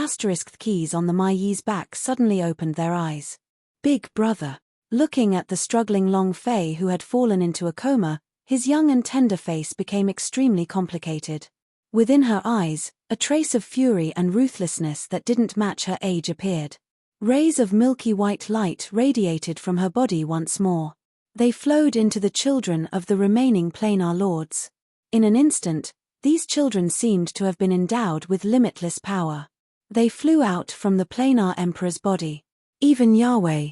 keys on the Ma Yi's back suddenly opened their eyes. Big brother. Looking at the struggling Long Fei who had fallen into a coma, his young and tender face became extremely complicated. Within her eyes, a trace of fury and ruthlessness that didn't match her age appeared. Rays of milky white light radiated from her body once more. They flowed into the children of the remaining planar lords. In an instant, these children seemed to have been endowed with limitless power. They flew out from the planar emperor's body. Even Yahweh.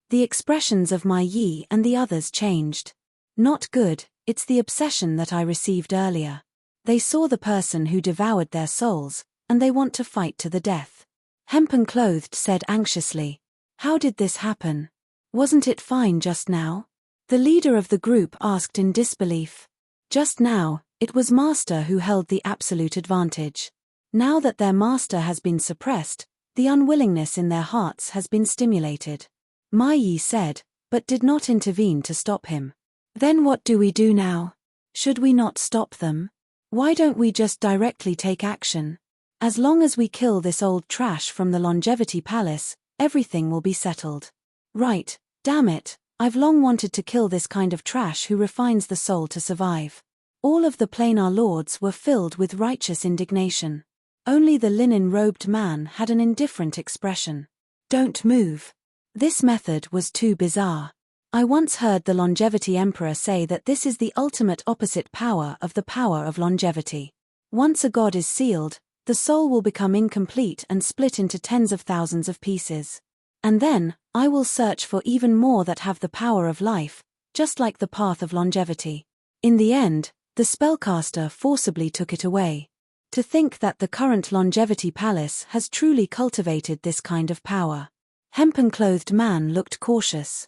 The expressions of Ma Yi and the others changed. Not good. It's the obsession that I received earlier. They saw the person who devoured their souls, and they want to fight to the death. Hempen-clothed said anxiously. How did this happen? Wasn't it fine just now? The leader of the group asked in disbelief. Just now, it was Master who held the absolute advantage. Now that their Master has been suppressed, the unwillingness in their hearts has been stimulated. Ma Yi said, but did not intervene to stop him. Then what do we do now? Should we not stop them? Why don't we just directly take action? As long as we kill this old trash from the Longevity Palace, everything will be settled. Right, damn it, I've long wanted to kill this kind of trash who refines the soul to survive. All of the planar lords were filled with righteous indignation. Only the linen-robed man had an indifferent expression. Don't move. This method was too bizarre. I once heard the Longevity Emperor say that this is the ultimate opposite power of the power of longevity. Once a god is sealed, the soul will become incomplete and split into tens of thousands of pieces. And then, I will search for even more that have the power of life, just like the path of longevity. In the end, the spellcaster forcibly took it away. To think that the current Longevity Palace has truly cultivated this kind of power. Hempen-clothed man looked cautious.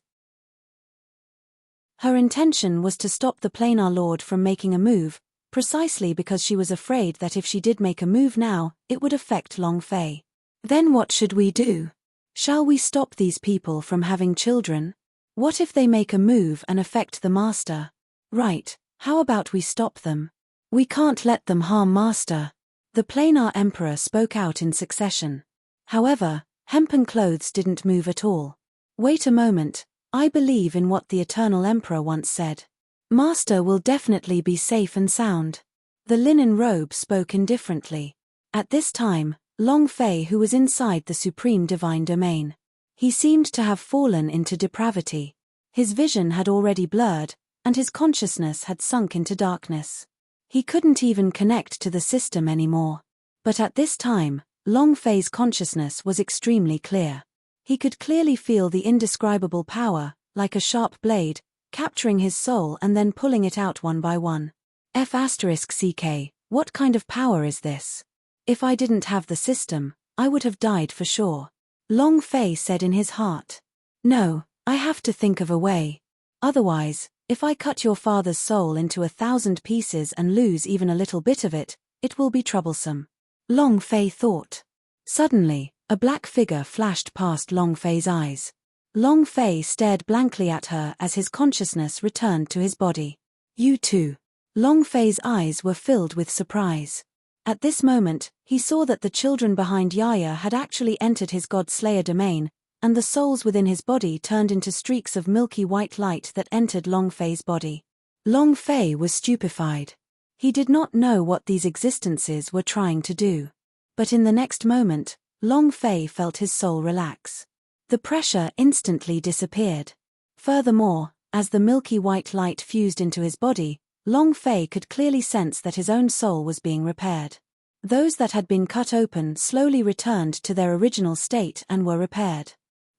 Her intention was to stop the planar lord from making a move, precisely because she was afraid that if she did make a move now, it would affect Long Fei. Then what should we do? Shall we stop these people from having children? What if they make a move and affect the master? Right, how about we stop them? We can't let them harm master. The planar emperor spoke out in succession. However, hempen clothes didn't move at all. Wait a moment, I believe in what the eternal emperor once said. Master will definitely be safe and sound. The linen robe spoke indifferently. At this time, Long Fei who was inside the supreme divine domain. He seemed to have fallen into depravity. His vision had already blurred, and his consciousness had sunk into darkness. He couldn't even connect to the system anymore. But at this time, Long Fei's consciousness was extremely clear. He could clearly feel the indescribable power, like a sharp blade, capturing his soul and then pulling it out one by one. F***ck, what kind of power is this? If I didn't have the system, I would have died for sure. Long Fei said in his heart. No, I have to think of a way. Otherwise, if I cut your father's soul into 1,000 pieces and lose even a little bit of it, it will be troublesome. Long Fei thought. Suddenly, a black figure flashed past Long Fei's eyes. Long Fei stared blankly at her as his consciousness returned to his body. You too. Long Fei's eyes were filled with surprise. At this moment, he saw that the children behind Yaya had actually entered his God-Slayer domain, and the souls within his body turned into streaks of milky white light that entered Long Fei's body. Long Fei was stupefied. He did not know what these existences were trying to do. But in the next moment, Long Fei felt his soul relax. The pressure instantly disappeared. Furthermore, as the milky white light fused into his body, Long Fei could clearly sense that his own soul was being repaired. Those that had been cut open slowly returned to their original state and were repaired.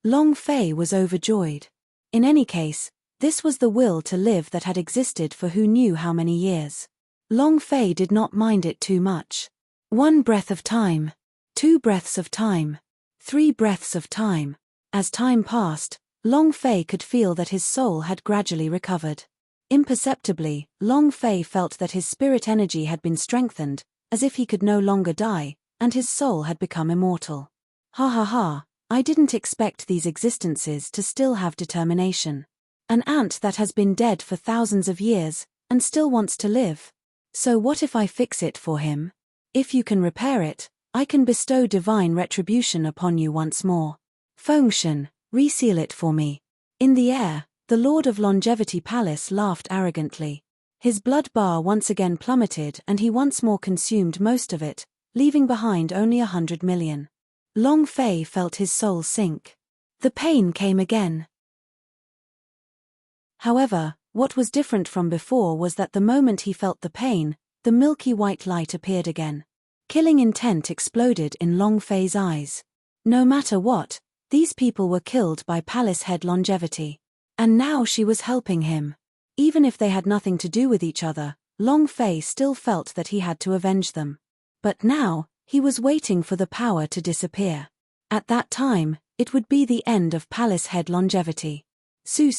Long Fei was overjoyed. In any case, this was the will to live that had existed for who knew how many years. Long Fei did not mind it too much. 1 breath of time. 2 breaths of time. 3 breaths of time. As time passed, Long Fei could feel that his soul had gradually recovered. Imperceptibly, Long Fei felt that his spirit energy had been strengthened, as if he could no longer die, and his soul had become immortal. Ha ha ha, I didn't expect these existences to still have determination. An ant that has been dead for thousands of years, and still wants to live. So what if I fix it for him? If you can repair it, I can bestow divine retribution upon you once more. Fengshen, reseal it for me. In the air, the Lord of Longevity Palace laughed arrogantly. His blood bar once again plummeted and he once more consumed most of it, leaving behind only 100 million. Long Fei felt his soul sink. The pain came again. However, what was different from before was that the moment he felt the pain, the milky white light appeared again. Killing intent exploded in Long Fei's eyes. No matter what, these people were killed by Palace Head Longevity. And now she was helping him. Even if they had nothing to do with each other, Long Fei still felt that he had to avenge them. But now, he was waiting for the power to disappear. At that time, it would be the end of Palace Head Longevity. Su.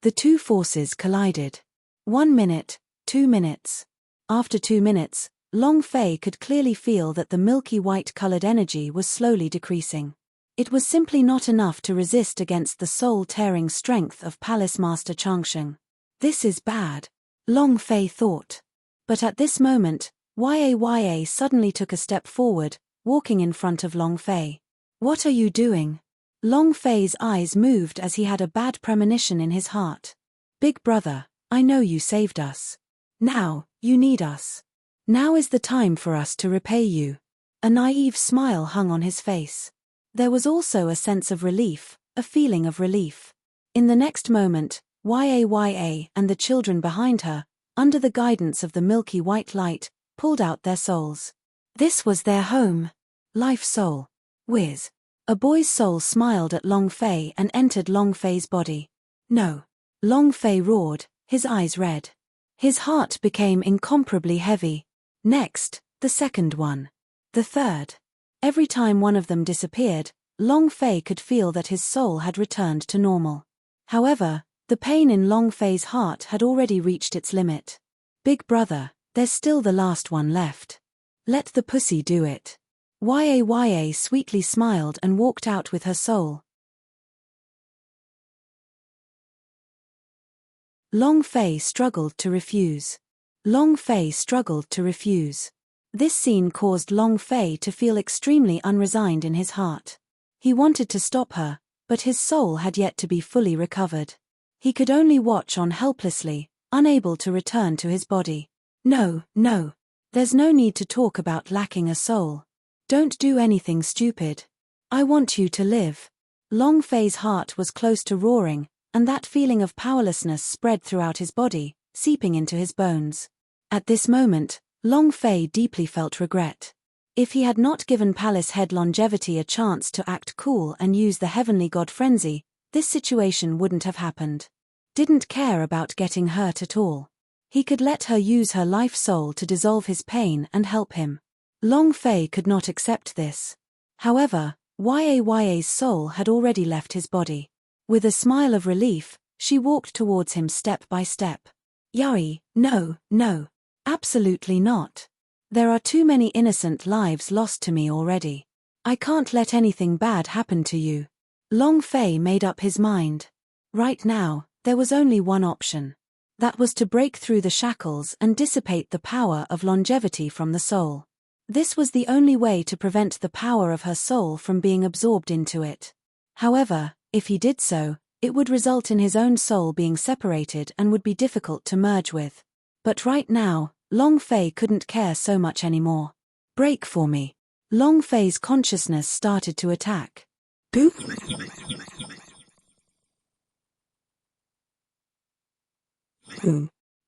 The two forces collided. 1 minute, 2 minutes. After 2 minutes, Long Fei could clearly feel that the milky white-colored energy was slowly decreasing. It was simply not enough to resist against the soul-tearing strength of Palace Master Changsheng. This is bad, Long Fei thought. But at this moment, Yaya suddenly took a step forward, walking in front of Long Fei. What are you doing? Long Fei's eyes moved as he had a bad premonition in his heart. Big brother, I know you saved us. Now, you need us. Now is the time for us to repay you. A naive smile hung on his face. There was also a sense of relief, a feeling of relief. In the next moment, Yaya and the children behind her, under the guidance of the milky white light, pulled out their souls. This was their home. Life soul. Whiz. A boy's soul smiled at Long Fei and entered Long Fei's body. No. Long Fei roared, his eyes red. His heart became incomparably heavy. Next, the second one. The third. Every time one of them disappeared, Long Fei could feel that his soul had returned to normal. However, the pain in Long Fei's heart had already reached its limit. Big brother, There's still the last one left. Let the pussy do it. Yaya sweetly smiled and walked out with her soul. Long Fei struggled to refuse. Long Fei struggled to refuse. This scene caused Long Fei to feel extremely unresigned in his heart. He wanted to stop her, but his soul had yet to be fully recovered. He could only watch on helplessly, unable to return to his body. No, no. There's no need to talk about lacking a soul. Don't do anything stupid. I want you to live. Long Fei's heart was close to roaring, and that feeling of powerlessness spread throughout his body, seeping into his bones. At this moment, Long Fei deeply felt regret. If he had not given Palace Head Longevity a chance to act cool and use the heavenly god frenzy, this situation wouldn't have happened. Didn't care about getting hurt at all. He could let her use her life soul to dissolve his pain and help him. Long Fei could not accept this. However, Yaya's soul had already left his body. With a smile of relief, she walked towards him step by step. Yai, no, no. Absolutely not. There are too many innocent lives lost to me already. I can't let anything bad happen to you. Long Fei made up his mind. Right now, there was only one option. That was to break through the shackles and dissipate the power of longevity from the soul. This was the only way to prevent the power of her soul from being absorbed into it. However, if he did so, it would result in his own soul being separated and would be difficult to merge with. But right now, Long Fei couldn't care so much anymore. Break for me. Long Fei's consciousness started to attack. Boop.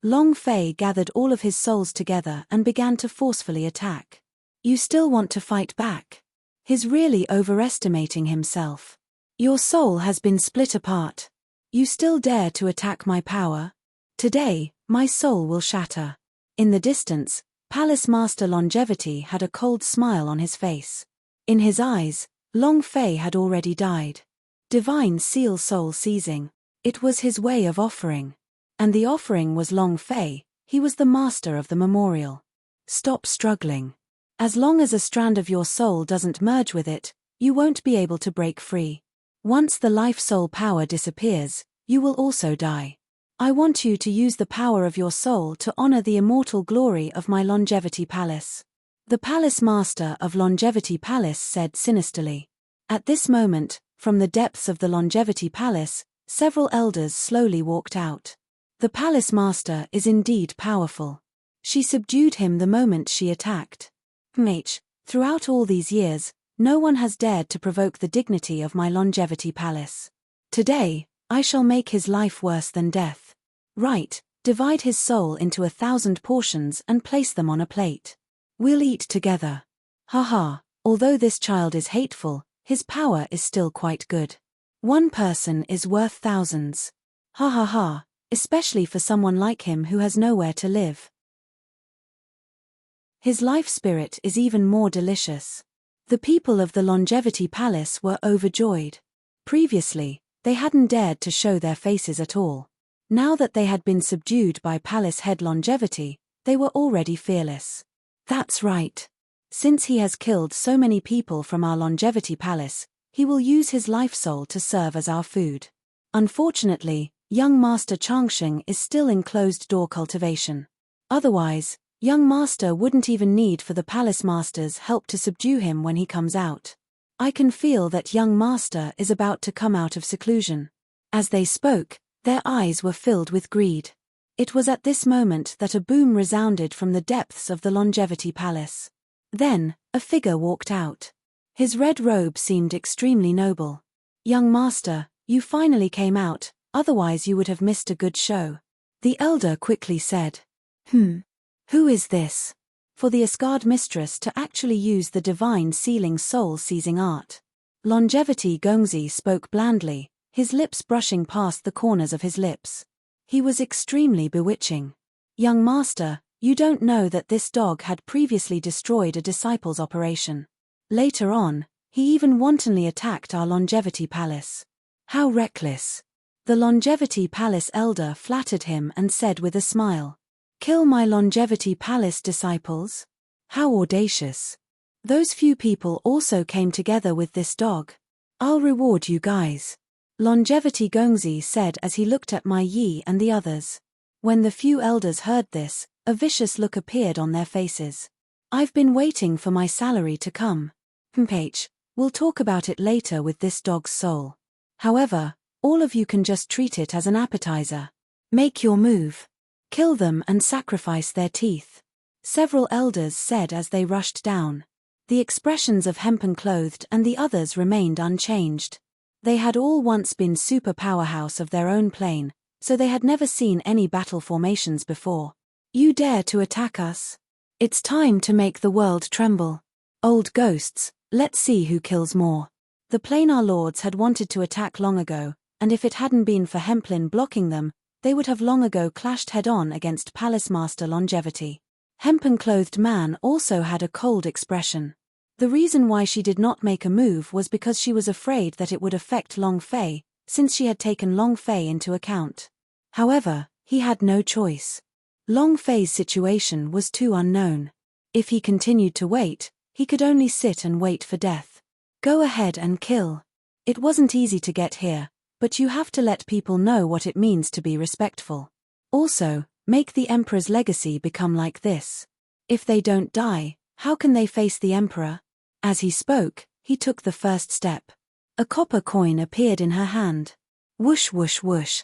Long Fei gathered all of his souls together and began to forcefully attack. You still want to fight back? He's really overestimating himself. Your soul has been split apart. You still dare to attack my power? Today, my soul will shatter. In the distance, Palace Master Longevity had a cold smile on his face. In his eyes, Long Fei had already died. Divine Seal Soul Seizing. It was his way of offering. And the offering was Long Fei. He was the master of the memorial. Stop struggling. As long as a strand of your soul doesn't merge with it, you won't be able to break free. Once the life soul power disappears, you will also die. I want you to use the power of your soul to honor the immortal glory of my Longevity Palace. The Palace Master of Longevity Palace said sinisterly. At this moment, from the depths of the Longevity Palace, several elders slowly walked out. The Palace Master is indeed powerful. She subdued him the moment she attacked. Throughout all these years, no one has dared to provoke the dignity of my Longevity Palace. Today, I shall make his life worse than death. Right, divide his soul into 1,000 portions and place them on a plate. We'll eat together. Haha, although this child is hateful, his power is still quite good. One person is worth thousands. Ha ha ha, especially for someone like him who has nowhere to live. His life spirit is even more delicious. The people of the Longevity Palace were overjoyed. Previously, they hadn't dared to show their faces at all. Now that they had been subdued by Palace Head Longevity, they were already fearless. That's right. Since he has killed so many people from our Longevity Palace, he will use his life soul to serve as our food. Unfortunately, young Master Changsheng is still in closed-door cultivation. Otherwise, young Master wouldn't even need for the Palace Master's help to subdue him when he comes out. I can feel that young Master is about to come out of seclusion. As they spoke, their eyes were filled with greed. It was at this moment that a boom resounded from the depths of the Longevity Palace. Then, a figure walked out. His red robe seemed extremely noble. Young Master, you finally came out, otherwise you would have missed a good show. The elder quickly said. Who is this? For the Asgard mistress to actually use the divine sealing soul-seizing art. Longevity Gongzi spoke blandly, his lips brushing past the corners of his lips. He was extremely bewitching. Young Master, you don't know that this dog had previously destroyed a disciple's operation. Later on, he even wantonly attacked our Longevity Palace. How reckless. The Longevity Palace elder flattered him and said with a smile. Kill my longevity palace disciples? How audacious. Those few people also came together with this dog. I'll reward you guys. Longevity Gongzi said as he looked at Mai Yi and the others. When the few elders heard this, a vicious look appeared on their faces. I've been waiting for my salary to come. We'll talk about it later with this dog's soul. However, all of you can just treat it as an appetizer. Make your move. Kill them and sacrifice their teeth. Several elders said as they rushed down. The expressions of Hempen-clothed and the others remained unchanged. They had all once been super powerhouse of their own plane, so they had never seen any battle formations before. You dare to attack us? It's time to make the world tremble. Old ghosts, let's see who kills more. The planar lords had wanted to attack long ago, and if it hadn't been for Hemplin blocking them, they would have long ago clashed head-on against Palace Master Longevity. Hempen-clothed man also had a cold expression. The reason why she did not make a move was because she was afraid that it would affect Long Fei, since she had taken Long Fei into account. However, he had no choice. Long Fei's situation was too unknown. If he continued to wait, he could only sit and wait for death. Go ahead and kill. It wasn't easy to get here, but you have to let people know what it means to be respectful. Also, make the Emperor's legacy become like this. If they don't die, how can they face the Emperor? As he spoke, he took the first step. A copper coin appeared in her hand. Whoosh whoosh whoosh.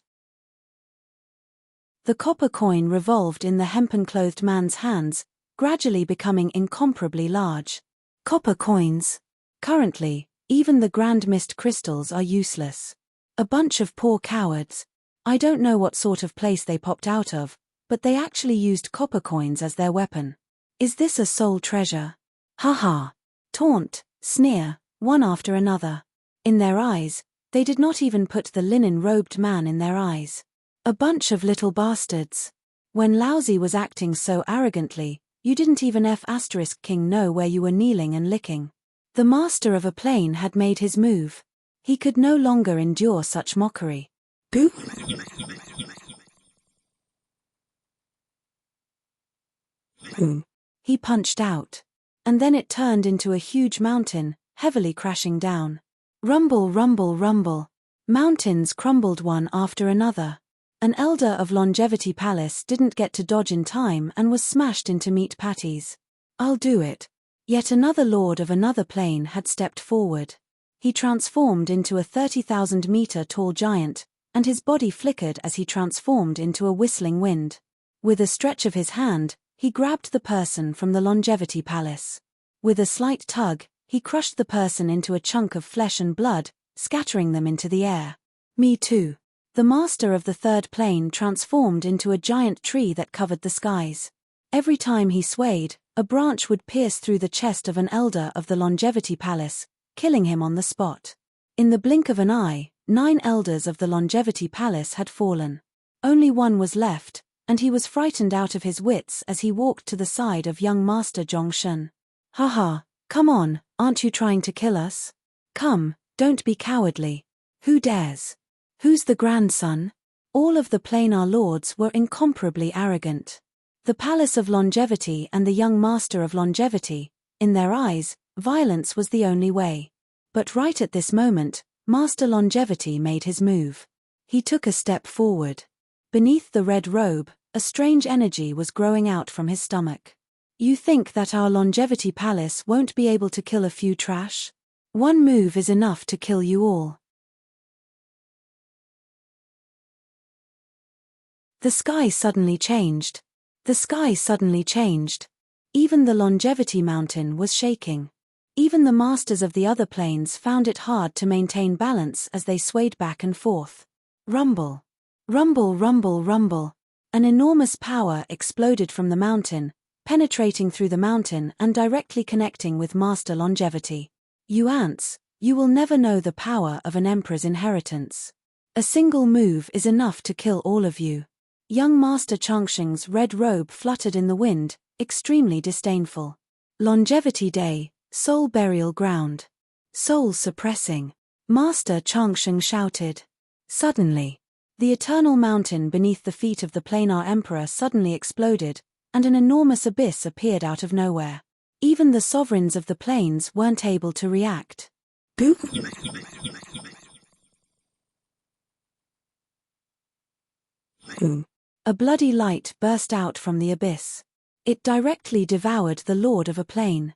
The copper coin revolved in the hempen-clothed man's hands, gradually becoming incomparably large. Copper coins. Currently, even the Grand Mist crystals are useless. A bunch of poor cowards. I don't know what sort of place they popped out of, but they actually used copper coins as their weapon. Is this a soul treasure? Haha. Taunt, sneer, one after another. In their eyes, they did not even put the linen-robed man in their eyes. A bunch of little bastards. When Laozi was acting so arrogantly, you didn't even F*King know where you were kneeling and licking. The master of a plane had made his move. He could no longer endure such mockery. Boo! He punched out. And then it turned into a huge mountain, heavily crashing down. Rumble, rumble, rumble. Mountains crumbled one after another. An elder of Longevity Palace didn't get to dodge in time and was smashed into meat patties. I'll do it. Yet another lord of another plane had stepped forward. He transformed into a 30,000-meter tall giant, and his body flickered as he transformed into a whistling wind. With a stretch of his hand, he grabbed the person from the Longevity Palace. With a slight tug, he crushed the person into a chunk of flesh and blood, scattering them into the air. Me too. The master of the third plane transformed into a giant tree that covered the skies. Every time he swayed, a branch would pierce through the chest of an elder of the Longevity Palace, killing him on the spot. In the blink of an eye, 9 elders of the Longevity Palace had fallen. Only one was left, and he was frightened out of his wits as he walked to the side of young Master Zhongshan. Haha, come on, aren't you trying to kill us? Come, don't be cowardly. Who dares? Who's the grandson? All of the planar lords were incomparably arrogant. The Palace of Longevity and the young Master of Longevity, in their eyes, violence was the only way. But right at this moment, Master Longevity made his move. He took a step forward. Beneath the red robe, a strange energy was growing out from his stomach. You think that our Longevity Palace won't be able to kill a few trash? One move is enough to kill you all. The sky suddenly changed. The sky suddenly changed. Even the Longevity Mountain was shaking. Even the masters of the other planes found it hard to maintain balance as they swayed back and forth. Rumble. Rumble, rumble, rumble. An enormous power exploded from the mountain, penetrating through the mountain and directly connecting with Master Longevity. You ants, you will never know the power of an emperor's inheritance. A single move is enough to kill all of you. Young Master Changsheng's red robe fluttered in the wind, extremely disdainful. Longevity Day, soul burial ground. Soul suppressing. Master Changsheng shouted. Suddenly, The eternal mountain beneath the feet of the planar emperor suddenly exploded, and an enormous abyss appeared out of nowhere. Even the sovereigns of the plains weren't able to react. Boom! A bloody light burst out from the abyss. It directly devoured the lord of a plane.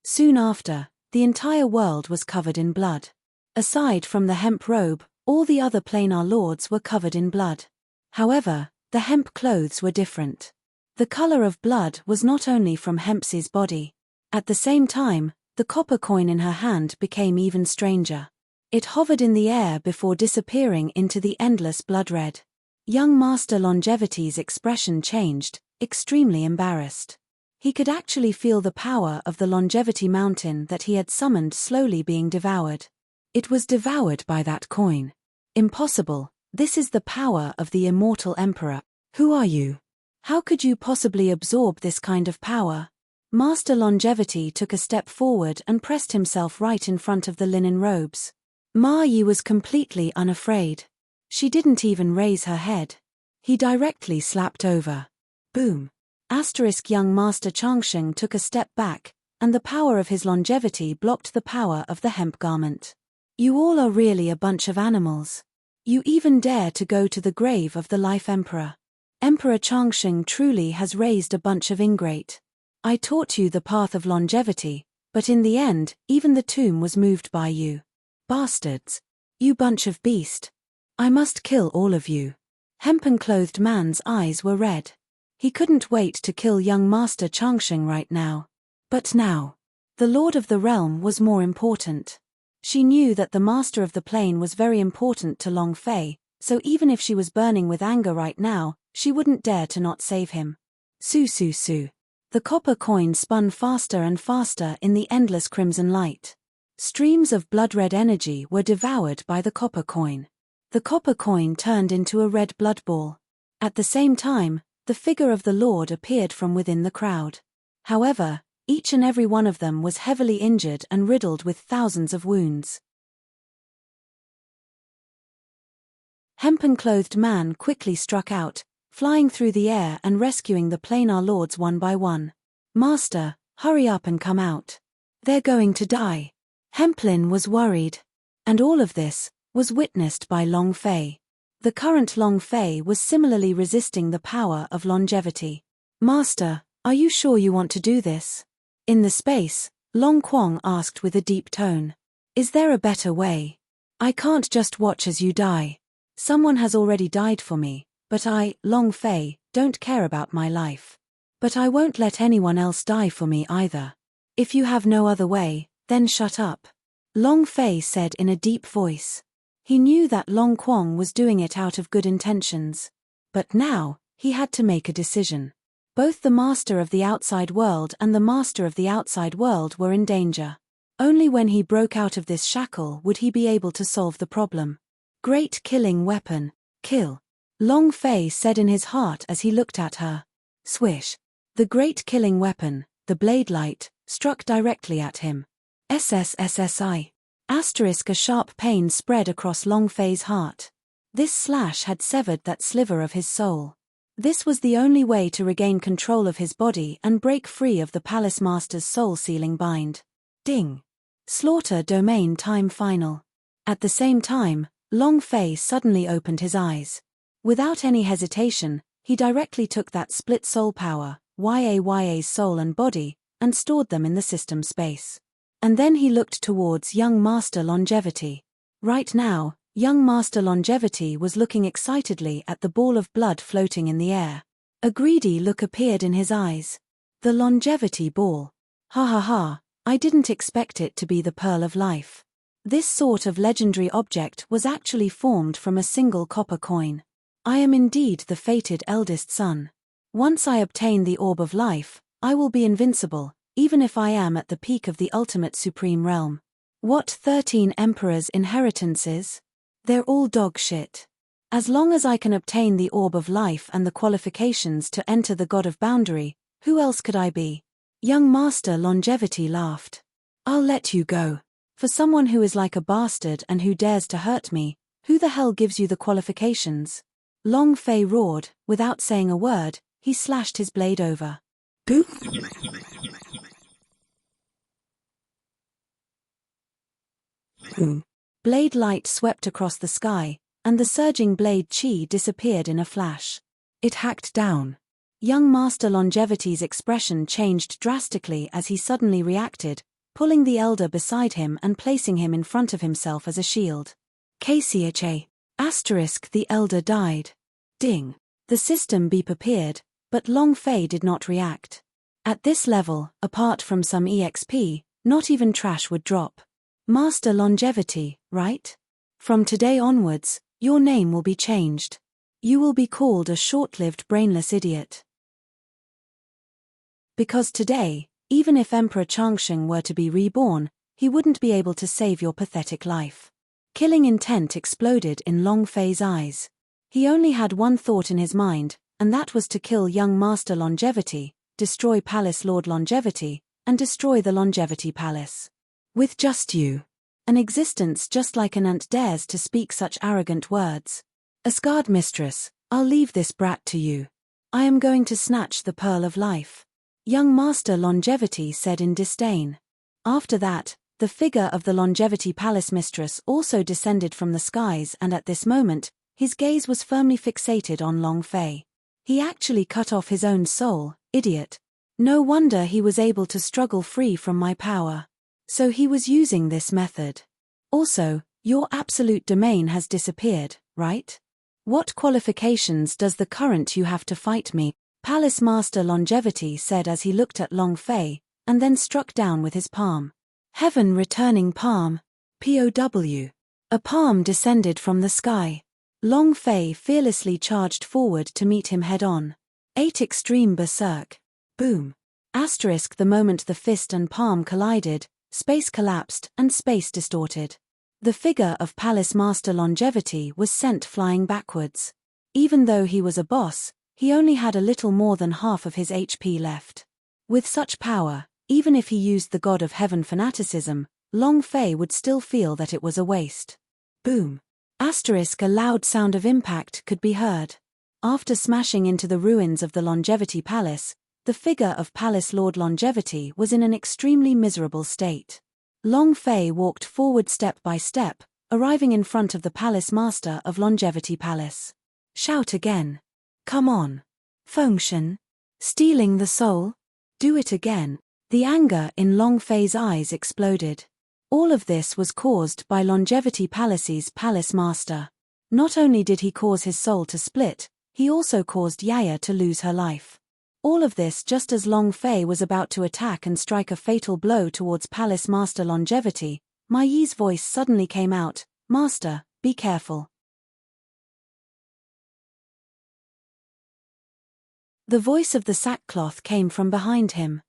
Soon after, the entire world was covered in blood. Aside from the hemp robe, all the other planar lords were covered in blood. However, the hemp clothes were different. The color of blood was not only from Hempsy's body. At the same time, the copper coin in her hand became even stranger. It hovered in the air before disappearing into the endless blood red. Young Master Longevity's expression changed, extremely embarrassed. He could actually feel the power of the longevity mountain that he had summoned slowly being devoured. It was devoured by that coin. Impossible, this is the power of the immortal emperor. Who are you? How could you possibly absorb this kind of power? Master Longevity took a step forward and pressed himself right in front of the linen robes. Ma Yi was completely unafraid. She didn't even raise her head. He directly slapped over. Boom. Young Master Changsheng took a step back, and the power of his longevity blocked the power of the hemp garment. You all are really a bunch of animals. You even dare to go to the grave of the life emperor. Emperor Changsheng truly has raised a bunch of ingrate. I taught you the path of longevity, but in the end, even the tomb was moved by you. Bastards. You bunch of beast. I must kill all of you. Hempen-clothed man's eyes were red. He couldn't wait to kill young Master Changsheng right now. But now, the Lord of the Realm was more important. She knew that the Master of the Plane was very important to Long Fei, so even if she was burning with anger right now, she wouldn't dare to not save him. Su. The copper coin spun faster and faster in the endless crimson light. Streams of blood-red energy were devoured by the copper coin. The copper coin turned into a red blood ball. At the same time, the figure of the Lord appeared from within the crowd. However, each and every one of them was heavily injured and riddled with thousands of wounds. Hempen-clothed man quickly struck out, flying through the air and rescuing the planar lords one by one. Master, hurry up and come out. They're going to die. Hemplin was worried. And all of this was witnessed by Long Fei. The current Long Fei was similarly resisting the power of longevity. Master, are you sure you want to do this? In the space, Long Quang asked with a deep tone. Is there a better way? I can't just watch as you die. Someone has already died for me, but I, Long Fei, don't care about my life. But I won't let anyone else die for me either. If you have no other way, then shut up. Long Fei said in a deep voice. He knew that Long Quang was doing it out of good intentions. But now, he had to make a decision. Both the Master of the Outside World and the Master of the Outside World were in danger. Only when he broke out of this shackle would he be able to solve the problem. Great killing weapon. Kill. Long Fei said in his heart as he looked at her. Swish. The great killing weapon, the blade light, struck directly at him. SSSSI. A sharp pain spread across Long Fei's heart. This slash had severed that sliver of his soul. This was the only way to regain control of his body and break free of the Palace Master's soul-sealing bind. Ding. Slaughter domain time final. At the same time, Long Fei suddenly opened his eyes. Without any hesitation, he directly took that split soul power, Ya's soul and body, and stored them in the system space. And then he looked towards young Master Longevity. Right now, young Master Longevity was looking excitedly at the ball of blood floating in the air. A greedy look appeared in his eyes. The longevity ball. Ha ha ha, I didn't expect it to be the pearl of life. This sort of legendary object was actually formed from a single copper coin. I am indeed the fated eldest son. Once I obtain the orb of life, I will be invincible, even if I am at the peak of the ultimate supreme realm. What 13 emperors' inheritances? They're all dog shit. As long as I can obtain the orb of life and the qualifications to enter the God of Boundary, who else could I be? Young Master Longevity laughed. I'll let you go. For someone who is like a bastard and who dares to hurt me, who the hell gives you the qualifications? Long Fei roared. Without saying a word, he slashed his blade over. Boop! Blade light swept across the sky, and the surging blade chi disappeared in a flash. It hacked down. Young Master Longevity's expression changed drastically as he suddenly reacted, pulling the elder beside him and placing him in front of himself as a shield. KCHA. * the elder died. Ding. The system beep appeared, but Long Fei did not react. At this level, apart from some EXP, not even trash would drop. Master Longevity, right? From today onwards, your name will be changed. You will be called a short-lived brainless idiot. Because today, even if Emperor Changsheng were to be reborn, he wouldn't be able to save your pathetic life. Killing intent exploded in Long Fei's eyes. He only had one thought in his mind, and that was to kill young Master Longevity, destroy Palace Lord Longevity, and destroy the Longevity Palace. With just you. An existence just like an ant dares to speak such arrogant words. Asgard Mistress, I'll leave this brat to you. I am going to snatch the pearl of life. Young Master Longevity said in disdain. After that, the figure of the Longevity Palace Mistress also descended from the skies, and at this moment, his gaze was firmly fixated on Long Fei. He actually cut off his own soul, idiot. No wonder he was able to struggle free from my power. So he was using this method. Also, your absolute domain has disappeared, right? What qualifications does the current you have to fight me? Palace Master Longevity said as he looked at Long Fei, and then struck down with his palm. Heaven returning palm. POW. A palm descended from the sky. Long Fei fearlessly charged forward to meet him head-on. 8 Extreme Berserk. Boom. The moment the fist and palm collided, space collapsed and space distorted. The figure of Palace Master Longevity was sent flying backwards. Even though he was a boss, he only had a little more than half of his HP left. With such power, even if he used the God of Heaven fanaticism, Long Fei would still feel that it was a waste. Boom. A loud sound of impact could be heard. After smashing into the ruins of the Longevity Palace, the figure of Palace Lord Longevity was in an extremely miserable state. Long Fei walked forward step by step, arriving in front of the Palace Master of Longevity Palace. Shout again. Come on. Fengshen. Stealing the soul? Do it again. The anger in Long Fei's eyes exploded. All of this was caused by Longevity Palace's Palace Master. Not only did he cause his soul to split, he also caused Yaya to lose her life. All of this just as Long Fei was about to attack and strike a fatal blow towards Palace Master Longevity. Mai Yi's voice suddenly came out, Master, be careful. The voice of the sackcloth came from behind him.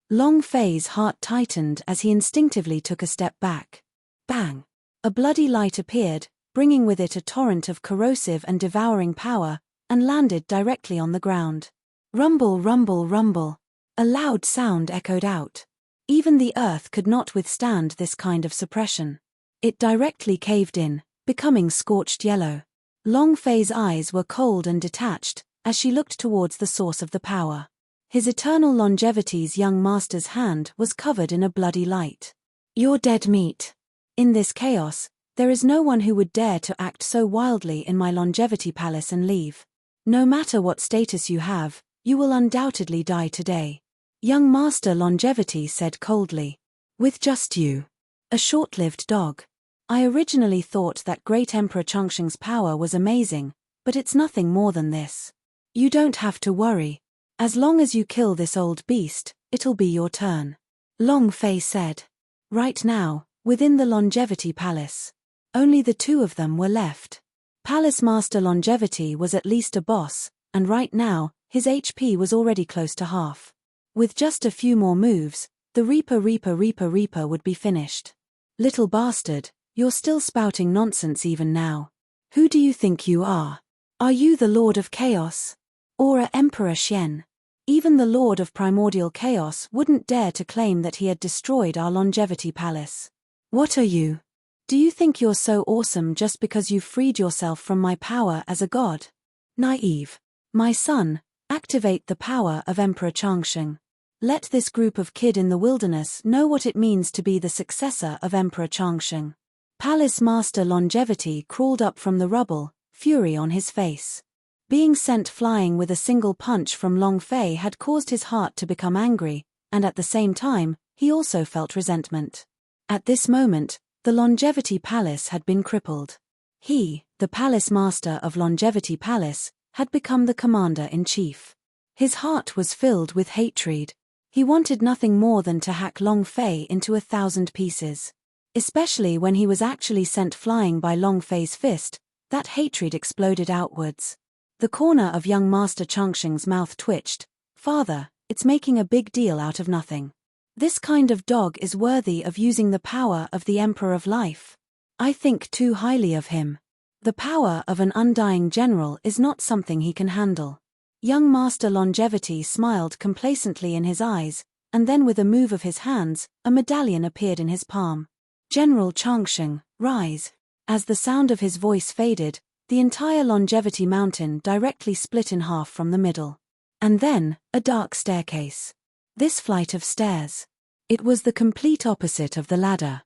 Long Fei's heart tightened as he instinctively took a step back. Bang! A bloody light appeared, bringing with it a torrent of corrosive and devouring power, and landed directly on the ground. Rumble, rumble, rumble. A loud sound echoed out. Even the earth could not withstand this kind of suppression. It directly caved in, becoming scorched yellow. Long Fei's eyes were cold and detached, as she looked towards the source of the power. His eternal Longevity's young master's hand was covered in a bloody light. You're dead meat. In this chaos, there is no one who would dare to act so wildly in my Longevity Palace and leave. No matter what status you have, you will undoubtedly die today. Young Master Longevity said coldly. With just you. A short-lived dog. I originally thought that Great Emperor Changsheng's power was amazing, but it's nothing more than this. You don't have to worry. As long as you kill this old beast, it'll be your turn. Long Fei said. Right now, within the Longevity Palace. Only the two of them were left. Palace Master Longevity was at least a boss, and right now, his HP was already close to half. With just a few more moves, the Reaper would be finished. Little bastard, you're still spouting nonsense even now. Who do you think you are? Are you the Lord of Chaos? Or a Emperor Xian. Even the Lord of Primordial Chaos wouldn't dare to claim that he had destroyed our longevity palace. What are you? Do you think you're so awesome just because you've freed yourself from my power as a god? Naive. My son, activate the power of Emperor Changsheng. Let this group of kid in the wilderness know what it means to be the successor of Emperor Changsheng. Palace Master Longevity crawled up from the rubble, fury on his face. Being sent flying with a single punch from Long Fei had caused his heart to become angry, and at the same time, he also felt resentment. At this moment, the Longevity Palace had been crippled. He, the Palace Master of Longevity Palace, had become the commander-in-chief. His heart was filled with hatred. He wanted nothing more than to hack Long Fei into 1,000 pieces. Especially when he was actually sent flying by Long Fei's fist, that hatred exploded outwards. The corner of young Master Changsheng's mouth twitched. Father, it's making a big deal out of nothing. This kind of dog is worthy of using the power of the Emperor of Life. I think too highly of him. The power of an undying general is not something he can handle. Young Master Longevity smiled complacently in his eyes, and then with a move of his hands, a medallion appeared in his palm. General Changsheng, rise. As the sound of his voice faded, the entire Longevity Mountain directly split in half from the middle. And then, a dark staircase. This flight of stairs. It was the complete opposite of the ladder.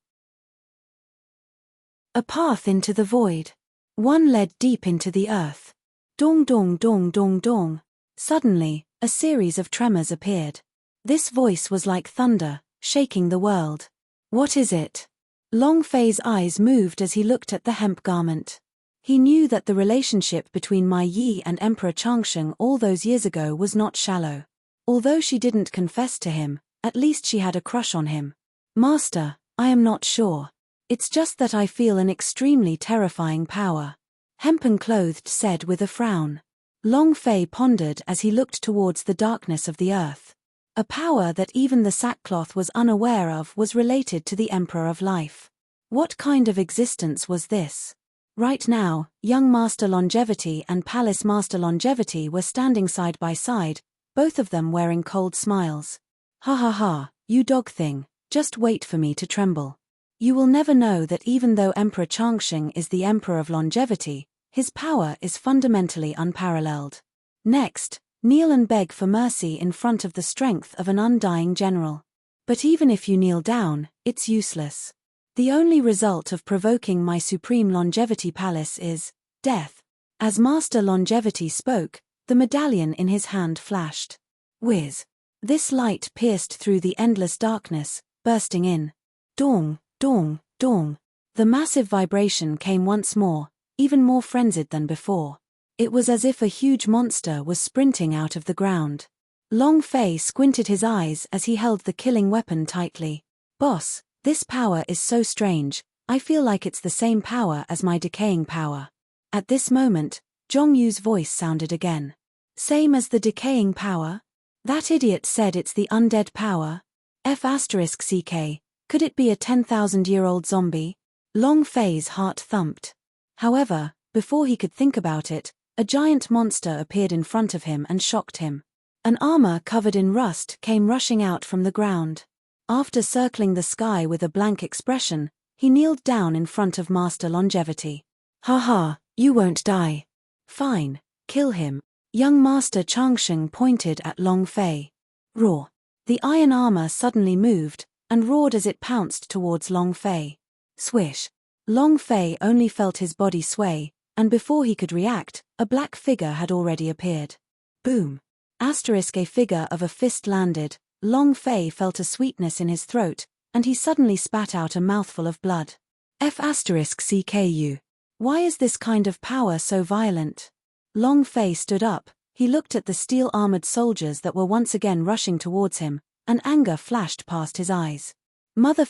A path into the void. One led deep into the earth. Dong dong dong dong dong. Suddenly, a series of tremors appeared. This voice was like thunder, shaking the world. What is it? Long Fei's eyes moved as he looked at the hemp garment. He knew that the relationship between Mai Yi and Emperor Changsheng all those years ago was not shallow. Although she didn't confess to him, at least she had a crush on him. Master, I am not sure. It's just that I feel an extremely terrifying power. Hempen-clothed said with a frown. Long Fei pondered as he looked towards the darkness of the earth. A power that even the sackcloth was unaware of was related to the Emperor of Life. What kind of existence was this? Right now, young Master Longevity and Palace Master Longevity were standing side by side, both of them wearing cold smiles. Ha ha ha, you dog thing, just wait for me to tremble. You will never know that even though Emperor Changsheng is the Emperor of Longevity, his power is fundamentally unparalleled. Next, kneel and beg for mercy in front of the strength of an undying general. But even if you kneel down, it's useless. The only result of provoking my supreme Longevity Palace is death. As Master Longevity spoke, the medallion in his hand flashed. Whiz. This light pierced through the endless darkness, bursting in. Dong, dong, dong. The massive vibration came once more, even more frenzied than before. It was as if a huge monster was sprinting out of the ground. Long Fei squinted his eyes as he held the killing weapon tightly. Boss, this power is so strange, I feel like it's the same power as my decaying power. At this moment, Zhong Yu's voice sounded again. Same as the decaying power? That idiot said it's the undead power. F*CK, could it be a 10,000-year-old zombie? Long Fei's heart thumped. However, before he could think about it, a giant monster appeared in front of him and shocked him. An armor covered in rust came rushing out from the ground. After circling the sky with a blank expression, he kneeled down in front of Master Longevity. Ha ha, you won't die. Fine, kill him. Young Master Changsheng pointed at Long Fei. Roar. The iron armor suddenly moved, and roared as it pounced towards Long Fei. Swish. Long Fei only felt his body sway, and before he could react, a black figure had already appeared. Boom. A figure of a fist landed. Long Fei felt a sweetness in his throat, and he suddenly spat out a mouthful of blood. F*CKU. Why is this kind of power so violent? Long Fei stood up, he looked at the steel-armored soldiers that were once again rushing towards him, and anger flashed past his eyes. Mother***,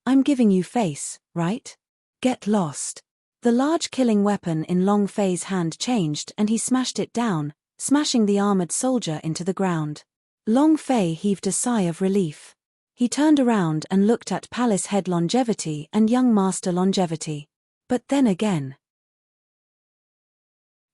I'm giving you face, right? Get lost. The large killing weapon in Long Fei's hand changed and he smashed it down, smashing the armored soldier into the ground. Long Fei heaved a sigh of relief. He turned around and looked at Palace Head Longevity and young Master Longevity. But then again,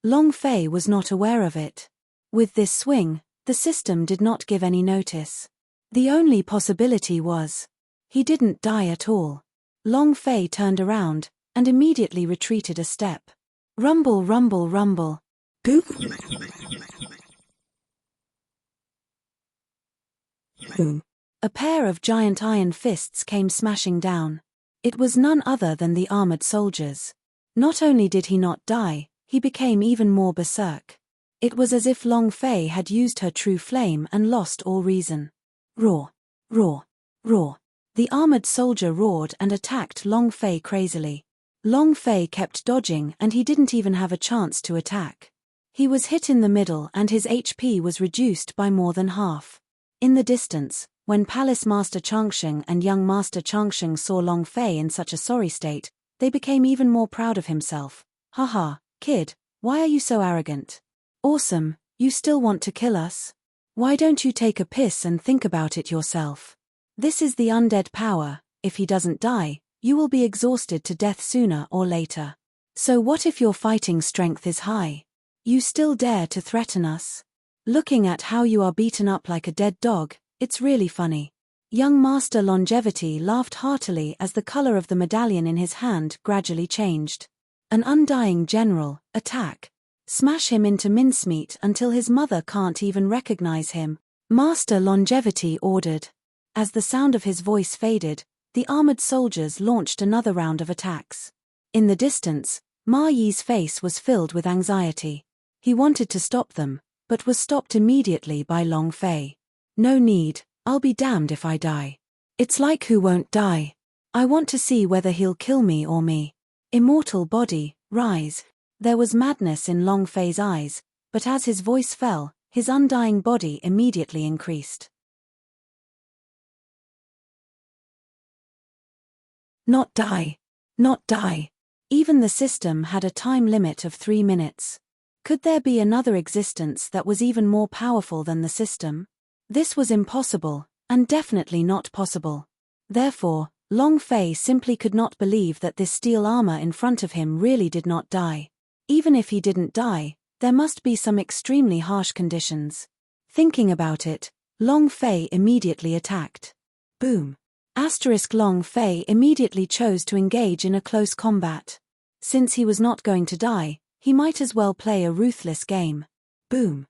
Long Fei was not aware of it. With this swing, the system did not give any notice. The only possibility was he didn't die at all. Long Fei turned around and immediately retreated a step. Rumble, rumble, rumble. Boom. Boom. A pair of giant iron fists came smashing down. It was none other than the armored soldiers. Not only did he not die, he became even more berserk. It was as if Long Fei had used her true flame and lost all reason. Roar! Roar! Roar! The armored soldier roared and attacked Long Fei crazily. Long Fei kept dodging and he didn't even have a chance to attack. He was hit in the middle and his HP was reduced by more than half. In the distance, when Palace Master Changsheng and young Master Changsheng saw Long Fei in such a sorry state, they became even more proud of himself. Haha, kid, why are you so arrogant? Awesome, you still want to kill us? Why don't you take a piss and think about it yourself? This is the undead power. If he doesn't die, you will be exhausted to death sooner or later. So what if your fighting strength is high? You still dare to threaten us? Looking at how you are beaten up like a dead dog, it's really funny. Young Master Longevity laughed heartily as the color of the medallion in his hand gradually changed. An undying general, attack. Smash him into mincemeat until his mother can't even recognize him, Master Longevity ordered. As the sound of his voice faded, the armored soldiers launched another round of attacks. In the distance, Ma Yi's face was filled with anxiety. He wanted to stop them, but was stopped immediately by Long Fei. No need, I'll be damned if I die. It's like who won't die. I want to see whether he'll kill me or me. Immortal body, rise. There was madness in Long Fei's eyes, but as his voice fell, his undying body immediately increased. Not die. Not die. Even the system had a time limit of 3 minutes. Could there be another existence that was even more powerful than the system? This was impossible, and definitely not possible. Therefore, Long Fei simply could not believe that this steel armor in front of him really did not die. Even if he didn't die, there must be some extremely harsh conditions. Thinking about it, Long Fei immediately attacked. Boom. Long Fei immediately chose to engage in a close combat. Since he was not going to die, he might as well play a ruthless game. Boom.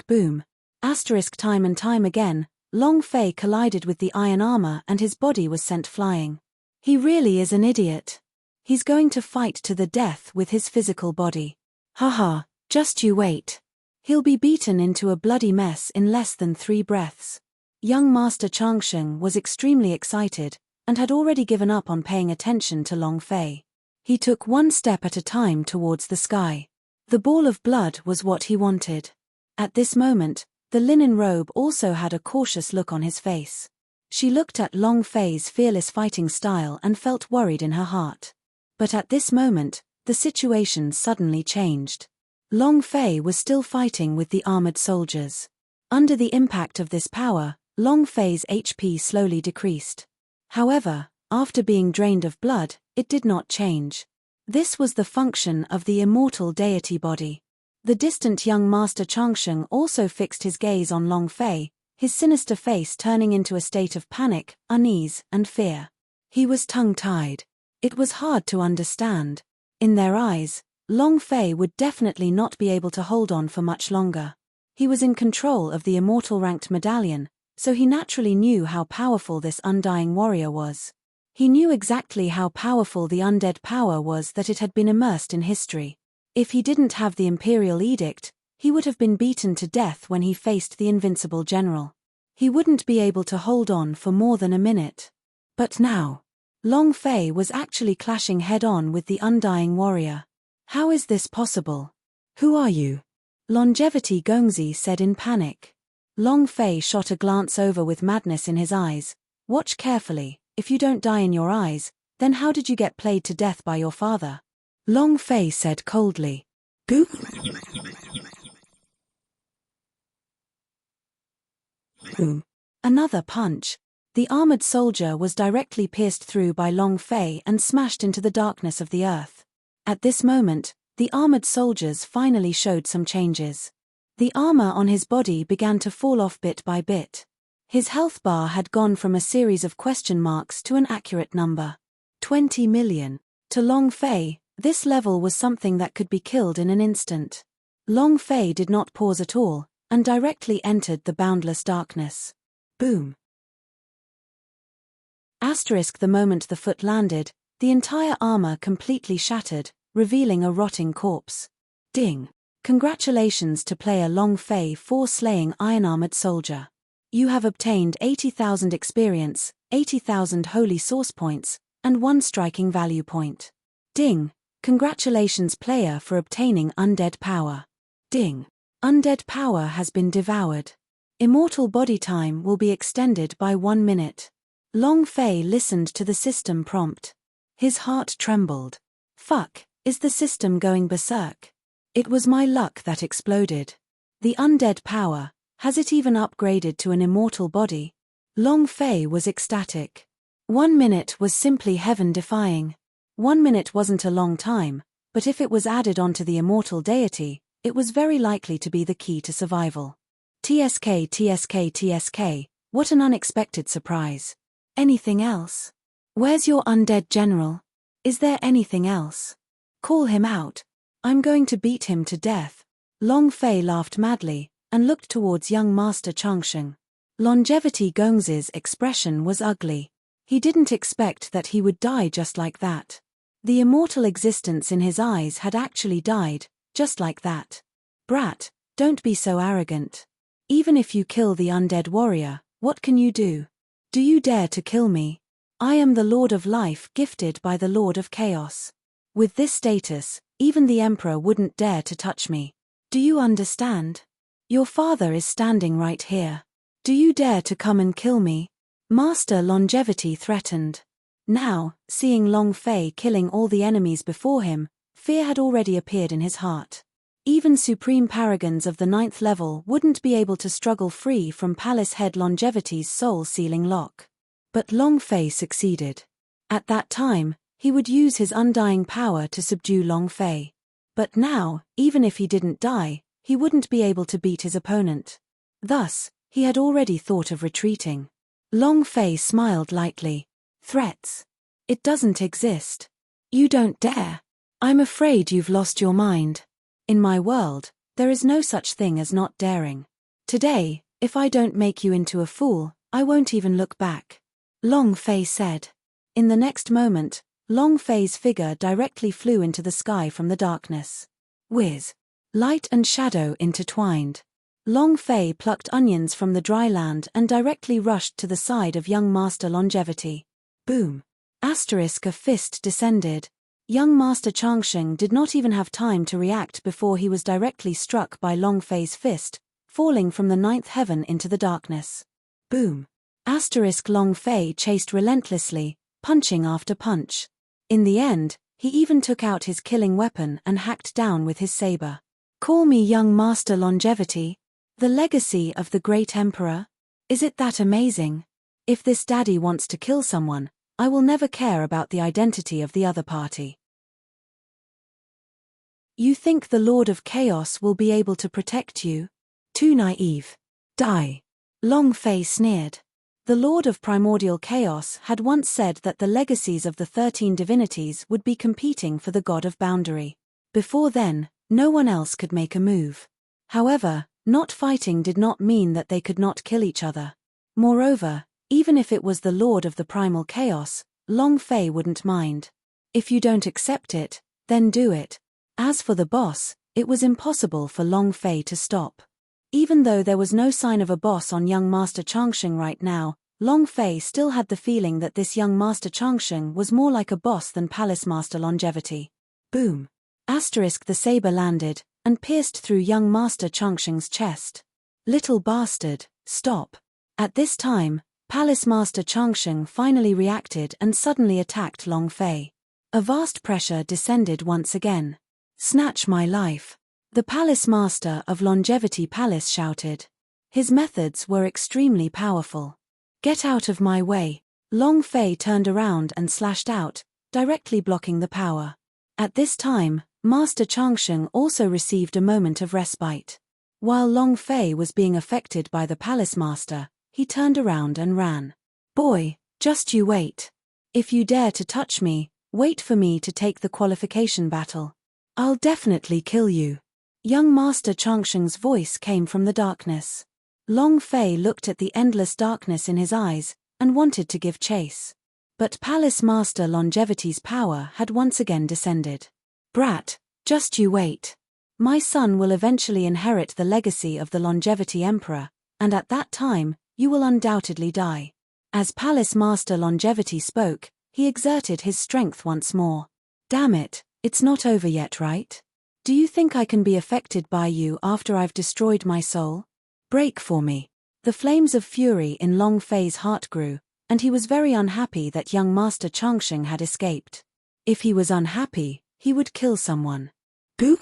Boom. Time and time again, Long Fei collided with the iron armor and his body was sent flying. He really is an idiot. He's going to fight to the death with his physical body. Haha, just you wait. He'll be beaten into a bloody mess in less than 3 breaths. Young Master Changsheng was extremely excited, and had already given up on paying attention to Long Fei. He took one step at a time towards the sky. The ball of blood was what he wanted. At this moment, the linen robe also had a cautious look on his face. She looked at Long Fei's fearless fighting style and felt worried in her heart. But at this moment, the situation suddenly changed. Long Fei was still fighting with the armored soldiers. Under the impact of this power, Long Fei's HP slowly decreased. However, after being drained of blood, it did not change. This was the function of the immortal deity body. The distant young Master Changsheng also fixed his gaze on Long Fei, his sinister face turning into a state of panic, unease, and fear. He was tongue-tied. It was hard to understand. In their eyes, Long Fei would definitely not be able to hold on for much longer. He was in control of the immortal ranked medallion, so he naturally knew how powerful this undying warrior was. He knew exactly how powerful the undead power was that it had been immersed in history. If he didn't have the Imperial Edict, he would have been beaten to death when he faced the Invincible General. He wouldn't be able to hold on for more than a minute. But now, Long Fei was actually clashing head-on with the undying warrior. How is this possible? Who are you? Longevity Gongzi said in panic. Long Fei shot a glance over with madness in his eyes. Watch carefully, if you don't die in your eyes, then how did you get played to death by your father? Long Fei said coldly. Boom. Boom. Another punch. The armored soldier was directly pierced through by Long Fei and smashed into the darkness of the earth. At this moment, the armored soldiers finally showed some changes. The armor on his body began to fall off bit by bit. His health bar had gone from a series of question marks to an accurate number. 20 million. To Long Fei, this level was something that could be killed in an instant. Long Fei did not pause at all, and directly entered the boundless darkness. Boom. Asterisk. The moment the foot landed, the entire armor completely shattered, revealing a rotting corpse. Ding. Congratulations to player Long Fei for slaying Iron-Armored Soldier. You have obtained 80,000 experience, 80,000 holy source points, and 1 striking value point. Ding. Congratulations player for obtaining undead power. Ding. Undead power has been devoured. Immortal body time will be extended by 1 minute. Long Fei listened to the system prompt. His heart trembled. Fuck, is the system going berserk? It was my luck that exploded. The undead power, has it even upgraded to an immortal body? Long Fei was ecstatic. 1 minute was simply heaven-defying. 1 minute wasn't a long time, but if it was added onto the immortal deity, it was very likely to be the key to survival. TSK TSK TSK, what an unexpected surprise. Anything else? Where's your undead general? Is there anything else? Call him out. I'm going to beat him to death. Long Fei laughed madly, and looked towards young Master Changsheng. Longevity Gongzi's expression was ugly. He didn't expect that he would die just like that. The immortal existence in his eyes had actually died, just like that. Brat, don't be so arrogant. Even if you kill the undead warrior, what can you do? Do you dare to kill me? I am the Lord of Life gifted by the Lord of Chaos. With this status, even the Emperor wouldn't dare to touch me. Do you understand? Your father is standing right here. Do you dare to come and kill me? Master Longevity threatened. Now, seeing Long Fei killing all the enemies before him, fear had already appeared in his heart. Even supreme paragons of the 9th level wouldn't be able to struggle free from Palace Head Longevity's soul-sealing lock. But Long Fei succeeded. At that time, he would use his undying power to subdue Long Fei. But now, even if he didn't die, he wouldn't be able to beat his opponent. Thus, he had already thought of retreating. Long Fei smiled lightly. Threats? It doesn't exist. You don't dare. I'm afraid you've lost your mind. In my world, there is no such thing as not daring. Today, if I don't make you into a fool, I won't even look back. Long Fei said. In the next moment, Long Fei's figure directly flew into the sky from the darkness. Whiz. Light and shadow intertwined. Long Fei plucked onions from the dry land and directly rushed to the side of young Master Longevity. Boom. Asterisk. A fist descended. Young Master Changsheng did not even have time to react before he was directly struck by Long Fei's fist, falling from the 9th heaven into the darkness. Boom. Asterisk. Long Fei chased relentlessly, punching after punch. In the end, he even took out his killing weapon and hacked down with his saber. Call me young Master Longevity. The legacy of the great emperor? Is it that amazing? If this daddy wants to kill someone, I will never care about the identity of the other party. You think the Lord of Chaos will be able to protect you? Too naive. Die. Long Fei sneered. The Lord of Primordial Chaos had once said that the legacies of the 13 divinities would be competing for the God of Boundary. Before then, no one else could make a move. However, not fighting did not mean that they could not kill each other. Moreover, even if it was the Lord of the Primal Chaos, Long Fei wouldn't mind. If you don't accept it, then do it. As for the boss, it was impossible for Long Fei to stop. Even though there was no sign of a boss on young Master Changsheng right now, Long Fei still had the feeling that this young Master Changsheng was more like a boss than Palace Master Longevity. Boom. Asterisk. The saber landed, and pierced through young Master Changsheng's chest. Little bastard, stop. At this time, Palace Master Changsheng finally reacted and suddenly attacked Long Fei. A vast pressure descended once again. Snatch my life. The Palace Master of Longevity Palace shouted. His methods were extremely powerful. Get out of my way. Long Fei turned around and slashed out, directly blocking the power. At this time, Master Changsheng also received a moment of respite. While Long Fei was being affected by the palace master, he turned around and ran. Boy, just you wait. If you dare to touch me, wait for me to take the qualification battle. I'll definitely kill you. Young Master Changsheng's voice came from the darkness. Long Fei looked at the endless darkness in his eyes, and wanted to give chase. But Palace Master Longevity's power had once again descended. Brat, just you wait. My son will eventually inherit the legacy of the Longevity Emperor, and at that time, you will undoubtedly die. As Palace Master Longevity spoke, he exerted his strength once more. Damn it, it's not over yet, right? Do you think I can be affected by you after I've destroyed my soul? Break for me. The flames of fury in Long Fei's heart grew, and he was very unhappy that young Master Changsheng had escaped. If he was unhappy, he would kill someone. Boop.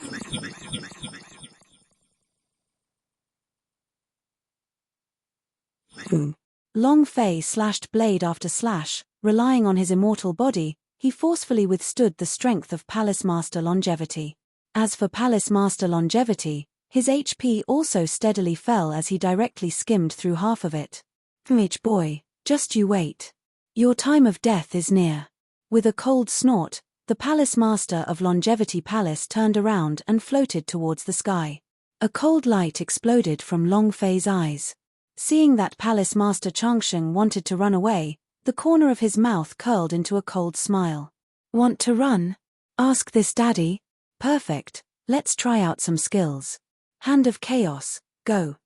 Long Fei slashed blade after slash, relying on his immortal body, he forcefully withstood the strength of Palace Master Longevity. As for Palace Master Longevity, his HP also steadily fell as he directly skimmed through half of it. Boy, just you wait. Your time of death is near. With a cold snort, the Palace Master of Longevity Palace turned around and floated towards the sky. A cold light exploded from Long Fei's eyes. Seeing that Palace Master Changsheng wanted to run away, the corner of his mouth curled into a cold smile. Want to run? Ask this daddy. Perfect, let's try out some skills. Hand of Chaos, go.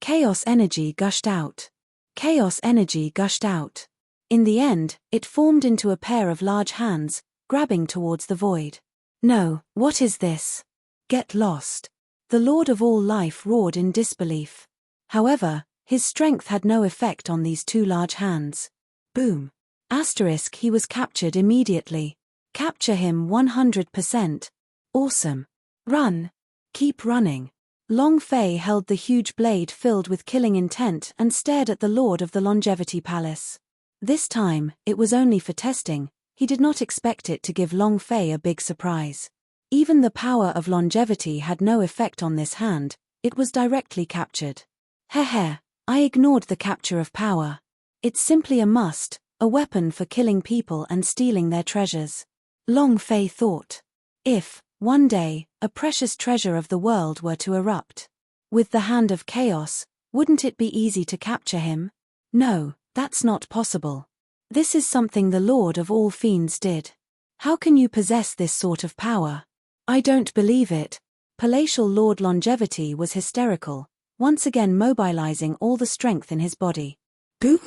Chaos energy gushed out. Chaos energy gushed out. In the end, it formed into a pair of large hands, grabbing towards the void. No, what is this? Get lost. The Lord of all life roared in disbelief. However, his strength had no effect on these two large hands. Boom. Asterisk, he was captured immediately. Capture him 100%. Awesome. Run. Keep running. Long Fei held the huge blade filled with killing intent and stared at the Lord of the Longevity Palace. This time, it was only for testing, he did not expect it to give Long Fei a big surprise. Even the power of longevity had no effect on this hand, it was directly captured. Heh, I ignored the capture of power. It's simply a must, a weapon for killing people and stealing their treasures. Long Fei thought. If, one day, a precious treasure of the world were to erupt. With the hand of chaos, wouldn't it be easy to capture him? No, that's not possible. This is something the Lord of all fiends did. How can you possess this sort of power? I don't believe it. Palatial Lord Longevity was hysterical, once again mobilizing all the strength in his body. Boo!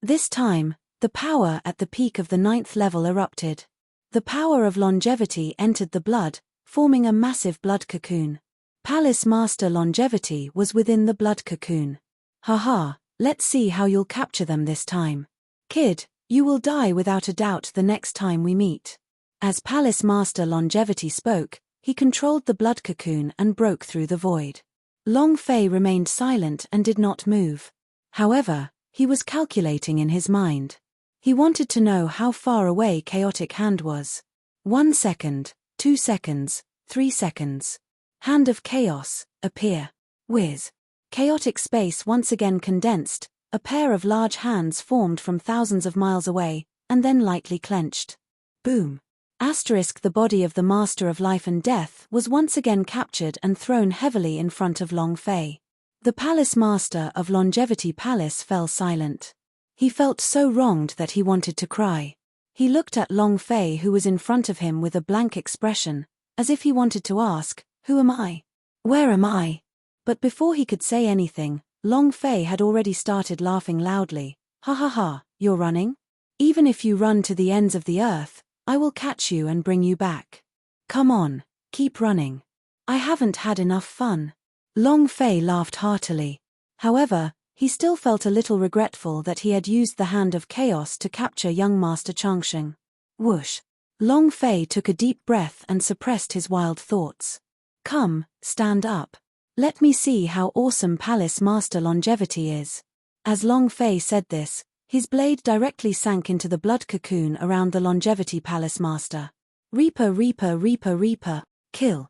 This time, the power at the peak of the 9th level erupted. The power of longevity entered the blood, forming a massive blood cocoon. Palace Master Longevity was within the blood cocoon. Haha, let's see how you'll capture them this time. Kid, you will die without a doubt the next time we meet. As Palace Master Longevity spoke, he controlled the blood cocoon and broke through the void. Long Fei remained silent and did not move. However, he was calculating in his mind. He wanted to know how far away Chaotic Hand was. 1 second, 2 seconds, 3 seconds. Hand of Chaos, appear. Whiz. Chaotic space once again condensed, a pair of large hands formed from thousands of miles away, and then lightly clenched. Boom. Asterisk, the body of the Master of Life and Death was once again captured and thrown heavily in front of Long Fei. The Palace Master of Longevity Palace fell silent. He felt so wronged that he wanted to cry. He looked at Long Fei, who was in front of him, with a blank expression, as if he wanted to ask, "Who am I? Where am I?" But before he could say anything, Long Fei had already started laughing loudly. Ha ha ha, you're running? Even if you run to the ends of the earth, I will catch you and bring you back. Come on, keep running. I haven't had enough fun. Long Fei laughed heartily. However, he still felt a little regretful that he had used the Hand of Chaos to capture young Master Changsheng. Whoosh. Long Fei took a deep breath and suppressed his wild thoughts. Come, stand up. Let me see how awesome Palace Master Longevity is. As Long Fei said this, His blade directly sank into the blood cocoon around the Longevity Palace Master. Reaper, Reaper, Reaper, Reaper, kill.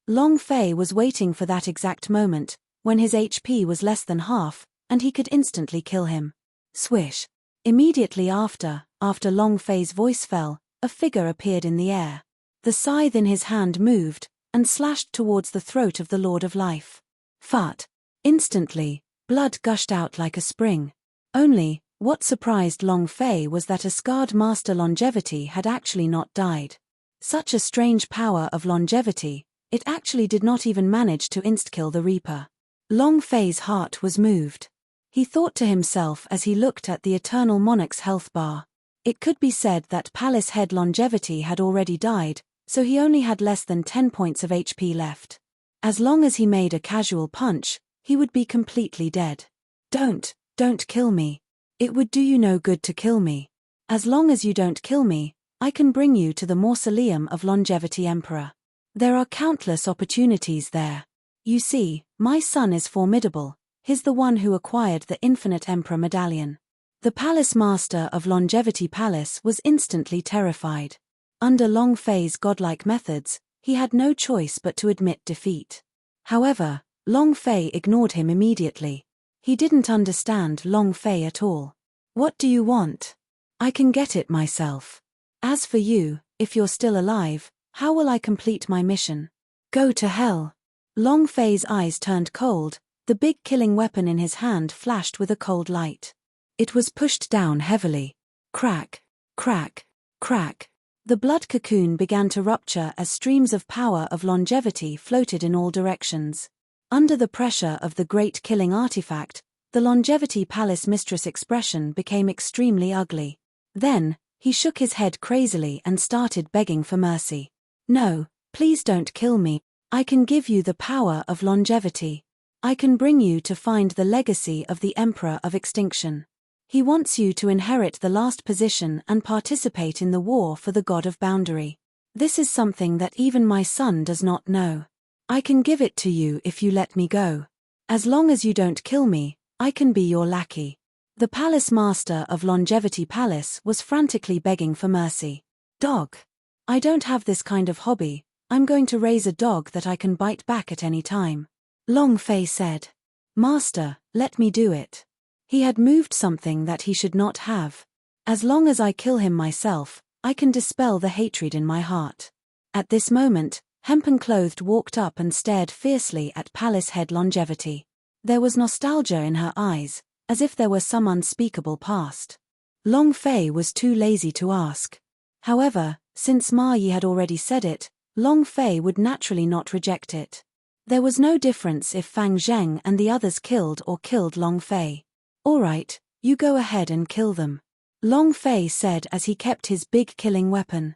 Long Fei was waiting for that exact moment, when his HP was less than half, and he could instantly kill him. Swish. Immediately after Long Fei's voice fell, a figure appeared in the air. The scythe in his hand moved, and slashed towards the throat of the Lord of Life. Fart. Instantly, blood gushed out like a spring. Only, what surprised Long Fei was that a scarred Master Longevity had actually not died. Such a strange power of longevity, it actually did not even manage to insta-kill the Reaper. Long Fei's heart was moved. He thought to himself as he looked at the Eternal Monarch's health bar. It could be said that Palace Head Longevity had already died, so he only had less than 10 points of HP left. As long as he made a casual punch, he would be completely dead. Don't kill me. It would do you no good to kill me. As long as you don't kill me, I can bring you to the Mausoleum of Longevity Emperor. There are countless opportunities there. You see, my son is formidable. He's the one who acquired the Infinite Emperor Medallion. The Palace Master of Longevity Palace was instantly terrified. Under Long Fei's godlike methods, he had no choice but to admit defeat. However, Long Fei ignored him immediately. He didn't understand Long Fei at all. What do you want? I can get it myself. As for you, if you're still alive, how will I complete my mission? Go to hell. Long Fei's eyes turned cold. The big killing weapon in his hand flashed with a cold light. It was pushed down heavily. Crack, crack, crack. The blood cocoon began to rupture as streams of power of longevity floated in all directions. Under the pressure of the great killing artifact, the Longevity Palace Mistress' expression became extremely ugly. Then, he shook his head crazily and started begging for mercy. No, please don't kill me. I can give you the power of longevity. I can bring you to find the legacy of the Emperor of Extinction. He wants you to inherit the last position and participate in the war for the God of Boundary. This is something that even my son does not know. I can give it to you if you let me go. As long as you don't kill me, I can be your lackey. The Palace Master of Longevity Palace was frantically begging for mercy. Dog. I don't have this kind of hobby. I'm going to raise a dog that I can bite back at any time. Long Fei said. Master, let me do it. He had moved something that he should not have. As long as I kill him myself, I can dispel the hatred in my heart. At this moment, Hempen Clothed walked up and stared fiercely at Palace Head Longevity. There was nostalgia in her eyes, as if there were some unspeakable past. Long Fei was too lazy to ask. However, since Ma Yi had already said it, Long Fei would naturally not reject it. There was no difference if Fang Zheng and the others killed or killed Long Fei. All right, you go ahead and kill them. Long Fei said as he kept his big killing weapon.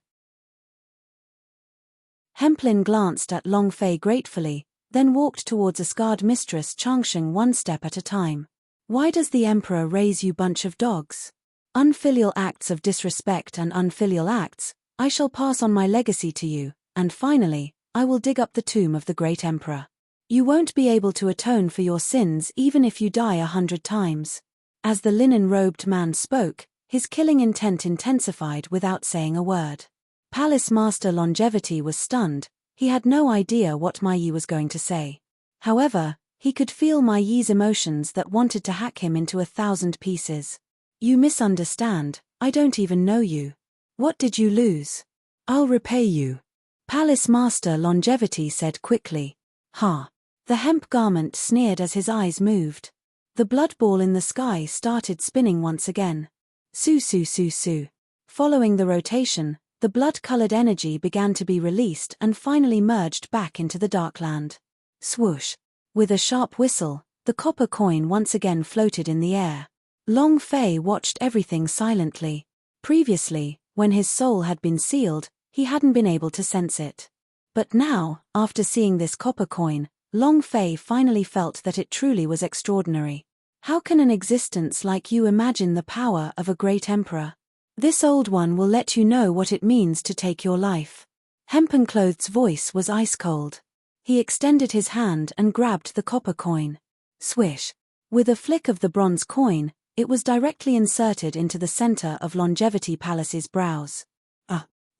Hemplin glanced at Long Fei gratefully, then walked towards a scarred mistress Changsheng one step at a time. Why does the Emperor raise you bunch of dogs? Unfilial acts of disrespect and unfilial acts, I shall pass on my legacy to you, and finally, I will dig up the tomb of the great Emperor. You won't be able to atone for your sins even if you die 100 times. As the linen-robed man spoke, his killing intent intensified without saying a word. Palace Master Longevity was stunned. He had no idea what Ma Yi was going to say. However, he could feel Ma Yi's emotions that wanted to hack him into 1,000 pieces. You misunderstand, I don't even know you. What did you lose? I'll repay you. Palace Master Longevity said quickly. Ha. The hemp garment sneered as his eyes moved. The blood ball in the sky started spinning once again. Su su su su. Following the rotation, the blood-colored energy began to be released and finally merged back into the Darkland. Swoosh. With a sharp whistle, the copper coin once again floated in the air. Long Fei watched everything silently. Previously, when his soul had been sealed, he hadn't been able to sense it. But now, after seeing this copper coin, Long Fei finally felt that it truly was extraordinary. How can an existence like you imagine the power of a great emperor? This old one will let you know what it means to take your life. Hempen Clothed's voice was ice cold. He extended his hand and grabbed the copper coin. Swish. With a flick of the bronze coin, it was directly inserted into the center of Longevity Palace's brows.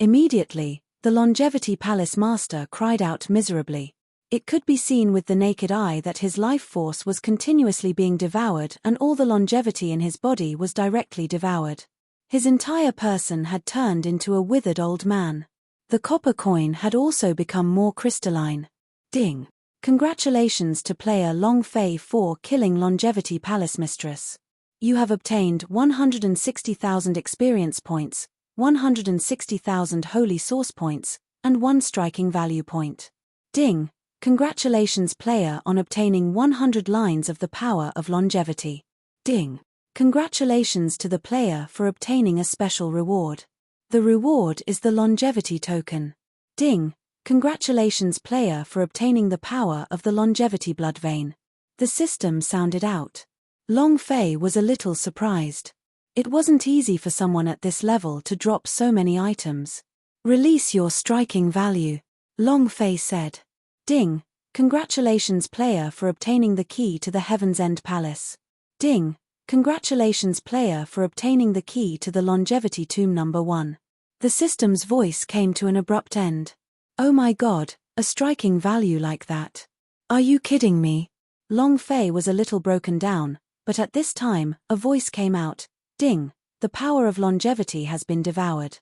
Immediately, the Longevity Palace master cried out miserably. It could be seen with the naked eye that his life force was continuously being devoured and all the longevity in his body was directly devoured. His entire person had turned into a withered old man. The copper coin had also become more crystalline. Ding! Congratulations to player Long Fei for killing Longevity Palace Mistress. You have obtained 160,000 experience points, 160,000 holy source points, and 1 striking value point. Ding! Congratulations player on obtaining 100 lines of the power of longevity. Ding! Congratulations to the player for obtaining a special reward. The reward is the longevity token. Ding! Congratulations player for obtaining the power of the longevity blood vein. The system sounded out. Long Fei was a little surprised. It wasn't easy for someone at this level to drop so many items. Release your striking value, Long Fei said. Ding! Congratulations player for obtaining the key to the Heaven's End Palace. Ding! Congratulations player for obtaining the key to the Longevity Tomb number 1. The system's voice came to an abrupt end. Oh my god, a striking value like that. Are you kidding me? Long Fei was a little broken down, but at this time, a voice came out. Ding! The power of longevity has been devoured.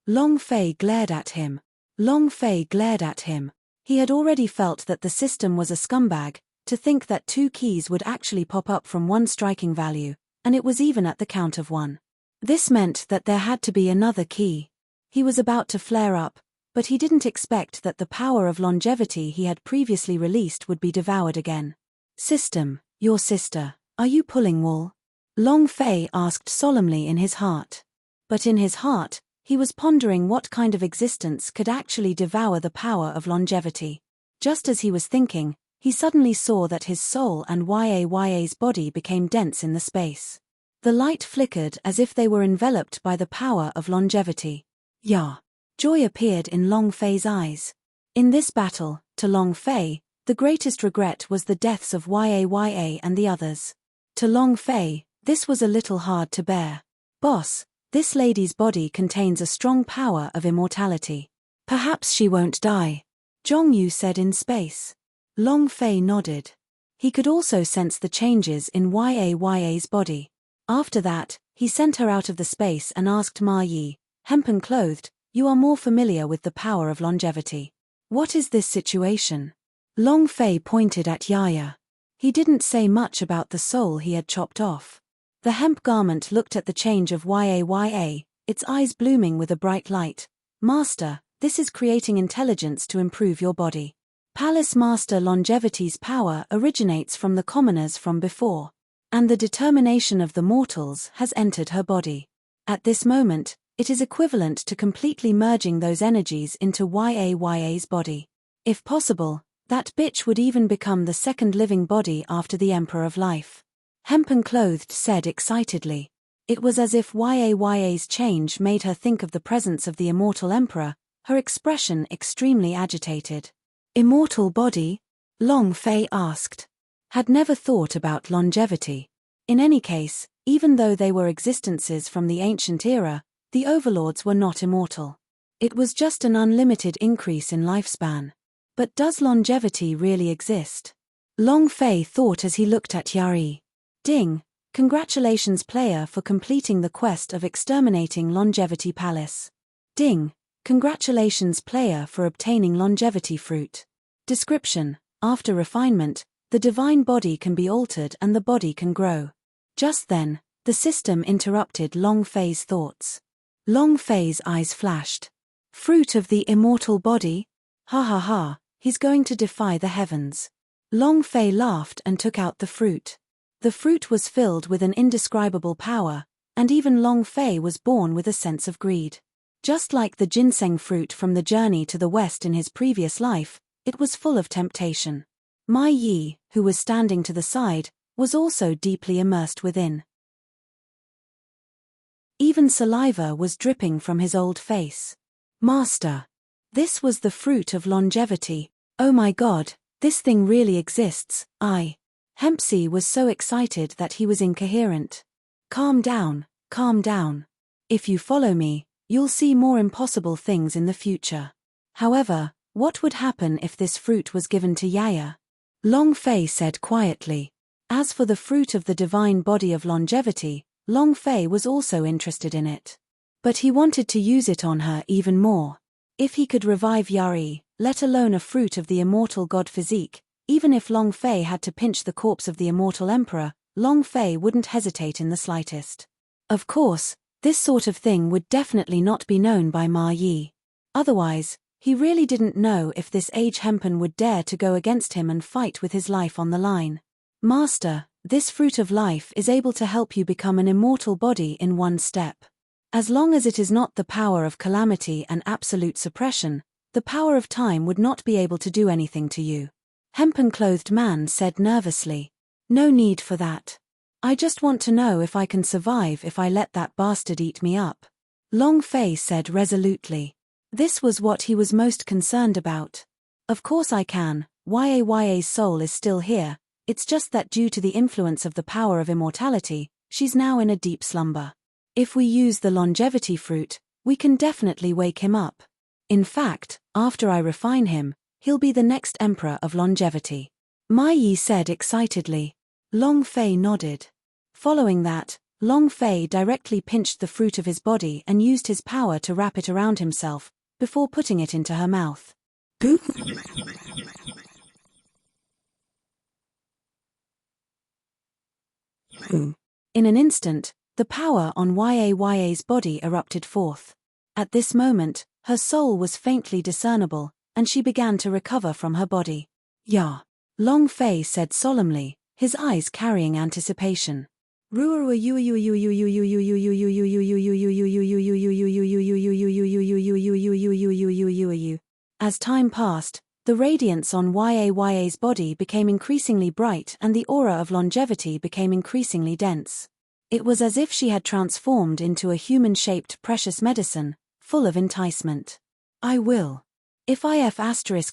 Long Fei glared at him. Long Fei glared at him. He had already felt that the system was a scumbag, to think that 2 keys would actually pop up from 1 striking value, and it was even at the count of 1. This meant that there had to be another key. He was about to flare up, but he didn't expect that the power of longevity he had previously released would be devoured again. System, your sister, are you pulling wool? Long Fei asked solemnly in his heart. But in his heart, he was pondering what kind of existence could actually devour the power of longevity. Just as he was thinking, he suddenly saw that his soul and Ya's body became dense in the space. The light flickered as if they were enveloped by the power of longevity. Yeah. Joy appeared in Long Fei's eyes. In this battle, to Long Fei, the greatest regret was the deaths of Ya and the others. To Long Fei, this was a little hard to bear. Boss, this lady's body contains a strong power of immortality. Perhaps she won't die. Zhongyu said in space. Long Fei nodded. He could also sense the changes in Ya's body. After that, he sent her out of the space and asked Ma Yi, hempen-clothed, you are more familiar with the power of longevity. What is this situation? Long Fei pointed at Yaya. He didn't say much about the soul he had chopped off. The hemp garment looked at the change of Yaya, its eyes blooming with a bright light. Master, this is creating intelligence to improve your body. Palace Master Longevity's power originates from the commoners from before. And the determination of the mortals has entered her body. At this moment, it is equivalent to completely merging those energies into Ya's body. If possible, that bitch would even become the second living body after the Emperor of Life. Hempen-clothed said excitedly. It was as if Ya's change made her think of the presence of the immortal Emperor, her expression extremely agitated. Immortal body? Long Fei asked. Had never thought about longevity. In any case, even though they were existences from the ancient era, the overlords were not immortal. It was just an unlimited increase in lifespan. But does longevity really exist? Long Fei thought as he looked at Yari. Ding! Congratulations player for completing the quest of exterminating Longevity Palace. Ding! Congratulations player for obtaining longevity fruit. Description: after refinement, the divine body can be altered and the body can grow. Just then, the system interrupted Long Fei's thoughts. Long Fei's eyes flashed. Fruit of the immortal body? Ha ha ha, he's going to defy the heavens. Long Fei laughed and took out the fruit. The fruit was filled with an indescribable power, and even Long Fei was born with a sense of greed. Just like the ginseng fruit from the journey to the west in his previous life, it was full of temptation. Ma Yi, who was standing to the side, was also deeply immersed within. Even saliva was dripping from his old face. Master! This was the fruit of longevity. Oh my God, this thing really exists, Hempsey was so excited that he was incoherent. Calm down, calm down. If you follow me, you'll see more impossible things in the future. However, what would happen if this fruit was given to Yaya? Long Fei said quietly. As for the fruit of the divine body of longevity, Long Fei was also interested in it. But he wanted to use it on her even more. If he could revive Yari, let alone a fruit of the immortal god physique, even if Long Fei had to pinch the corpse of the immortal emperor, Long Fei wouldn't hesitate in the slightest. Of course, this sort of thing would definitely not be known by Ma Yi. Otherwise, he really didn't know if this age hempen would dare to go against him and fight with his life on the line. Master, this fruit of life is able to help you become an immortal body in one step. As long as it is not the power of calamity and absolute suppression, the power of time would not be able to do anything to you. Hempen-clothed man said nervously. No need for that. I just want to know if I can survive if I let that bastard eat me up. Long Fei said resolutely. This was what he was most concerned about. Of course I can, Yaya's soul is still here, it's just that due to the influence of the power of immortality, she's now in a deep slumber. If we use the longevity fruit, we can definitely wake him up. In fact, after I refine him, he'll be the next emperor of longevity. Mai Yi said excitedly. Long Fei nodded. Following that, Long Fei directly pinched the fruit of his body and used his power to wrap it around himself, before putting it into her mouth. In an instant, the power on Yaya's body erupted forth. At this moment, her soul was faintly discernible, and she began to recover from her body. Ya. Long Fei said solemnly, his eyes carrying anticipation. As time passed, the radiance on Yaya's body became increasingly bright and the aura of longevity became increasingly dense. It was as if she had transformed into a human-shaped precious medicine, full of enticement. I will. If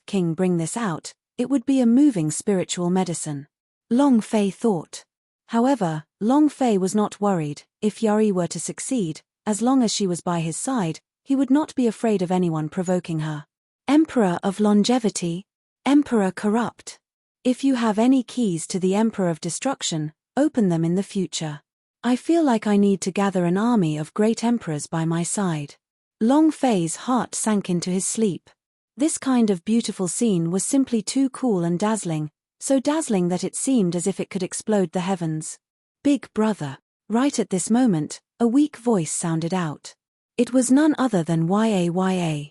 King bring this out, it would be a moving spiritual medicine. Long Fei thought. However, Long Fei was not worried. If Yari were to succeed, as long as she was by his side, he would not be afraid of anyone provoking her. Emperor of longevity, Emperor corrupt. If you have any keys to the Emperor of destruction, open them in the future. I feel like I need to gather an army of great emperors by my side. Long Fei's heart sank into his sleep. This kind of beautiful scene was simply too cool and dazzling, so dazzling that it seemed as if it could explode the heavens. Big brother. Right at this moment, a weak voice sounded out. It was none other than Yaya.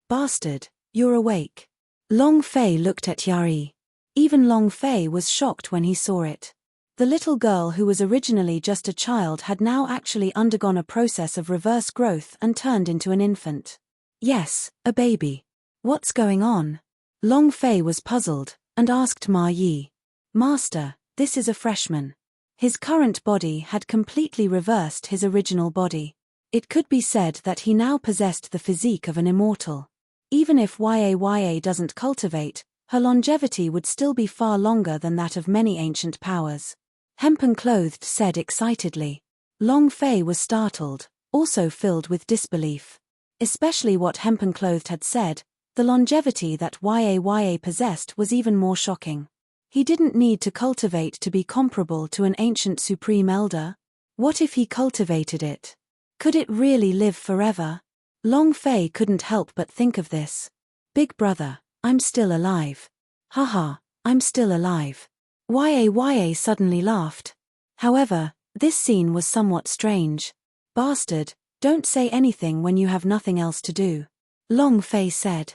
Bastard, you're awake. Long Fei looked at Yari. Even Long Fei was shocked when he saw it. The little girl who was originally just a child had now actually undergone a process of reverse growth and turned into an infant. Yes, a baby. What's going on? Long Fei was puzzled, and asked Ma Yi. Master, this is a freshman. His current body had completely reversed his original body. It could be said that he now possessed the physique of an immortal. Even if Yaya doesn't cultivate, her longevity would still be far longer than that of many ancient powers. Hempen-clothed said excitedly. Long Fei was startled, also filled with disbelief. Especially what Hempen-clothed had said, the longevity that Yaya possessed was even more shocking. He didn't need to cultivate to be comparable to an ancient supreme elder. What if he cultivated it? Could it really live forever? Long Fei couldn't help but think of this. Big brother, I'm still alive. Haha, I'm still alive. Yaya suddenly laughed. However, this scene was somewhat strange. Bastard, don't say anything when you have nothing else to do. Long Fei said.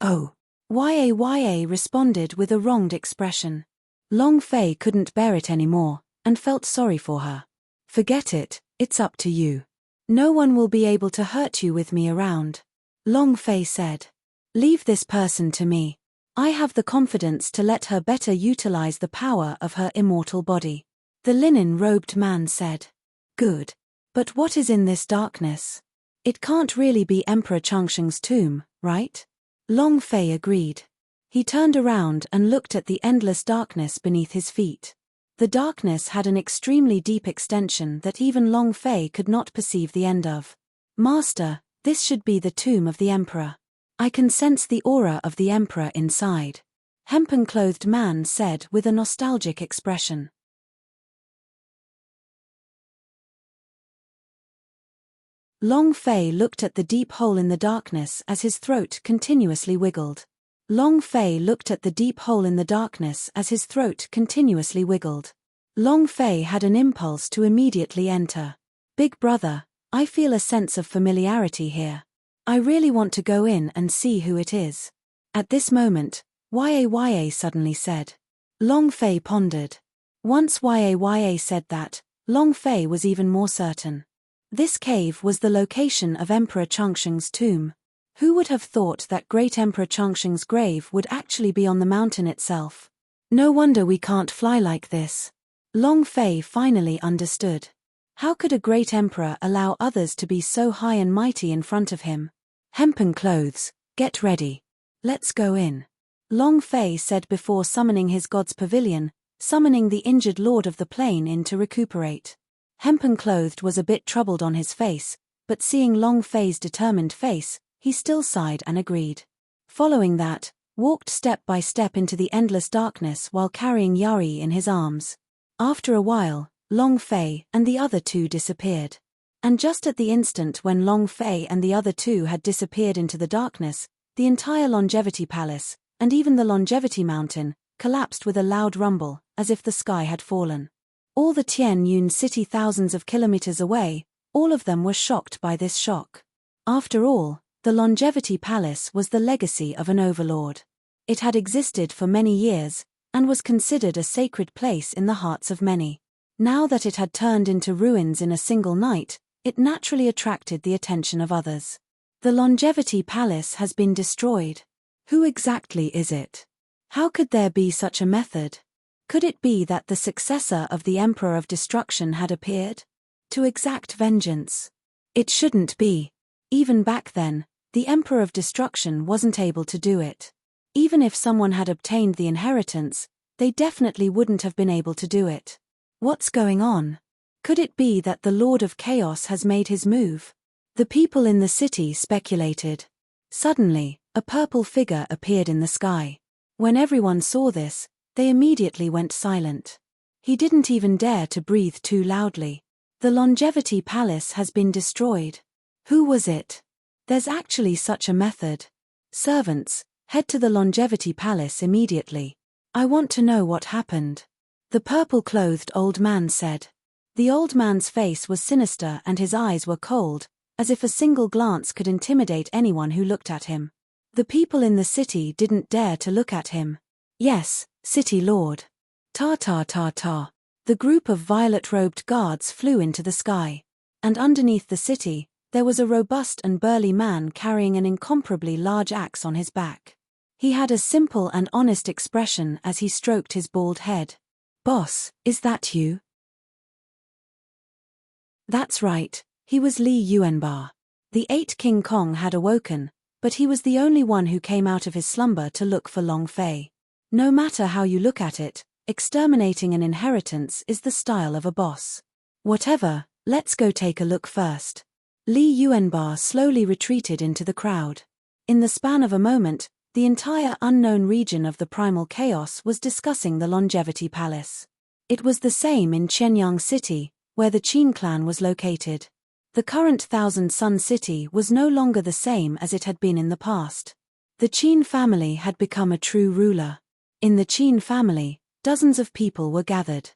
Oh. Yaya responded with a wronged expression. Long Fei couldn't bear it anymore, and felt sorry for her. Forget it, it's up to you. No one will be able to hurt you with me around. Long Fei said. Leave this person to me. I have the confidence to let her better utilize the power of her immortal body. The linen-robed man said. Good. But what is in this darkness? It can't really be Emperor Changsheng's tomb, right? Long Fei agreed. He turned around and looked at the endless darkness beneath his feet. The darkness had an extremely deep extension that even Long Fei could not perceive the end of. Master, this should be the tomb of the emperor. I can sense the aura of the emperor inside. Hempen-clothed man said with a nostalgic expression. Long Fei looked at the deep hole in the darkness as his throat continuously wiggled. Long Fei looked at the deep hole in the darkness as his throat continuously wiggled. Long Fei had an impulse to immediately enter. Big brother, I feel a sense of familiarity here. I really want to go in and see who it is. At this moment, Yaya suddenly said. Long Fei pondered. Once Yaya said that, Long Fei was even more certain. This cave was the location of Emperor Changsheng's tomb. Who would have thought that great Emperor Changsheng's grave would actually be on the mountain itself? No wonder we can't fly like this. Long Fei finally understood. How could a great emperor allow others to be so high and mighty in front of him? Hempen clothes, get ready. Let's go in. Long Fei said before summoning his god's pavilion, summoning the injured lord of the plain in to recuperate. Hempen-clothed was a bit troubled on his face, but seeing Long Fei's determined face, he still sighed and agreed. Following that, walked step by step into the endless darkness while carrying Yari in his arms. After a while, Long Fei and the other two disappeared. And just at the instant when Long Fei and the other two had disappeared into the darkness, the entire Longevity Palace, and even the Longevity Mountain, collapsed with a loud rumble, as if the sky had fallen. All the Tian Yun city thousands of kilometers away, all of them were shocked by this shock. After all, the Longevity Palace was the legacy of an overlord. It had existed for many years, and was considered a sacred place in the hearts of many. Now that it had turned into ruins in a single night, it naturally attracted the attention of others. The Longevity Palace has been destroyed. Who exactly is it? How could there be such a method? Could it be that the successor of the Emperor of Destruction had appeared? To exact vengeance? It shouldn't be. Even back then, the Emperor of Destruction wasn't able to do it. Even if someone had obtained the inheritance, they definitely wouldn't have been able to do it. What's going on? Could it be that the Lord of Chaos has made his move? The people in the city speculated. Suddenly, a purple figure appeared in the sky. When everyone saw this, they immediately went silent. He didn't even dare to breathe too loudly. The Longevity Palace has been destroyed. Who was it? There's actually such a method. Servants, head to the Longevity Palace immediately. I want to know what happened. The purple-clothed old man said. The old man's face was sinister and his eyes were cold, as if a single glance could intimidate anyone who looked at him. The people in the city didn't dare to look at him. Yes, City Lord. Ta ta ta ta. The group of violet-robed guards flew into the sky. And underneath the city, there was a robust and burly man carrying an incomparably large axe on his back. He had a simple and honest expression as he stroked his bald head. Boss, is that you? That's right, he was Li Yuanba. The 8 King Kong had awoken, but he was the only one who came out of his slumber to look for Long Fei. No matter how you look at it, exterminating an inheritance is the style of a boss. Whatever, let's go take a look first. Li Yuanba slowly retreated into the crowd. In the span of a moment, the entire unknown region of the primal chaos was discussing the Longevity Palace. It was the same in Qianyang City, where the Qin clan was located. The current Thousand Sun City was no longer the same as it had been in the past. The Qin family had become a true ruler. In the Qin family, dozens of people were gathered.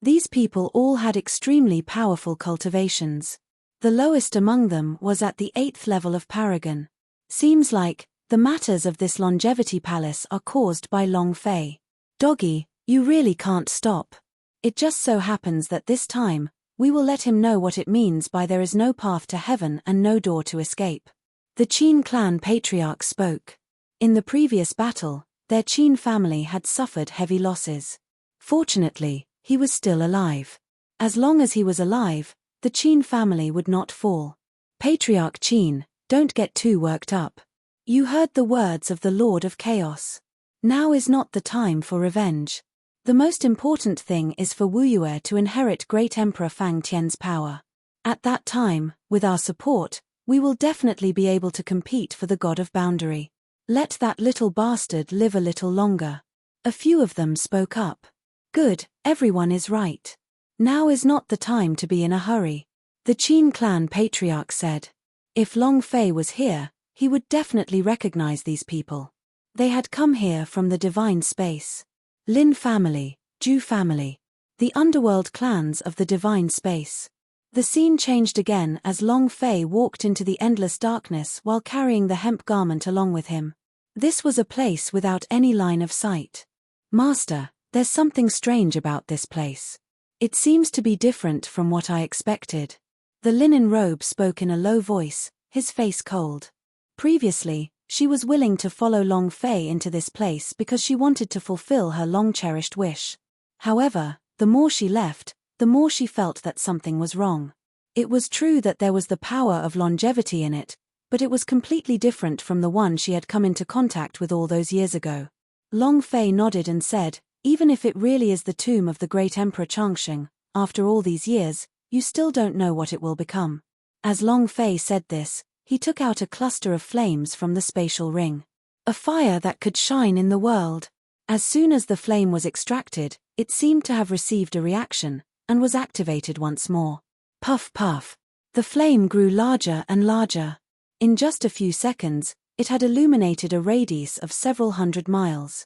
These people all had extremely powerful cultivations. The lowest among them was at the 8th level of Paragon. Seems like, the matters of this Longevity Palace are caused by Long Fei. Doggy, you really can't stop. It just so happens that this time, we will let him know what it means by there is no path to heaven and no door to escape. The Qin clan patriarch spoke. In the previous battle, their Qin family had suffered heavy losses. Fortunately, he was still alive. As long as he was alive, the Qin family would not fall. Patriarch Qin, don't get too worked up. You heard the words of the Lord of Chaos. Now is not the time for revenge. The most important thing is for Wu Yue to inherit Great Emperor Fang Tian's power. At that time, with our support, we will definitely be able to compete for the God of Boundary. Let that little bastard live a little longer. A few of them spoke up. Good, everyone is right. Now is not the time to be in a hurry. The Qin clan patriarch said. If Long Fei was here, he would definitely recognize these people. They had come here from the divine space. Lin family, Zhu family. The underworld clans of the divine space. The scene changed again as Long Fei walked into the endless darkness while carrying the hemp garment along with him. This was a place without any line of sight. Master, there's something strange about this place. It seems to be different from what I expected. The linen robe spoke in a low voice, his face cold. Previously, she was willing to follow Long Fei into this place because she wanted to fulfill her long-cherished wish. However, the more she left, the more she felt that something was wrong. It was true that there was the power of longevity in it, but it was completely different from the one she had come into contact with all those years ago. Long Fei nodded and said, even if it really is the tomb of the great Emperor Changsheng, after all these years, you still don't know what it will become. As Long Fei said this, he took out a cluster of flames from the spatial ring. A fire that could shine in the world. As soon as the flame was extracted, it seemed to have received a reaction, and was activated once more. Puff puff. The flame grew larger and larger. In just a few seconds, it had illuminated a radius of several hundred miles.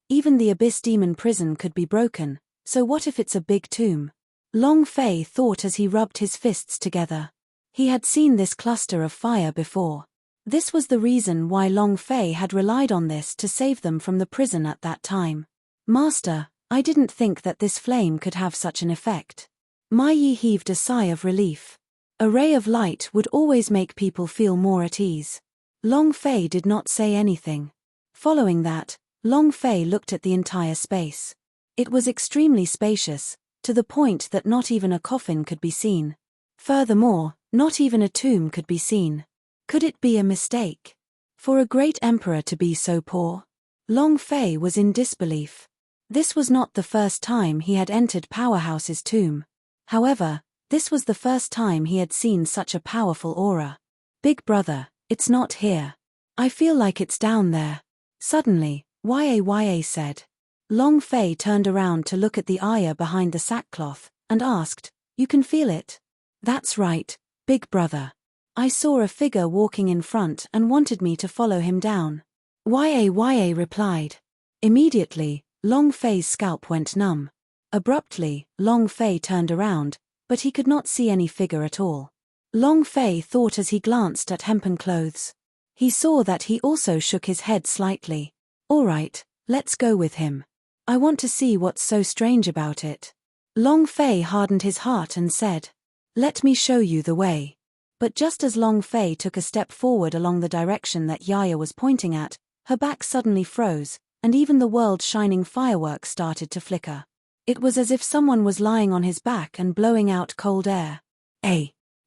Even the Abyss Demon prison could be broken, so what if it's a big tomb? Long Fei thought as he rubbed his fists together. He had seen this cluster of fire before. This was the reason why Long Fei had relied on this to save them from the prison at that time. Master, I didn't think that this flame could have such an effect. Ma Yi heaved a sigh of relief. A ray of light would always make people feel more at ease. Long Fei did not say anything. Following that, Long Fei looked at the entire space. It was extremely spacious, to the point that not even a coffin could be seen. Furthermore, not even a tomb could be seen. Could it be a mistake? For a great emperor to be so poor? Long Fei was in disbelief. This was not the first time he had entered Powerhouse's tomb. However, this was the first time he had seen such a powerful aura. Big brother, it's not here. I feel like it's down there. Suddenly, Yaya said. Long Fei turned around to look at the ayah behind the sackcloth, and asked, you can feel it? That's right, big brother. I saw a figure walking in front and wanted me to follow him down. Yaya replied. Immediately, Long Fei's scalp went numb. Abruptly, Long Fei turned around, but he could not see any figure at all. Long Fei thought as he glanced at hempen clothes. He saw that he also shook his head slightly. All right, let's go with him. I want to see what's so strange about it. Long Fei hardened his heart and said, let me show you the way. But just as Long Fei took a step forward along the direction that Yaya was pointing at, her back suddenly froze, and even the world's shining fireworks started to flicker. It was as if someone was lying on his back and blowing out cold air.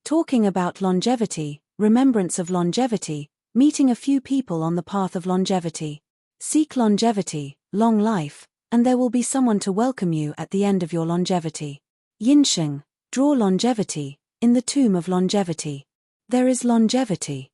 Talking about longevity, remembrance of longevity, meeting a few people on the path of longevity. Seek longevity, long life, and there will be someone to welcome you at the end of your longevity. Yinsheng, draw longevity, in the tomb of longevity. There is longevity.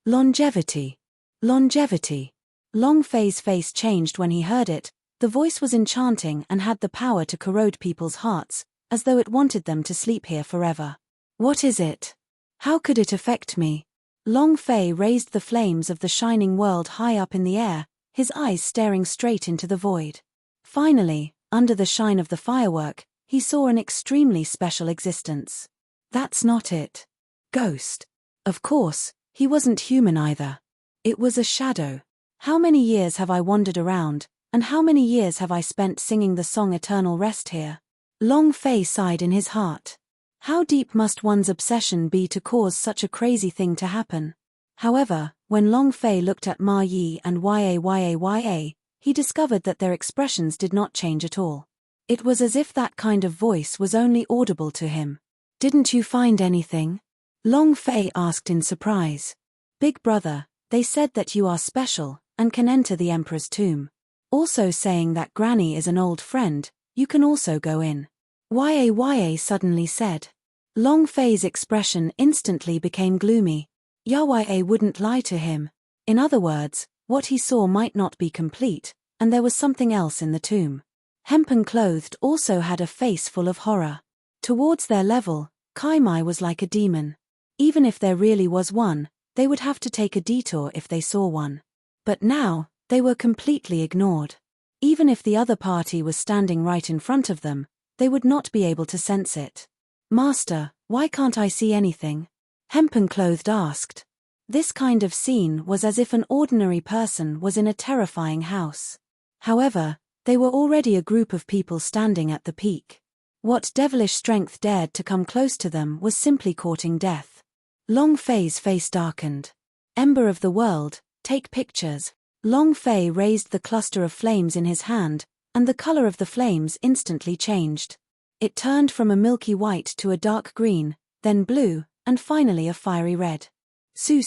Longevity. Longevity. Long Fei's face changed when he heard it. The voice was enchanting and had the power to corrode people's hearts, as though it wanted them to sleep here forever. What is it? How could it affect me? Long Fei raised the flames of the shining world high up in the air, his eyes staring straight into the void. Finally, under the shine of the firework, he saw an extremely special existence. That's not it. Ghost. Of course, he wasn't human either. It was a shadow. How many years have I wandered around, and how many years have I spent singing the song Eternal Rest here? Long Fei sighed in his heart. How deep must one's obsession be to cause such a crazy thing to happen? However, when Long Fei looked at Ma Yi and Yaya, he discovered that their expressions did not change at all. It was as if that kind of voice was only audible to him. Didn't you find anything? Long Fei asked in surprise. Big brother, they said that you are special, and can enter the Emperor's tomb. Also saying that Granny is an old friend, you can also go in. Ya suddenly said. Long Fei's expression instantly became gloomy. Ya wouldn't lie to him. In other words, what he saw might not be complete, and there was something else in the tomb. Hempen clothed also had a face full of horror. Towards their level, Kaimai was like a demon. Even if there really was one, they would have to take a detour if they saw one. But now, they were completely ignored. Even if the other party was standing right in front of them, they would not be able to sense it. Master, why can't I see anything? Hempen clothed asked. This kind of scene was as if an ordinary person was in a terrifying house. However, they were already a group of people standing at the peak. What devilish strength dared to come close to them was simply courting death. Long Fei's face darkened. Ember of the world, take pictures. Long Fei raised the cluster of flames in his hand, and the color of the flames instantly changed. It turned from a milky white to a dark green, then blue, and finally a fiery red. Su.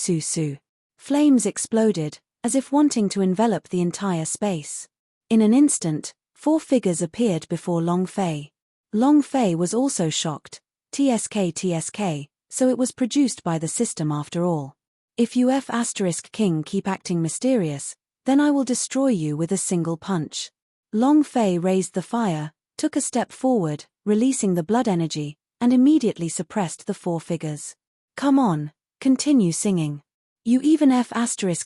Flames exploded, as if wanting to envelop the entire space. In an instant, 4 figures appeared before Long Fei. Long Fei was also shocked. TSK, so it was produced by the system after all. If you King keep acting mysterious, then I will destroy you with a single punch. Long Fei raised the fire, took a step forward, releasing the blood energy, and immediately suppressed the 4 figures. Come on, continue singing. You even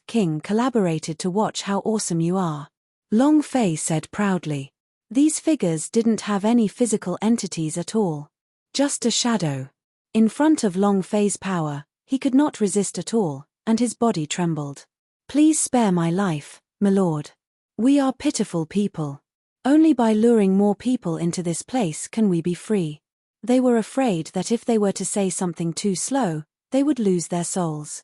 King collaborated to watch how awesome you are. Long Fei said proudly. These figures didn't have any physical entities at all. Just a shadow. In front of Long Fei's power, he could not resist at all, and his body trembled. Please spare my life, my lord. We are pitiful people. Only by luring more people into this place can we be free. They were afraid that if they were to say something too slow, they would lose their souls.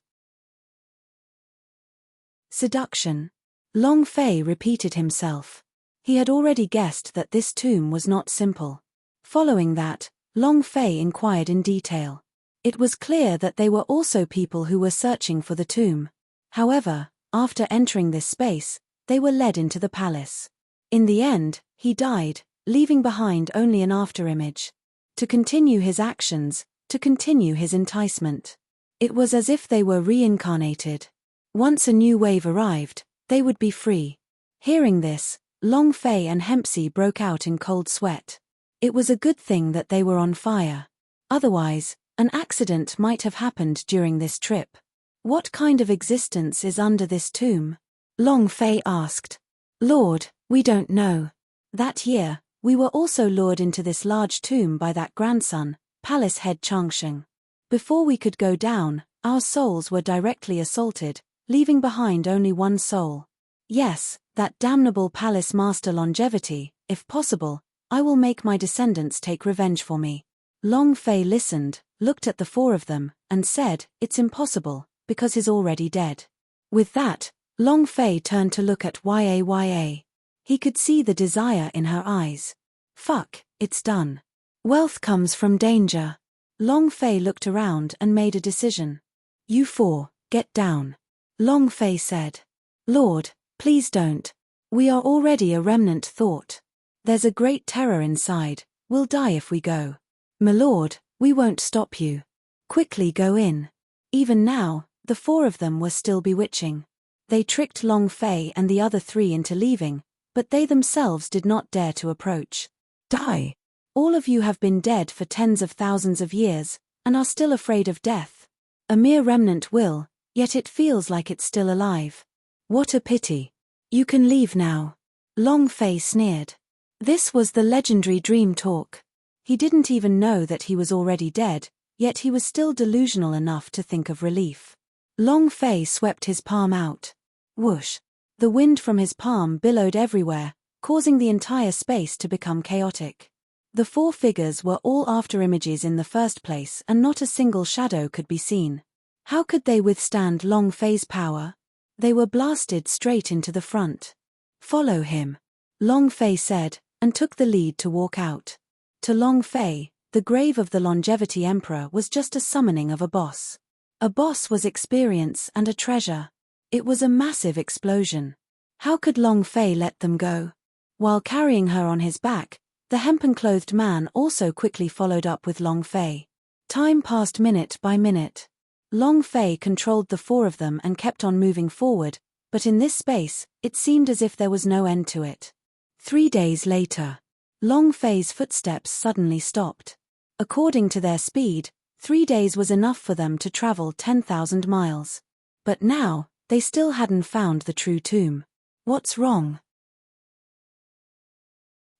Seduction. Long Fei repeated himself. He had already guessed that this tomb was not simple. Following that, Long Fei inquired in detail. It was clear that they were also people who were searching for the tomb. However, after entering this space, they were led into the palace. In the end, he died, leaving behind only an afterimage. To continue his actions, to continue his enticement. It was as if they were reincarnated. Once a new wave arrived, they would be free. Hearing this, Long Fei and Hempsey broke out in cold sweat. It was a good thing that they were on fire. Otherwise, an accident might have happened during this trip. What kind of existence is under this tomb? Long Fei asked. Lord, we don't know. That year, we were also lured into this large tomb by that grandson, palace head Changsheng. Before we could go down, our souls were directly assaulted, leaving behind only one soul. Yes, that damnable palace master Longevity, if possible, I will make my descendants take revenge for me. Long Fei listened, looked at the 4 of them, and said, it's impossible, because he's already dead. With that, Long Fei turned to look at Ya. He could see the desire in her eyes. Fuck, it's done. Wealth comes from danger. Long Fei looked around and made a decision. You 4, get down. Long Fei said. Lord, please don't. We are already a remnant thought. There's a great terror inside, we'll die if we go. My lord, we won't stop you. Quickly go in. Even now, the 4 of them were still bewitching. They tricked Long Fei and the other 3 into leaving, but they themselves did not dare to approach. Die! All of you have been dead for tens of thousands of years, and are still afraid of death. A mere remnant will, yet it feels like it's still alive. What a pity. You can leave now. Long Fei sneered. This was the legendary dream talk. He didn't even know that he was already dead, yet he was still delusional enough to think of relief. Long Fei swept his palm out. Whoosh. The wind from his palm billowed everywhere, causing the entire space to become chaotic. The 4 figures were all afterimages in the first place and not a single shadow could be seen. How could they withstand Long Fei's power? They were blasted straight into the front. Follow him. Long Fei said, and took the lead to walk out. To Long Fei, the grave of the Longevity Emperor was just a summoning of a boss. A boss was experience and a treasure. It was a massive explosion. How could Long Fei let them go? While carrying her on his back, the hempen-clothed man also quickly followed up with Long Fei. Time passed minute by minute. Long Fei controlled the four of them and kept on moving forward, but in this space, it seemed as if there was no end to it. 3 days later, Long Fei's footsteps suddenly stopped. According to their speed, 3 days was enough for them to travel 10,000 miles. But now, they still hadn't found the true tomb. What's wrong?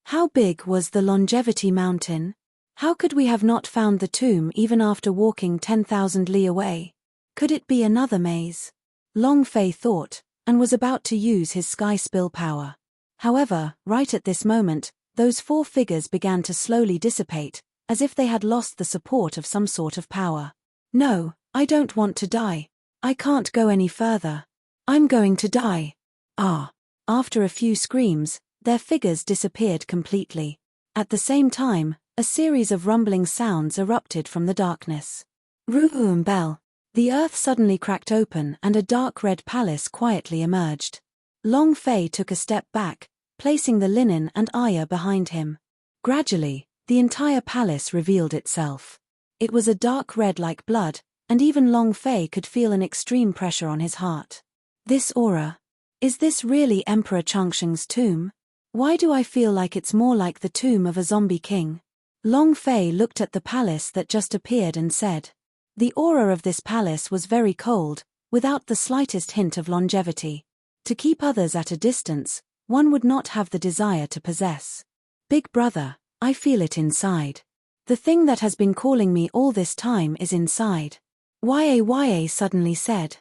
How big was the Longevity Mountain? How could we have not found the tomb even after walking 10,000 li away? Could it be another maze? Long Fei thought, and was about to use his sky spill power. However, right at this moment, those 4 figures began to slowly dissipate, as if they had lost the support of some sort of power. No, I don't want to die. I can't go any further. I'm going to die. Ah! After a few screams, their figures disappeared completely. At the same time, a series of rumbling sounds erupted from the darkness. Room bell. The earth suddenly cracked open and a dark red palace quietly emerged. Long Fei took a step back, placing the linen and ayah behind him. Gradually, the entire palace revealed itself. It was a dark red like blood, and even Long Fei could feel an extreme pressure on his heart. This aura. Is this really Emperor Changsheng's tomb? Why do I feel like it's more like the tomb of a zombie king? Long Fei looked at the palace that just appeared and said. The aura of this palace was very cold, without the slightest hint of longevity. To keep others at a distance, one would not have the desire to possess. Big brother, I feel it inside. The thing that has been calling me all this time is inside. Ya suddenly said.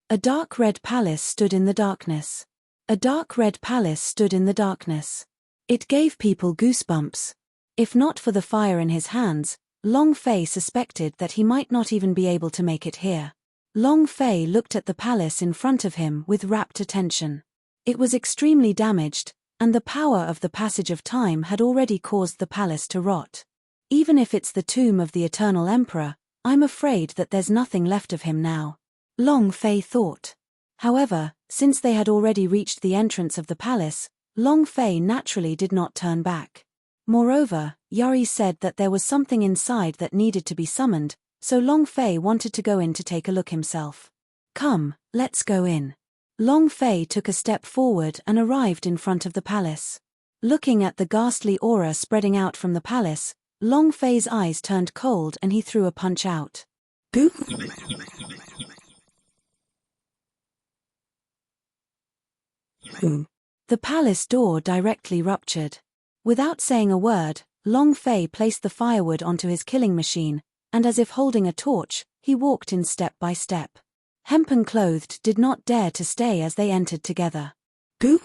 A dark red palace stood in the darkness. A dark red palace stood in the darkness. It gave people goosebumps. If not for the fire in his hands, Long Fei suspected that he might not even be able to make it here. Long Fei looked at the palace in front of him with rapt attention. It was extremely damaged, and the power of the passage of time had already caused the palace to rot. Even if it's the tomb of the eternal emperor, I'm afraid that there's nothing left of him now. Long Fei thought. However, since they had already reached the entrance of the palace, Long Fei naturally did not turn back. Moreover, Yuri said that there was something inside that needed to be summoned, so Long Fei wanted to go in to take a look himself. Come, let's go in. Long Fei took a step forward and arrived in front of the palace. Looking at the ghastly aura spreading out from the palace, Long Fei's eyes turned cold and he threw a punch out. Boo! The palace door directly ruptured. Without saying a word, Long Fei placed the firewood onto his killing machine, and as if holding a torch, he walked in step by step. Hempen-clothed did not dare to stay as they entered together. Goo!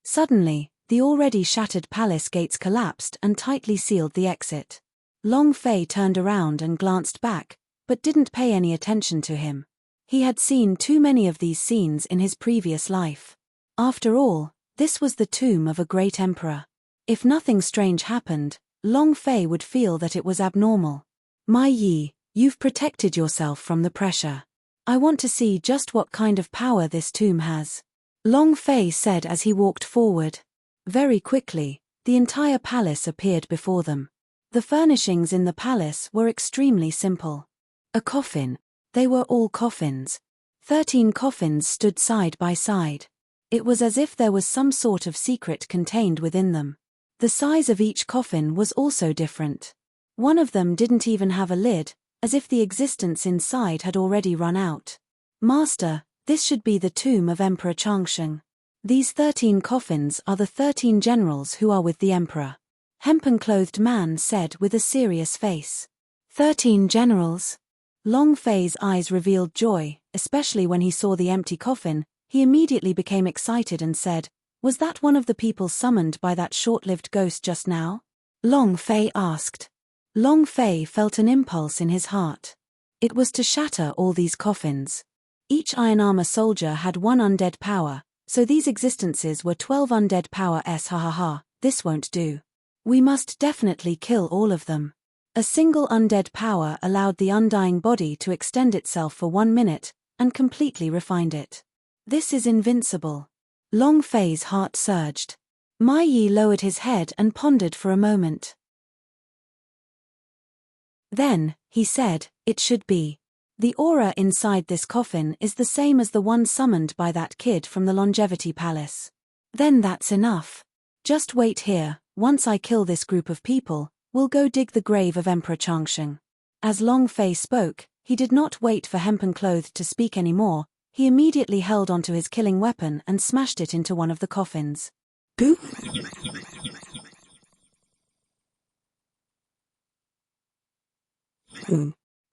Suddenly, the already shattered palace gates collapsed and tightly sealed the exit. Long Fei turned around and glanced back, but didn't pay any attention to him. He had seen too many of these scenes in his previous life. After all, this was the tomb of a great emperor. If nothing strange happened, Long Fei would feel that it was abnormal. My Yi, you've protected yourself from the pressure. I want to see just what kind of power this tomb has. Long Fei said as he walked forward. Very quickly, the entire palace appeared before them. The furnishings in the palace were extremely simple. A coffin. They were all coffins. 13 coffins stood side by side. It was as if there was some sort of secret contained within them. The size of each coffin was also different. One of them didn't even have a lid, as if the existence inside had already run out. Master, this should be the tomb of Emperor Changsheng. These 13 coffins are the 13 generals who are with the emperor. Hempen-clothed man said with a serious face. 13 generals? Long Fei's eyes revealed joy, especially when he saw the empty coffin. He immediately became excited and said, "Was that one of the people summoned by that short-lived ghost just now?" Long Fei asked. Long Fei felt an impulse in his heart. It was to shatter all these coffins. Each iron armor soldier had one undead power, so these existences were 12 undead power s. Ha ha ha, this won't do. We must definitely kill all of them. A single undead power allowed the undying body to extend itself for 1 minute, and completely refined it. This is invincible. Long Fei's heart surged. Ma Yi lowered his head and pondered for a moment. Then, he said, it should be. The aura inside this coffin is the same as the one summoned by that kid from the Longevity Palace. Then that's enough. Just wait here, once I kill this group of people, we'll go dig the grave of Emperor Changsheng. As Long Fei spoke, he did not wait for Hempen Clothed to speak anymore, he immediately held onto his killing weapon and smashed it into one of the coffins. Boom!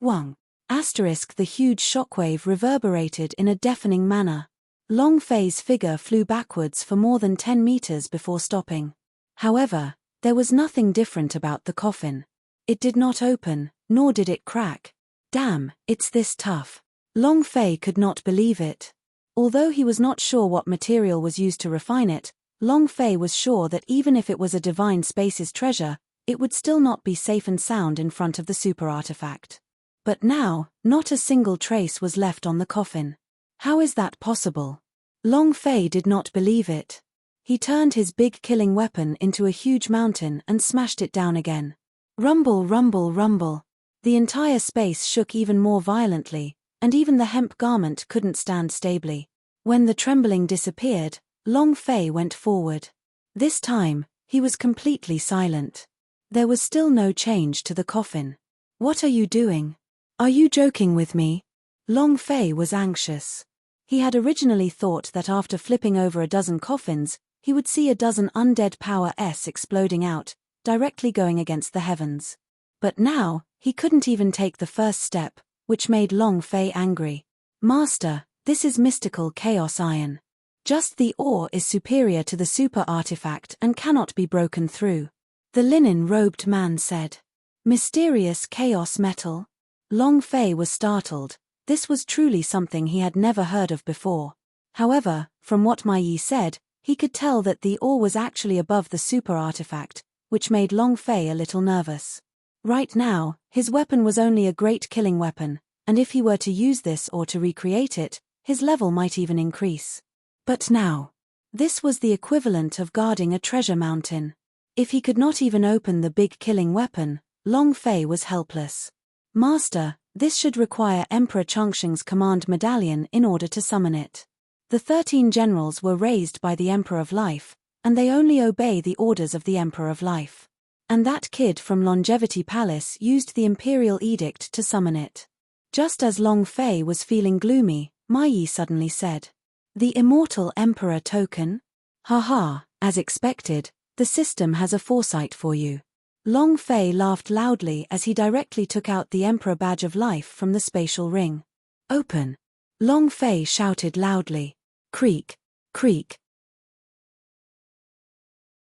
Wang. The huge shockwave reverberated in a deafening manner. Long Fei's figure flew backwards for more than 10 meters before stopping. However, there was nothing different about the coffin. It did not open, nor did it crack. Damn, it's this tough. Long Fei could not believe it. Although he was not sure what material was used to refine it, Long Fei was sure that even if it was a divine space's treasure, it would still not be safe and sound in front of the super artifact. But now, not a single trace was left on the coffin. How is that possible? Long Fei did not believe it. He turned his big killing weapon into a huge mountain and smashed it down again. Rumble, rumble, rumble. The entire space shook even more violently, and even the hemp garment couldn't stand stably. When the trembling disappeared, Long Fei went forward. This time, he was completely silent. There was still no change to the coffin. What are you doing? Are you joking with me? Long Fei was anxious. He had originally thought that after flipping over a dozen coffins, he would see a dozen undead power s exploding out, directly going against the heavens. But now, he couldn't even take the first step, which made Long Fei angry. Master, this is mystical chaos iron. Just the ore is superior to the super artifact and cannot be broken through. The linen-robed man said. Mysterious chaos metal? Long Fei was startled. This was truly something he had never heard of before. However, from what Ma Yi said, he could tell that the ore was actually above the super artifact, which made Long Fei a little nervous. Right now, his weapon was only a great killing weapon, and if he were to use this or to recreate it, his level might even increase. But now, this was the equivalent of guarding a treasure mountain. If he could not even open the big killing weapon, Long Fei was helpless. Master, this should require Emperor Changsheng's command medallion in order to summon it. The 13 generals were raised by the Emperor of Life, and they only obey the orders of the Emperor of Life. And that kid from Longevity Palace used the Imperial Edict to summon it. Just as Long Fei was feeling gloomy, Ma Yi suddenly said, The Immortal Emperor token? Haha, as expected, the system has a foresight for you. Long Fei laughed loudly as he directly took out the Emperor Badge of Life from the spatial ring. Open! Long Fei shouted loudly. Creak! Creak!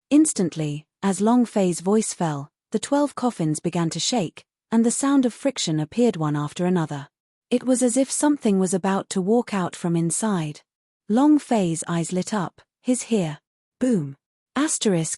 Instantly, as Long Fei's voice fell, the 12 coffins began to shake, and the sound of friction appeared one after another. It was as if something was about to walk out from inside. Long Fei's eyes lit up, his here. Boom!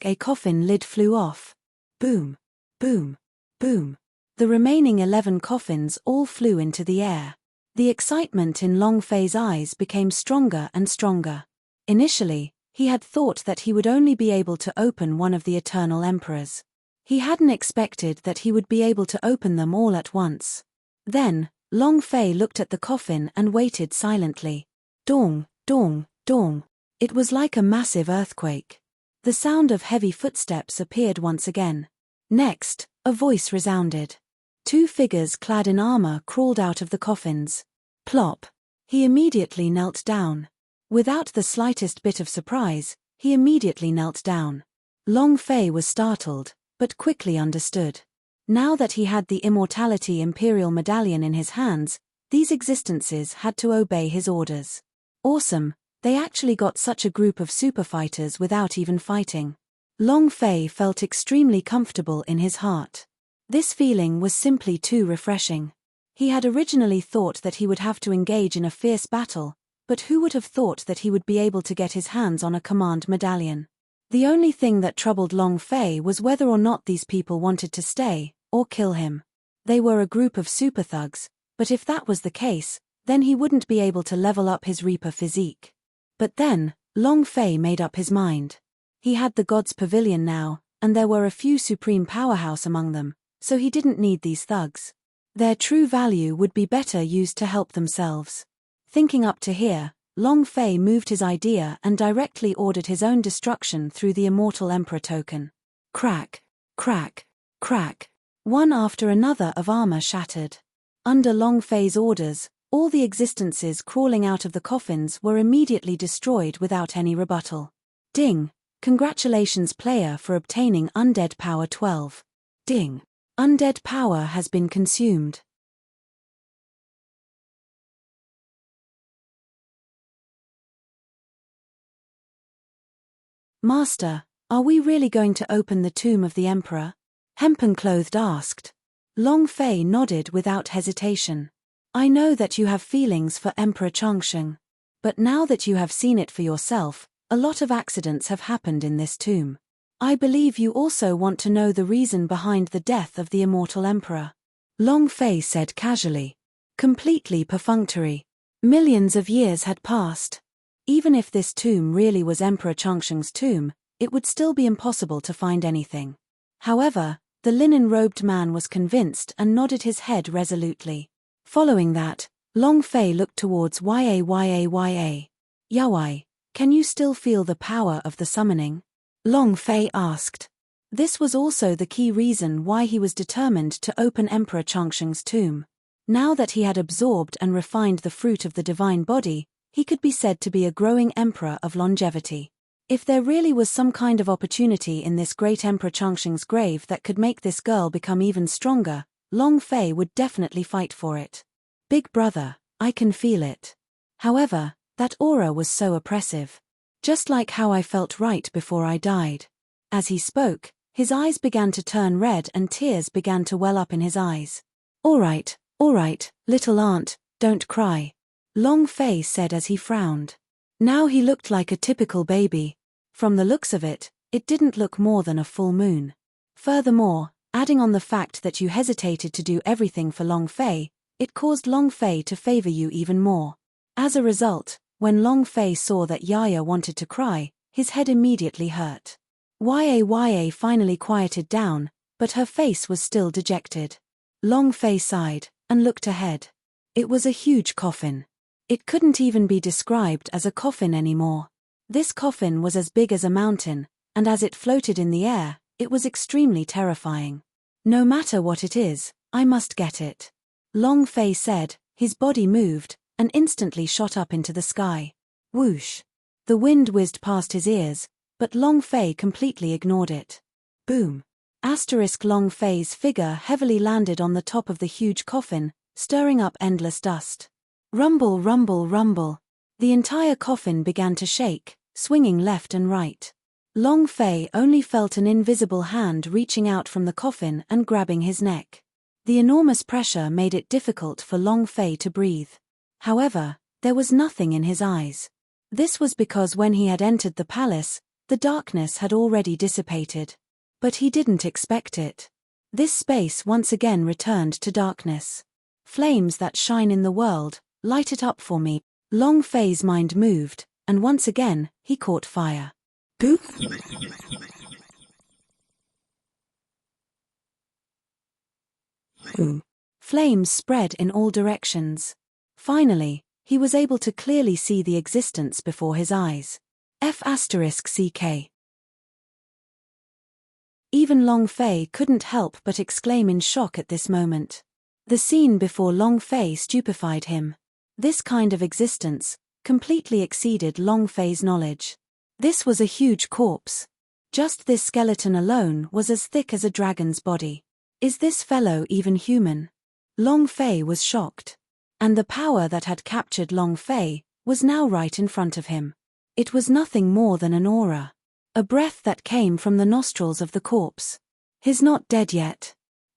A coffin lid flew off. Boom! Boom! Boom! The remaining 11 coffins all flew into the air. The excitement in Long Fei's eyes became stronger and stronger. Initially, he had thought that he would only be able to open one of the Eternal Emperors. He hadn't expected that he would be able to open them all at once. Then, Long Fei looked at the coffin and waited silently. Dong, dong, dong. It was like a massive earthquake. The sound of heavy footsteps appeared once again. Next, a voice resounded. 2 figures clad in armor crawled out of the coffins. Plop. He immediately knelt down. Without the slightest bit of surprise, he immediately knelt down. Long Fei was startled, but quickly understood. Now that he had the Immortality Imperial Medallion in his hands, these existences had to obey his orders. Awesome, they actually got such a group of super fighters without even fighting. Long Fei felt extremely comfortable in his heart. This feeling was simply too refreshing. He had originally thought that he would have to engage in a fierce battle, but who would have thought that he would be able to get his hands on a command medallion? The only thing that troubled Long Fei was whether or not these people wanted to stay, or kill him. They were a group of super thugs, but if that was the case, then he wouldn't be able to level up his Reaper physique. But then, Long Fei made up his mind. He had the God's Pavilion now, and there were a few supreme powerhouse among them, so he didn't need these thugs. Their true value would be better used to help themselves. Thinking up to here, Long Fei moved his idea and directly ordered his own destruction through the Immortal Emperor token. Crack, crack, crack. One after another of armor shattered. Under Long Fei's orders, all the existences crawling out of the coffins were immediately destroyed without any rebuttal. Ding! Congratulations player for obtaining Undead Power 12. Ding! Undead power has been consumed. Master, are we really going to open the tomb of the Emperor? Hempen-clothed asked. Long Fei nodded without hesitation. I know that you have feelings for Emperor Changsheng. But now that you have seen it for yourself, a lot of accidents have happened in this tomb. I believe you also want to know the reason behind the death of the Immortal Emperor. Long Fei said casually. Completely perfunctory. Millions of years had passed. Even if this tomb really was Emperor Changsheng's tomb, it would still be impossible to find anything. However, the linen-robed man was convinced and nodded his head resolutely. Following that, Long Fei looked towards Yawai. Yawai, can you still feel the power of the summoning? Long Fei asked. This was also the key reason why he was determined to open Emperor Changsheng's tomb. Now that he had absorbed and refined the fruit of the divine body, he could be said to be a growing emperor of longevity. If there really was some kind of opportunity in this great Emperor Changsheng's grave that could make this girl become even stronger, Long Fei would definitely fight for it. Big brother, I can feel it. However, that aura was so oppressive. Just like how I felt right before I died. As he spoke, his eyes began to turn red and tears began to well up in his eyes. All right, little aunt, don't cry. Long Fei said as he frowned. Now he looked like a typical baby. From the looks of it, it didn't look more than a full moon. Furthermore, adding on the fact that you hesitated to do everything for Long Fei, it caused Long Fei to favor you even more. As a result, when Long Fei saw that Yaya wanted to cry, his head immediately hurt. Yaya finally quieted down, but her face was still dejected. Long Fei sighed, and looked ahead. It was a huge coffin. It couldn't even be described as a coffin anymore. This coffin was as big as a mountain, and as it floated in the air, it was extremely terrifying. No matter what it is, I must get it. Long Fei said, his body moved, and instantly shot up into the sky. Whoosh! The wind whizzed past his ears, but Long Fei completely ignored it. Boom! Long Fei's figure heavily landed on the top of the huge coffin, stirring up endless dust. Rumble, rumble, rumble. The entire coffin began to shake, swinging left and right. Long Fei only felt an invisible hand reaching out from the coffin and grabbing his neck. The enormous pressure made it difficult for Long Fei to breathe. However, there was nothing in his eyes. This was because when he had entered the palace, the darkness had already dissipated. But he didn't expect it. This space once again returned to darkness. Flames that shine in the world, light it up for me. Long Fei's mind moved, and once again, he caught fire. Boop! Flames spread in all directions. Finally, he was able to clearly see the existence before his eyes. F***CK. Even Long Fei couldn't help but exclaim in shock at this moment. The scene before Long Fei stupefied him. This kind of existence completely exceeded Long Fei's knowledge. This was a huge corpse. Just this skeleton alone was as thick as a dragon's body. Is this fellow even human? Long Fei was shocked. And the power that had captured Long Fei was now right in front of him. It was nothing more than an aura. A breath that came from the nostrils of the corpse. He's not dead yet.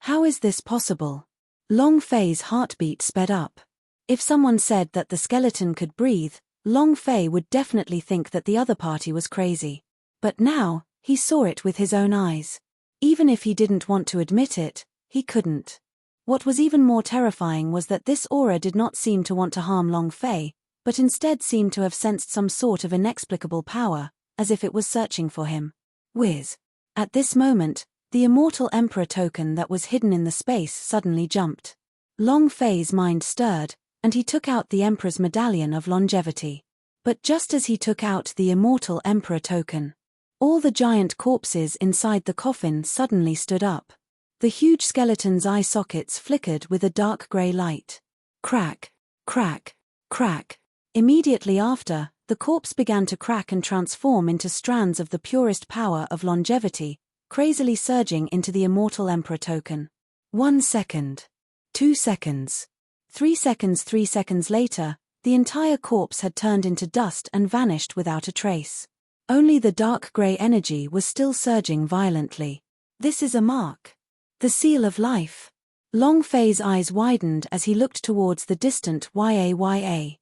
How is this possible? Long Fei's heartbeat sped up. If someone said that the skeleton could breathe, Long Fei would definitely think that the other party was crazy. But now, he saw it with his own eyes. Even if he didn't want to admit it, he couldn't. What was even more terrifying was that this aura did not seem to want to harm Long Fei, but instead seemed to have sensed some sort of inexplicable power, as if it was searching for him. Whiz. At this moment, the Immortal Emperor token that was hidden in the space suddenly jumped. Long Fei's mind stirred, and he took out the Emperor's medallion of longevity. But just as he took out the Immortal Emperor token, all the giant corpses inside the coffin suddenly stood up. The huge skeleton's eye sockets flickered with a dark grey light. Crack, crack, crack. Immediately after, the corpse began to crack and transform into strands of the purest power of longevity, crazily surging into the Immortal Emperor token. 1 second. 2 seconds. 3 seconds. 3 seconds later, the entire corpse had turned into dust and vanished without a trace. Only the dark grey energy was still surging violently. This is a mark. The seal of life. Long Fei's eyes widened as he looked towards the distant YA.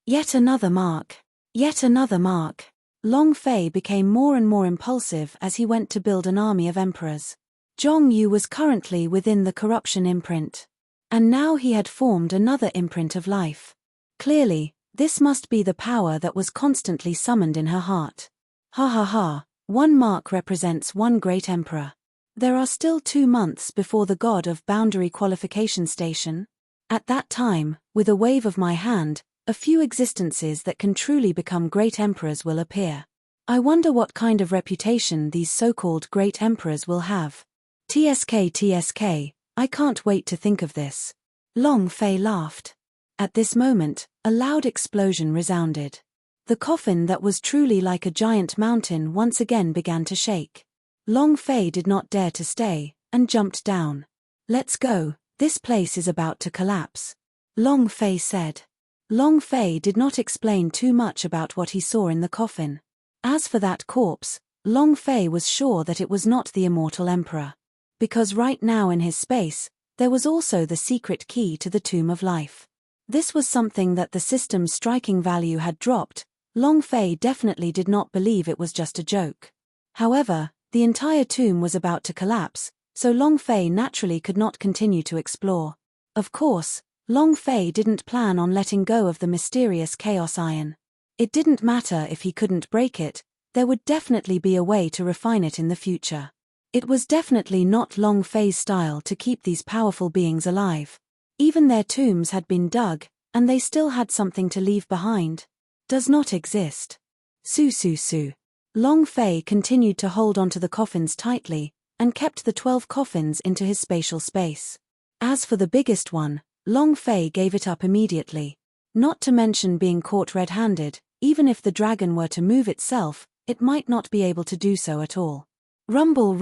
Yet another mark. Yet another mark. Long Fei became more and more impulsive as he went to build an army of emperors. Zhong Yu was currently within the corruption imprint. And now he had formed another imprint of life. Clearly, this must be the power that was constantly summoned in her heart. Ha ha ha, 1 mark represents 1 great emperor. There are still 2 months before the god of boundary qualification station. At that time, with a wave of my hand, a few existences that can truly become great emperors will appear. I wonder what kind of reputation these so-called great emperors will have. TSK, I can't wait to think of this. Long Fei laughed. At this moment, a loud explosion resounded. The coffin that was truly like a giant mountain once again began to shake. Long Fei did not dare to stay, and jumped down. Let's go, this place is about to collapse. Long Fei said. Long Fei did not explain too much about what he saw in the coffin. As for that corpse, Long Fei was sure that it was not the Immortal Emperor. Because right now in his space, there was also the secret key to the Tomb of Life. This was something that the system's striking value had dropped. Long Fei definitely did not believe it was just a joke. However, the entire tomb was about to collapse, so Long Fei naturally could not continue to explore. Of course, Long Fei didn't plan on letting go of the mysterious Chaos Iron. It didn't matter if he couldn't break it, there would definitely be a way to refine it in the future. It was definitely not Long Fei's style to keep these powerful beings alive. Even their tombs had been dug, and they still had something to leave behind. Does not exist. Su. Long Fei continued to hold onto the coffins tightly, and kept the 12 coffins into his spatial space. As for the biggest one, Long Fei gave it up immediately. Not to mention being caught red-handed, even if the dragon were to move itself, it might not be able to do so at all. Rumble.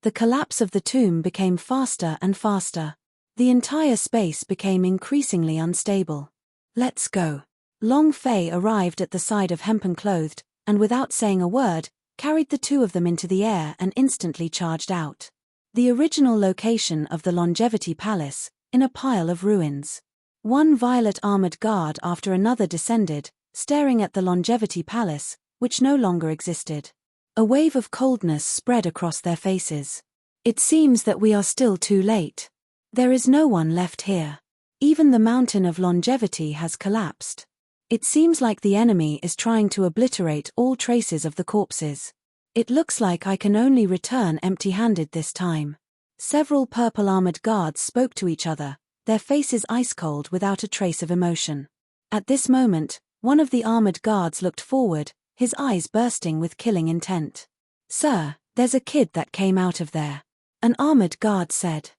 The collapse of the tomb became faster and faster. The entire space became increasingly unstable. Let's go. Long Fei arrived at the side of Hempen Clothed, and without saying a word, carried the 2 of them into the air and instantly charged out. The original location of the Longevity Palace, in a pile of ruins. 1 violet armored guard after another descended, staring at the Longevity Palace, which no longer existed. A wave of coldness spread across their faces. It seems that we are still too late. There is no one left here. Even the mountain of longevity has collapsed. It seems like the enemy is trying to obliterate all traces of the corpses. It looks like I can only return empty-handed this time. Several purple-armored guards spoke to each other, their faces ice-cold without a trace of emotion. At this moment, one of the armored guards looked forward, his eyes bursting with killing intent. "Sir, there's a kid that came out of there," an armored guard said.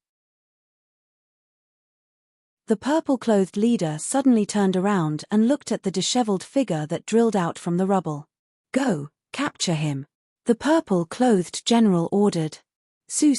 The purple-clothed leader suddenly turned around and looked at the disheveled figure that drilled out from the rubble. "Go, capture him," the purple-clothed general ordered. Su.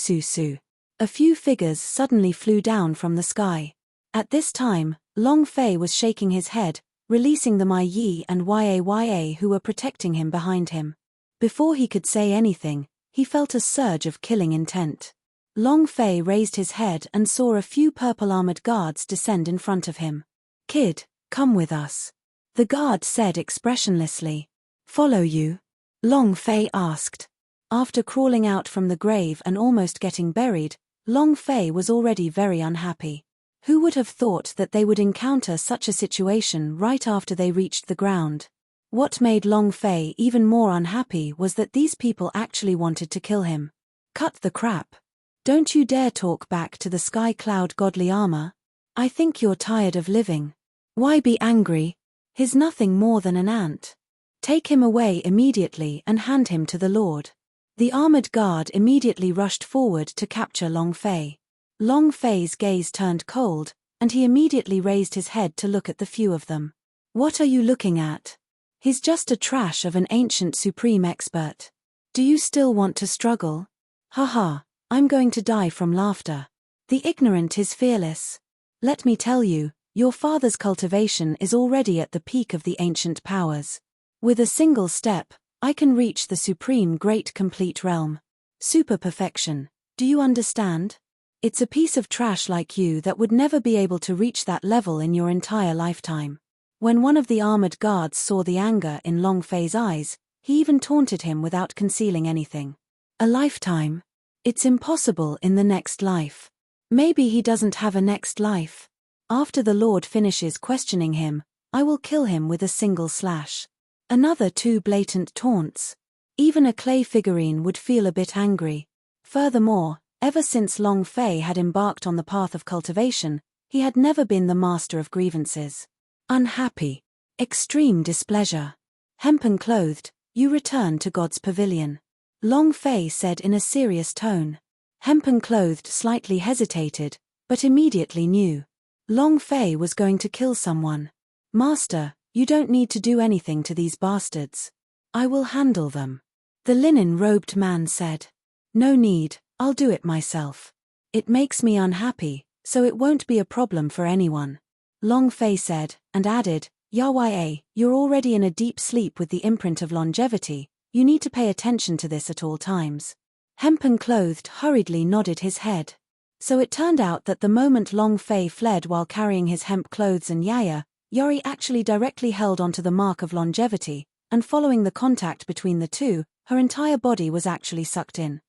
A few figures suddenly flew down from the sky. At this time, Long Fei was shaking his head, releasing the Mai Yi and Yaya who were protecting him behind him. Before he could say anything, he felt a surge of killing intent. Long Fei raised his head and saw a few purple-armored guards descend in front of him. "Kid, come with us," the guard said expressionlessly. "Follow you?" Long Fei asked. After crawling out from the grave and almost getting buried, Long Fei was already very unhappy. Who would have thought that they would encounter such a situation right after they reached the ground? What made Long Fei even more unhappy was that these people actually wanted to kill him. "Cut the crap. Don't you dare talk back to the Sky Cloud godly armor. I think you're tired of living. Why be angry? He's nothing more than an ant. Take him away immediately and hand him to the Lord." The armored guard immediately rushed forward to capture Long Fei. Long Fei's gaze turned cold, and he immediately raised his head to look at the few of them. "What are you looking at? He's just a trash of an ancient supreme expert. Do you still want to struggle? Haha, I'm going to die from laughter. The ignorant is fearless. Let me tell you, your father's cultivation is already at the peak of the ancient powers. With a single step, I can reach the supreme great complete realm. Super perfection, do you understand? It's a piece of trash like you that would never be able to reach that level in your entire lifetime." When one of the armored guards saw the anger in Long Fei's eyes, he even taunted him without concealing anything. "A lifetime? It's impossible in the next life. Maybe he doesn't have a next life. After the Lord finishes questioning him, I will kill him with a single slash." Another two blatant taunts. Even a clay figurine would feel a bit angry. Furthermore, ever since Long Fei had embarked on the path of cultivation, he had never been the master of grievances. Unhappy. Extreme displeasure. "Hempen-clothed, you return to God's pavilion," Long Fei said in a serious tone. Hempen-clothed slightly hesitated, but immediately knew. Long Fei was going to kill someone. "Master, you don't need to do anything to these bastards. I will handle them," the linen-robed man said. "No need, I'll do it myself. It makes me unhappy, so it won't be a problem for anyone," Long Fei said, and added, "Yaya, you're already in a deep sleep with the imprint of longevity, you need to pay attention to this at all times." Hempen-clothed hurriedly nodded his head. So it turned out that the moment Long Fei fled while carrying his hemp clothes and Yaya, Yori actually directly held onto the mark of longevity, and following the contact between the two, her entire body was actually sucked in.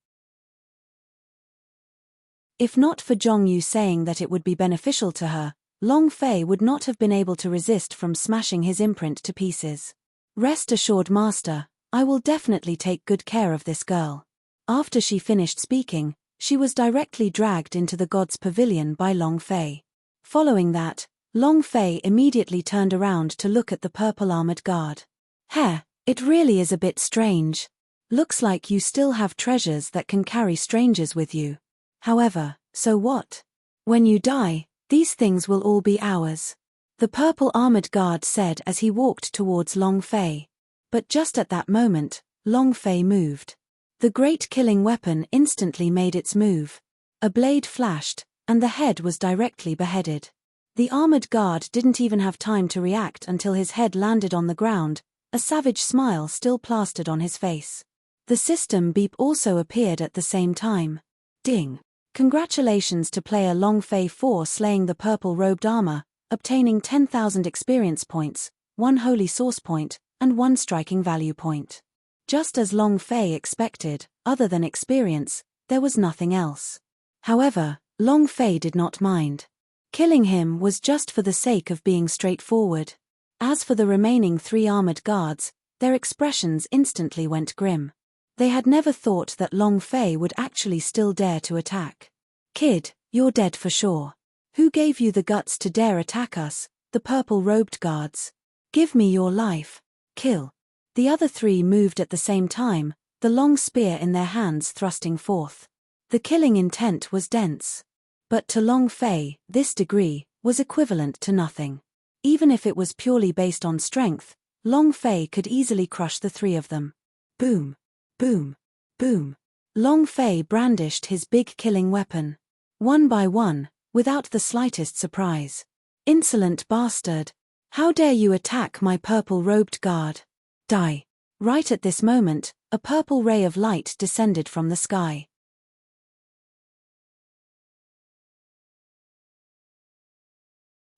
If not for Zhongyu saying that it would be beneficial to her, Long Fei would not have been able to resist from smashing his imprint to pieces. "Rest assured, Master, I will definitely take good care of this girl." After she finished speaking, she was directly dragged into the god's pavilion by Long Fei. Following that, Long Fei immediately turned around to look at the purple-armored guard. "Heh, it really is a bit strange. Looks like you still have treasures that can carry strangers with you. However, so what? When you die, these things will all be ours," the purple-armored guard said as he walked towards Long Fei. But just at that moment, Long Fei moved. The great killing weapon instantly made its move. A blade flashed, and the head was directly beheaded. The armored guard didn't even have time to react until his head landed on the ground, a savage smile still plastered on his face. The system beep also appeared at the same time. Ding! Congratulations to player Long Fei for slaying the purple-robed armor, obtaining 10,000 experience points, 1 holy source point, and 1 striking value point. Just as Long Fei expected, other than experience, there was nothing else. However, Long Fei did not mind. Killing him was just for the sake of being straightforward. As for the remaining 3 armored guards, their expressions instantly went grim. They had never thought that Long Fei would actually still dare to attack. "Kid, you're dead for sure. Who gave you the guts to dare attack us, the purple-robed guards? Give me your life. Kill." The other 3 moved at the same time, the long spear in their hands thrusting forth. The killing intent was dense. But to Long Fei, this degree was equivalent to nothing. Even if it was purely based on strength, Long Fei could easily crush the 3 of them. Boom! Boom! Boom! Long Fei brandished his big killing weapon. One by one, without the slightest surprise. "Insolent bastard! How dare you attack my purple-robed guard? Die. Right at this moment, a purple ray of light descended from the sky.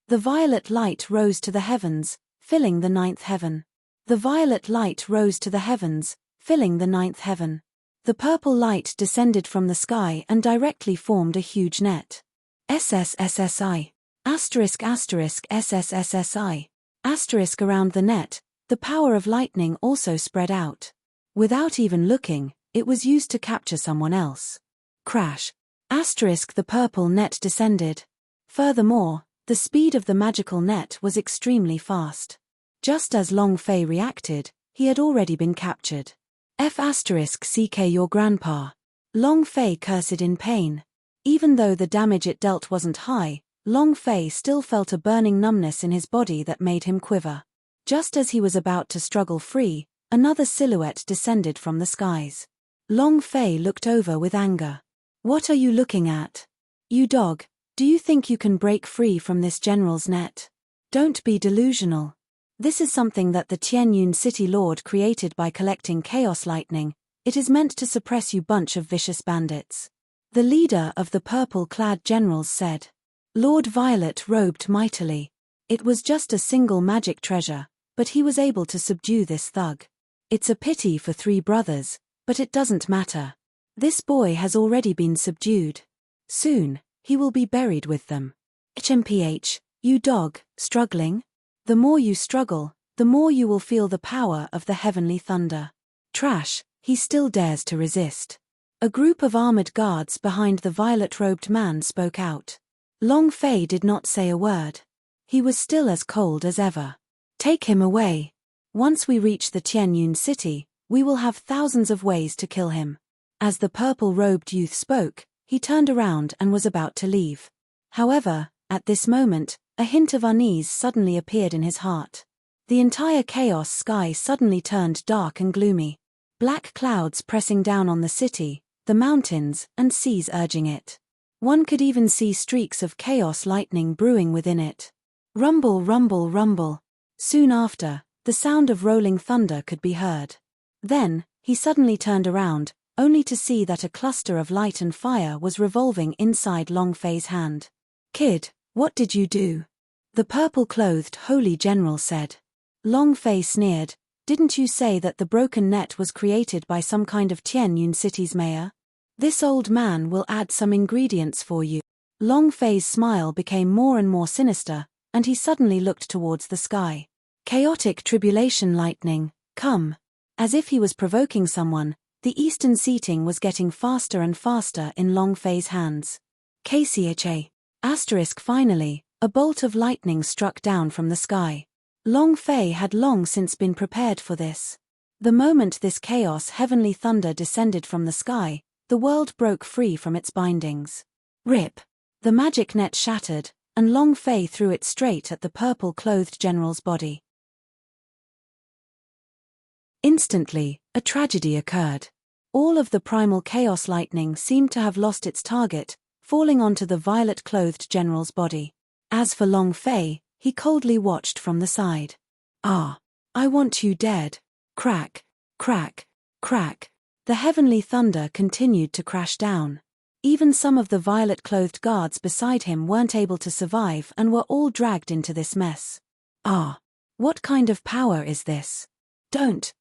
The violet light rose to the heavens, filling the ninth heaven. The violet light rose to the heavens, filling the ninth heaven. The purple light descended from the sky and directly formed a huge net. SSSSI. Asterisk asterisk SSSSI. Asterisk around the net, the power of lightning also spread out. Without even looking, it was used to capture someone else. Crash. Asterisk the purple net descended. Furthermore, the speed of the magical net was extremely fast. Just as Long Fei reacted, he had already been captured. F asterisk CK your grandpa. Long Fei cursed in pain. Even though the damage it dealt wasn't high, Long Fei still felt a burning numbness in his body that made him quiver. Just as he was about to struggle free, another silhouette descended from the skies. Long Fei looked over with anger. What are you looking at? You dog, do you think you can break free from this general's net? Don't be delusional. This is something that the Tianyun City Lord created by collecting chaos lightning. It is meant to suppress you bunch of vicious bandits. The leader of the purple-clad generals said. Lord Violet robed mightily. It was just a single magic treasure, but he was able to subdue this thug. It's a pity for 3 brothers, but it doesn't matter. This boy has already been subdued. Soon, he will be buried with them. HMPH, you dog, struggling? The more you struggle, the more you will feel the power of the heavenly thunder. Trash, he still dares to resist. A group of armored guards behind the violet-robed man spoke out. Long Fei did not say a word. He was still as cold as ever. Take him away. Once we reach the Tianyun city, we will have thousands of ways to kill him. As the purple-robed youth spoke, he turned around and was about to leave. However, at this moment, a hint of unease suddenly appeared in his heart. The entire chaos sky suddenly turned dark and gloomy. Black clouds pressing down on the city, the mountains and seas urging it. One could even see streaks of chaos lightning brewing within it. Rumble, rumble, rumble. Soon after, the sound of rolling thunder could be heard. Then, he suddenly turned around, only to see that a cluster of light and fire was revolving inside Long Fei's hand. Kid, what did you do? The purple-clothed holy general said. Long Fei sneered, didn't you say that the broken net was created by some kind of Tianyun city's mayor? This old man will add some ingredients for you. Long Fei's smile became more and more sinister, and he suddenly looked towards the sky. Chaotic tribulation lightning, come. As if he was provoking someone, the eastern seating was getting faster and faster in Long Fei's hands. KCHA. Asterisk finally, a bolt of lightning struck down from the sky. Long Fei had long since been prepared for this. The moment this chaos heavenly thunder descended from the sky, the world broke free from its bindings. Rip! The magic net shattered, and Long Fei threw it straight at the purple-clothed general's body. Instantly, a tragedy occurred. All of the primal chaos lightning seemed to have lost its target, falling onto the violet-clothed general's body. As for Long Fei, he coldly watched from the side. Ah! I want you dead. Crack, crack, crack. The heavenly thunder continued to crash down. Even some of the violet-clothed guards beside him weren't able to survive and were all dragged into this mess. Ah! What kind of power is this? Don't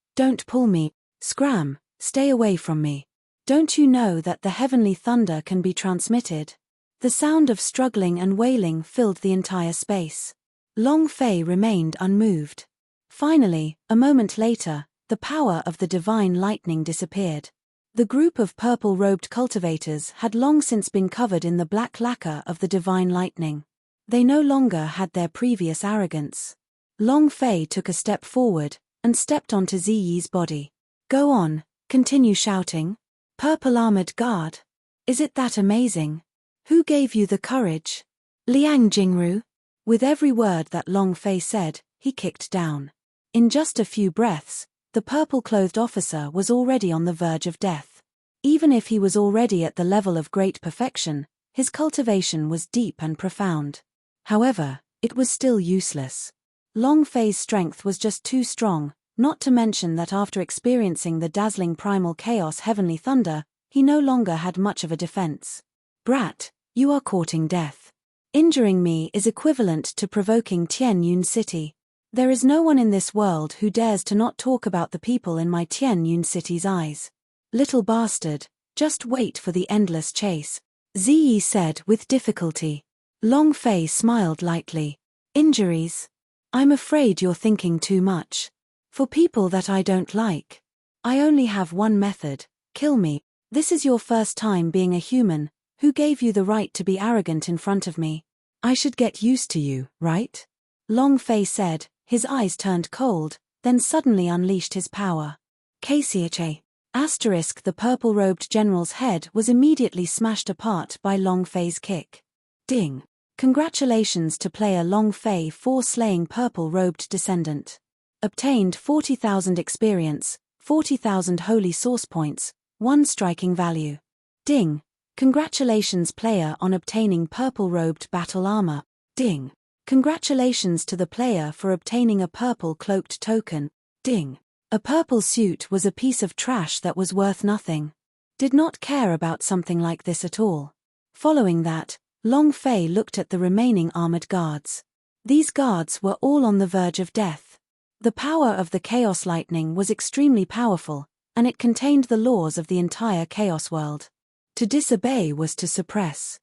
pull me. Scram, stay away from me. Don't you know that the heavenly thunder can be transmitted? The sound of struggling and wailing filled the entire space. Long Fei remained unmoved. Finally, a moment later, the power of the divine lightning disappeared. The group of purple-robed cultivators had long since been covered in the black lacquer of the divine lightning. They no longer had their previous arrogance. Long Fei took a step forward and stepped onto Ziyi's body. Go on, continue shouting. Purple-armored guard. Is it that amazing? Who gave you the courage? Liang Jingru? With every word that Long Fei said, he kicked down. In just a few breaths, the purple-clothed officer was already on the verge of death. Even if he was already at the level of great perfection, his cultivation was deep and profound. However, it was still useless. Long Fei's strength was just too strong, not to mention that after experiencing the dazzling primal chaos heavenly thunder, he no longer had much of a defense. Brat, you are courting death. Injuring me is equivalent to provoking Tian Yun City. There is no one in this world who dares to not talk about the people in my Tian Yun City's eyes. Little bastard, just wait for the endless chase, Ziyi said with difficulty. Long Fei smiled lightly. Injuries? I'm afraid you're thinking too much. For people that I don't like, I only have one method: kill me. This is your first time being a human. Who gave you the right to be arrogant in front of me? I should get used to you, right? Long Fei said, his eyes turned cold, then suddenly unleashed his power. KCHA. Asterisk. The purple-robed general's head was immediately smashed apart by Long Fei's kick. Ding. Congratulations to player Long Fei for slaying purple-robed descendant. Obtained 40,000 experience, 40,000 holy source points, 1 striking value. Ding. Congratulations player on obtaining purple-robed battle armor. Ding. Congratulations to the player for obtaining a purple cloaked token. Ding. A purple suit was a piece of trash that was worth nothing. Did not care about something like this at all. Following that, Long Fei looked at the remaining armored guards. These guards were all on the verge of death. The power of the Chaos Lightning was extremely powerful, and it contained the laws of the entire Chaos world. To disobey was to suppress.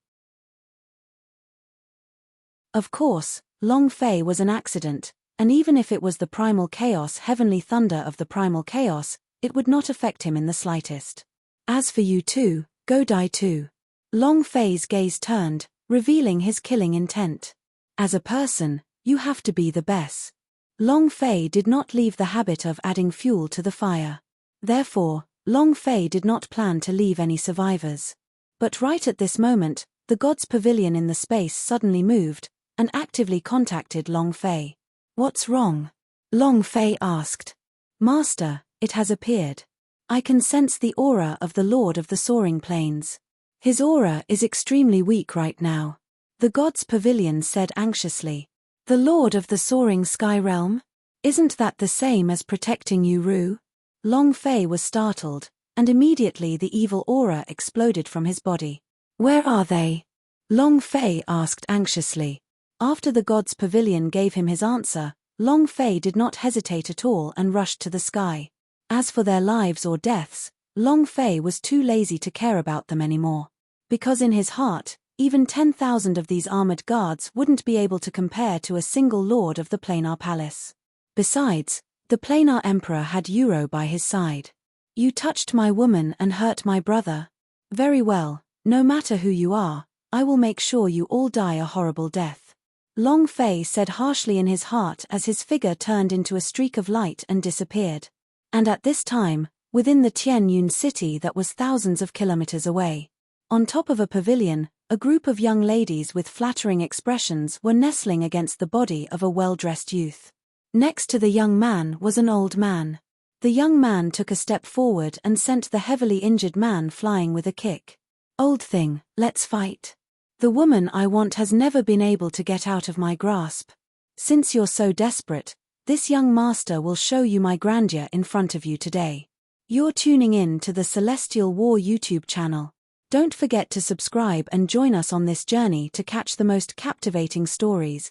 Of course, Long Fei was an accident, and even if it was the primal chaos heavenly thunder of the primal chaos, it would not affect him in the slightest. As for you two, go die too. Long Fei's gaze turned, revealing his killing intent. As a person, you have to be the best. Long Fei did not leave the habit of adding fuel to the fire. Therefore, Long Fei did not plan to leave any survivors. But right at this moment, the god's pavilion in the space suddenly moved, and actively contacted Long Fei. What's wrong? Long Fei asked. Master, it has appeared. I can sense the aura of the Lord of the Soaring Plains. His aura is extremely weak right now. The god's pavilion said anxiously. The Lord of the Soaring Sky Realm? Isn't that the same as protecting you, Ru? Long Fei was startled, and immediately the evil aura exploded from his body. Where are they? Long Fei asked anxiously. After the god's pavilion gave him his answer, Long Fei did not hesitate at all and rushed to the sky. As for their lives or deaths, Long Fei was too lazy to care about them anymore. Because in his heart, even 10,000 of these armored guards wouldn't be able to compare to a single lord of the Planar Palace. Besides, the Planar Emperor had Euro by his side. You touched my woman and hurt my brother. Very well, no matter who you are, I will make sure you all die a horrible death. Long Fei said harshly in his heart as his figure turned into a streak of light and disappeared. And at this time, within the Tian Yun city that was thousands of kilometers away. On top of a pavilion, a group of young ladies with flattering expressions were nestling against the body of a well-dressed youth. Next to the young man was an old man. The young man took a step forward and sent the heavily injured man flying with a kick. Old thing, let's fight. The woman I want has never been able to get out of my grasp. Since you're so desperate, this young master will show you my grandeur in front of you today. You're tuning in to the Celestial War YouTube channel. Don't forget to subscribe and join us on this journey to catch the most captivating stories.